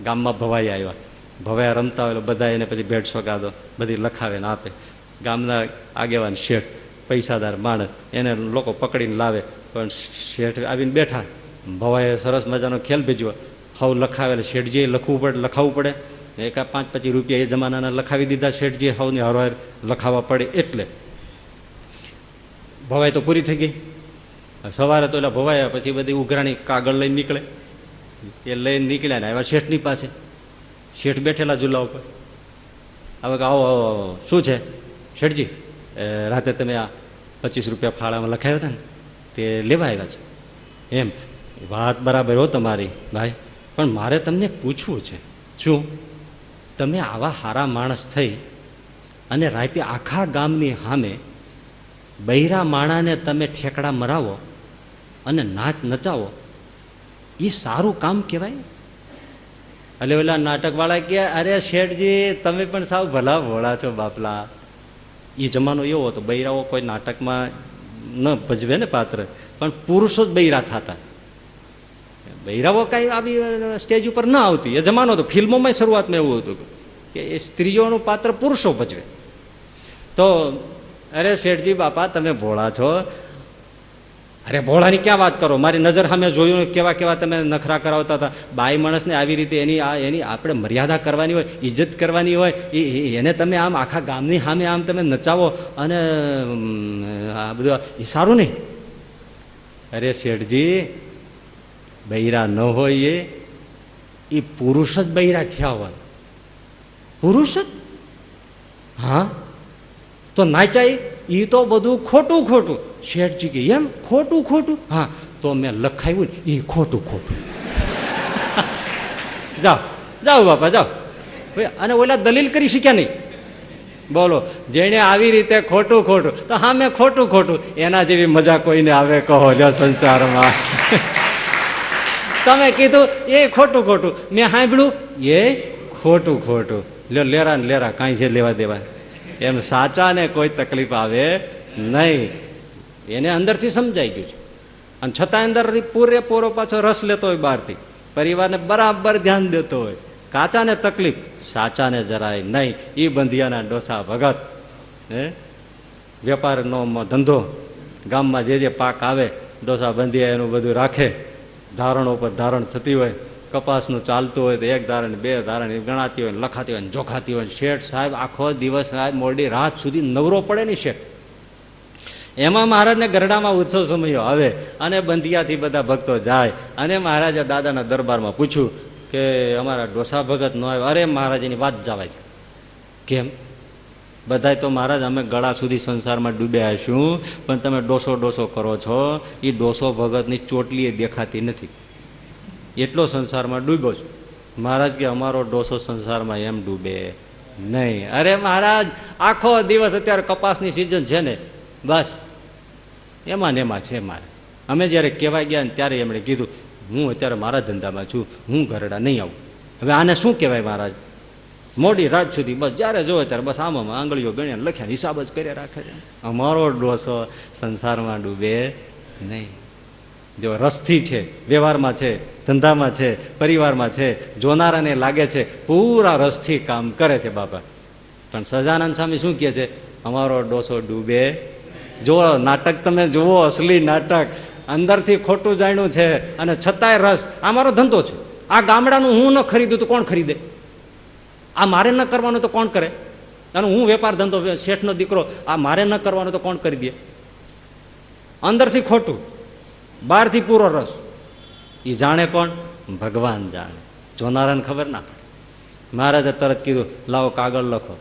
ગામમાં ભવાઈ આવ્યા, ભવાયા રમતા હોય બધા એને પછી ભેટ સોગાદો બધી લખાવે ને આપે. ગામના આગેવાન શેઠ, પૈસાદાર માણસ, એને લોકો પકડીને લાવે. પણ શેઠ આવીને બેઠા, ભવાએ સરસ મજાનો ખેલ ભેજ્યો, હવ લખાવેલા. શેઠજીએ લખાવવું પડે. એકા 5-25 રૂપિયા એ જમાનાના લખાવી દીધા શેઠજી, હવની હરવાર લખાવવા પડે. એટલે ભવાઈ તો પૂરી થઈ ગઈ. સવારે તો એટલે ભવાયા પછી બધી ઉઘરાણી કાગળ લઈને નીકળે. એ લઈને નીકળ્યા ને આવ્યા શેઠની પાસે. શેઠ બેઠેલા ઝૂલા ઉપર. હવે કે આવો આવો, શું છે શેઠજી? રાતે તમે આ 25 રૂપિયા ફાળામાં લખાયા હતા ને તે લેવા આવ્યા છે એમ. વાત બરાબર હો તમારી ભાઈ, પણ મારે તમને પૂછવું છે, શું તમે આવા સારા માણસ થઈ અને રાતે આખા ગામની સામે બૈરા માણાને તમે ઠેકડા મરાવો અને નાચ નચાવો, એ સારું કામ કહેવાય? એટલે ઓલા નાટકવાળા કે અરે શેઠજી તમે પણ સાવ ભલા ભોળા છો બાપલા. એ જમાનો એવો હતો, બૈરાઓ કોઈ નાટકમાં ન ભજવે ને પાત્ર, પણ પુરુષો જ બૈરા થતા. બૈરાઓ કાંઈ આવી સ્ટેજ ઉપર ન આવતી, એ જમાનો હતો. ફિલ્મોમાં શરૂઆતમાં એવું હતું કે એ સ્ત્રીઓનું પાત્ર પુરુષો ભજવે. તો અરે શેઠજી બાપા તમે ભોળા છો. અરે ભોળાની ક્યાં વાત કરો, મારી નજર સામે જોયું કેવા કેવા તમે નખરા કરાવતા હતા. બાઈ માણસને આવી રીતે એની આપણે મર્યાદા કરવાની હોય, ઇજ્જત કરવાની હોય, એને તમે આમ આખા ગામની સામે આમ તમે નચાવો અને આ બધું એ સારું નહીં. અરે શેઠજી, બૈરા ન હોય એ પુરુષ જ બૈરા થયા હોય, પુરુષ જ. હા તો નાચાય એ તો બધું ખોટું ખોટું. શેઠજી કે એમ ખોટું ખોટું? હા તો મેં લખાયું ને એ ખોટું ખોટું. જાઓ જાઓ બાપા જાઓ. અને ઓલા દલીલ કરી શક્યા નહીં. બોલો, જેને આવી રીતે ખોટું ખોટું તો હા મેં ખોટું ખોટું, એના જેવી મજા કોઈને આવે કહો લ્યો સંસારમાં. તમે કીધું એ ખોટું ખોટું, મેં સાંભળ્યું એ ખોટું ખોટું. લ્યો લેરા ને લેરા, કાંઈ છે લેવા દેવા. એમ સાચાને કોઈ તકલીફ આવે નહીં, એને અંદરથી સમજાઈ ગયું છે. અને છતાં અંદરથી પૂરેપૂરો પાછો રસ લેતો હોય, બહારથી પરિવારને બરાબર ધ્યાન દેતો હોય. કાચાને તકલીફ, સાચાને જરાય નહીં. એ બંધિયાના ડોસા ભગત, વેપારનો ધંધો, ગામમાં જે પાક આવે ડોસા બંધિયા એનું બધું રાખે. ધારણો પર ધારણ થતી હોય, કપાસનું ચાલતું હોય તો 1 ધારણ 2 ધારણ ગણાતી હોય, લખાતી હોય, જોખાતી હોય. શેઠ સાહેબ આખો દિવસ સાહેબ મોડી રાત સુધી નવરો પડે નહીં શેઠ. એમાં મહારાજને ગરડામાં ઉત્સવ સમયો આવે અને બંધિયાથી બધા ભક્તો જાય. અને મહારાજે દાદાના દરબારમાં પૂછ્યું કે અમારા ડોસા ભગત ન આવ્યો. અરે મહારાજ એની વાત જવાય. કેમ? બધા તો મહારાજ અમે ગળા સુધી સંસારમાં ડૂબ્યા હશું, પણ તમે ડોસો ડોસો કરો છો. એ ડોસો ભગતની ચોટલીએ દેખાતી નથી, એટલો સંસારમાં ડૂબ્યો છે. મહારાજ કે અમારો ડોસો સંસારમાં એમ ડૂબે નહીં. અરે મહારાજ આખો દિવસ અત્યારે કપાસની સિઝન છે ને, બસ એમાં ને એમાં છે મારે. અમે જ્યારે કહેવાય ગયા ને ત્યારે એમણે કીધું હું અત્યારે મારા ધંધામાં છું, હું ઘરડા નહીં આવું. હવે આને શું કહેવાય મહારાજ? મોડી રાત સુધી બસ જ્યારે જોવે ત્યારે બસ આમાં આંગળીઓ ગણ્યા લખ્યા હિસાબ જ કર્યા રાખે છે. અમારો ડોસો સંસારમાં ડૂબે નહીં. જો રસથી છે, વ્યવહારમાં છે, ધંધામાં છે, પરિવારમાં છે, જોનારાને લાગે છે પૂરા રસથી કામ કરે છે બાપા. પણ સહજાનંદ સ્વામી શું કહે છે? અમારો ડોસો ડૂબે. જો નાટક તમે જુઓ, અસલી નાટક, અંદરથી ખોટું જાણ્યું છે અને છતાંય રસ. આ મારો ધંધો છે, આ ગામડાનું હું ન ખરીદું તો કોણ ખરીદે? આ મારે ન કરવાનું તો કોણ કરે? અને હું વેપાર ધંધો, શેઠનો દીકરો, આ મારે ન કરવાનું તો કોણ કરી દે? અંદરથી ખોટું, બહારથી પૂરો રસ. એ જાણે કોણ? ભગવાન જાણે, જોનારાને ખબર ના પડે. મહારાજે તરત કીધું લાવો કાગળ લખો.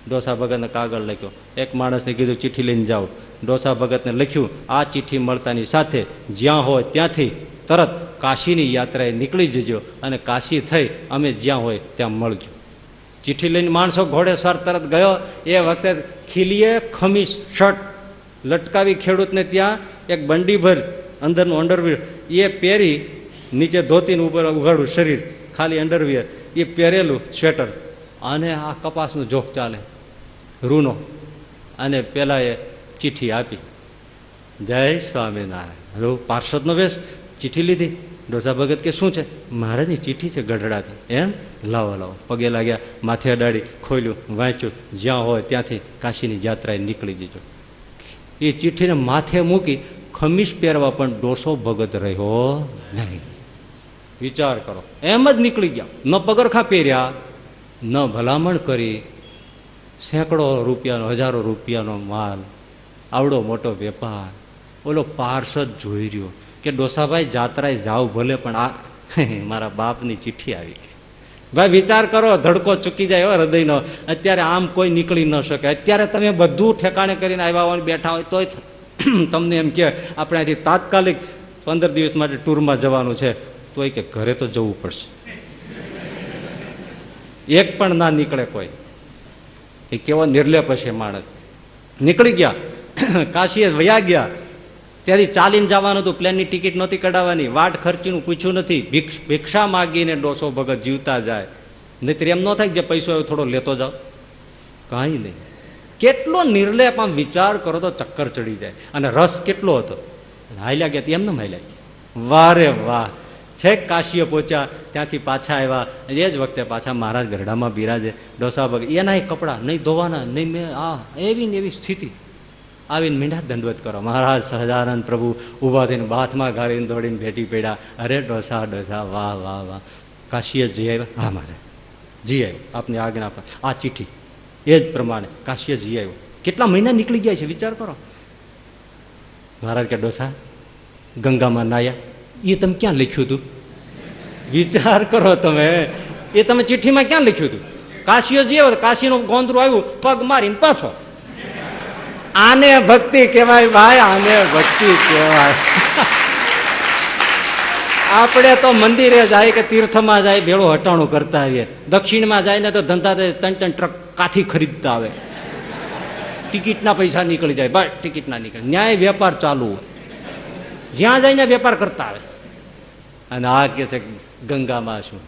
ડોસા ભગતને કાગળ લખ્યો. એક માણસને કીધું ચિઠ્ઠી લઈને જાઓ. ડોસા ભગતને લખ્યું આ ચિઠ્ઠી મળતાની સાથે જ્યાં હોય ત્યાંથી તરત કાશીની યાત્રાએ નીકળી જજો અને કાશી થઈ અમે જ્યાં હોય ત્યાં મળજો. ચિઠ્ઠી લઈને માણસો ઘોડેસવાર તરત ગયો. એ વખતે ખીલીએ ખમીસ શર્ટ લટકાવી ખેડૂતને ત્યાં એક બંડીભર અંદરનું અંડરવિયર એ પહેરી, નીચે ધોતીને ઉપર ઉઘાડું શરીર, ખાલી અંડરવિયર એ પહેરેલું સ્વેટર, અને આ કપાસનું જોખ ચાલે રૂનો. અને પેલા એ ચિઠ્ઠી આપી. જય સ્વામિનારાયણ. હવે પાર્ષદનો વેશ, ચિઠ્ઠી લીધી. ડોસા ભગત કે શું છે? મહારાજની ચિઠ્ઠી છે ગઢડાથી. એમ? લાવો લાવો. પગે લાગ્યા, માથે અડાડી, ખોલ્યું, વાંચ્યું, જ્યાં હોય ત્યાંથી કાશીની યાત્રાએ નીકળી જજો. એ ચિઠ્ઠીને માથે મૂકી ખમીસ પહેરવા પણ ડોસો ભગત રહ્યો નહીં. વિચાર કરો, એમ જ નીકળી ગયા. ન પગરખા પહેર્યા, ન ભલામણ કરી. સેંકડો રૂપિયાનો, હજારો રૂપિયાનો માલ, આવડો મોટો વેપાર. ઓલો પાર્ષદ જોઈ રહ્યો કે ડોસાભાઈ જાત્રાએ જાવ ભલે, પણ આ મારા બાપની ચિઠ્ઠી આવી ગઈ. ભાઈ વિચાર કરો, ધડકો ચૂકી જાય હો હૃદયનો. અત્યારે આમ કોઈ નીકળી ન શકે. અત્યારે તમે બધું ઠેકાણે કરીને આવ્યા હોય, બેઠા હોય, તોય તમને એમ કે આપણે અહીંથી તાત્કાલિક 15 દિવસ માટે ટૂરમાં જવાનું છે, તોય કે ઘરે તો જવું પડશે. એક પણ ના નીકળે કોઈ. એ કેવો નિર્લેપ હશે માણસ. નીકળી ગયા, કાશીએ વયા ગયા. ત્યાંથી ચાલીને જવાનું હતું, પ્લેનની ટિકિટ નહોતી કઢાવવાની, વાટ ખર્ચીનું પૂછ્યું નથી. ભિક્ષા માગીને ડોસો ભગત જીવતા જાય. નહીતર એમ ન થાય કે જે પૈસો આવ્યો થોડો લેતો જાઓ. કાંઈ નહીં. કેટલો નિર્લેપ! આમ વિચાર કરો તો ચક્કર ચડી જાય. અને રસ કેટલો હતો! હાલ્યા ગયા એમને હાલ્યા ગયા. વારે વાહ! છેક કાશીએ પહોંચ્યા, ત્યાંથી પાછા આવ્યા. એ જ વખતે પાછા મહારાજ ગરડામાં બિરાજે. ડોસા ભગત એના કપડા નહીં ધોવાના, નહીં મેં એવી ને એવી સ્થિતિ. આવીને મીંડા દંડવત કરો. મહારાજ સહજાનંદ પ્રભુ ઊભા થઈને બાથમાં ઘારીને દોડીને ભેટી પડ્યા. અરે ડોસા ડોસા, વાહ વાહ વાહ! કાશીએ જી આવ્યા? હા મારે જી આવ્યો, આપની આજ્ઞા પર આ ચિઠ્ઠી. એ જ પ્રમાણે કાશીએ જી આવ્યો. કેટલા મહિના નીકળી ગયા છે વિચાર કરો. મહારાજ કે ડોસા ગંગામાં નાયા, એ તમે ક્યાં લખ્યું હતું? વિચાર કરો તમે, એ તમે ચિઠ્ઠીમાં ક્યાં લખ્યું હતું? કાશીએ જી આવ્યો, કાશીનું ગોંદરું આવ્યું, પગ મારીને પાછો. આને ભક્તિ કહેવાય ભાઈ, આને ભક્તિ કહેવાય. આપણે તો મંદિરે જાય કે તીર્થમાં જાય ભેળું હટાણું કરતા આવીએ. દક્ષિણમાં જાય ને તો ધંધા 3 ટ્રક કાથી ખરીદતા આવે. ટિકિટના પૈસા નીકળી જાય, ભાઈ ટિકિટના નીકળે. ન્યાય વેપાર ચાલુ હોય, જ્યાં જઈને વેપાર કરતા આવે. અને આ કે છે ગંગામાં શું?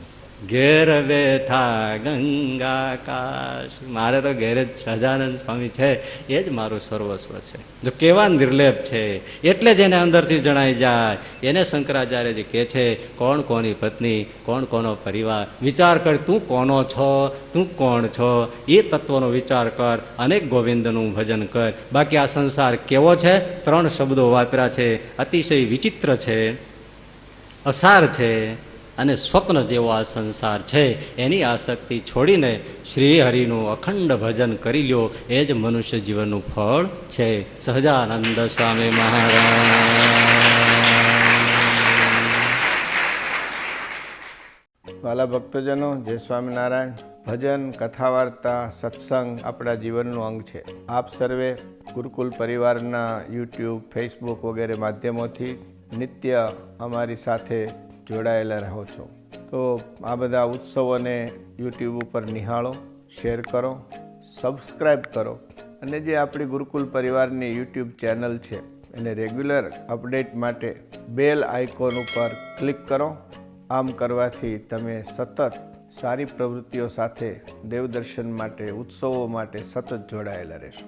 ઘેર બેઠા ગંગા કાશ. મારે તો ઘેર જ સહજાનંદ સ્વામી છે, એ જ મારું સર્વસ્વ છે. જો કેવા નિર્લેપ છે! એટલે જ એને અંદરથી જણાઈ જાય. એને શંકરાચાર્યજી કહે છે, કોણ કોની પત્ની, કોણ કોનો પરિવાર. વિચાર કર, તું કોનો છો, તું કોણ છો, એ તત્વનો વિચાર કર અને ગોવિંદનું ભજન કર. બાકી આ સંસાર કેવો છે? 3 શબ્દો વાપર્યા છે. અતિશય વિચિત્ર છે, અસાર છે અને સ્વપ્ન જેવો આ સંસાર છે. એની આસક્તિ છોડીને શ્રી હરિનું અખંડ ભજન કરી લ્યો, એ જ મનુષ્ય જીવનનું ફળ છે. સહજાનંદ સ્વામી મહારાજ. વાલા ભક્તજનો, જય સ્વામિનારાયણ. ભજન, કથા, વાર્તા, સત્સંગ આપણા જીવનનું અંગ છે. આપ સર્વે ગુરુકુલ પરિવારના યુટ્યુબ, ફેસબુક વગેરે માધ્યમોથી નિત્ય અમારી સાથે જોડાયેલા રહો છો. તો આ બધા ઉત્સવોને યુટ્યુબ ઉપર નિહાળો, શેર કરો, સબસ્ક્રાઈબ કરો. અને જે આપણી ગુરુકુલ પરિવારની યુટ્યુબ ચેનલ છે એને રેગ્યુલર અપડેટ માટે બેલ આઇકોન ઉપર ક્લિક કરો. આમ કરવાથી તમે સતત સારી પ્રવૃત્તિઓ સાથે દેવદર્શન માટે, ઉત્સવો માટે સતત જોડાયેલા રહેશો.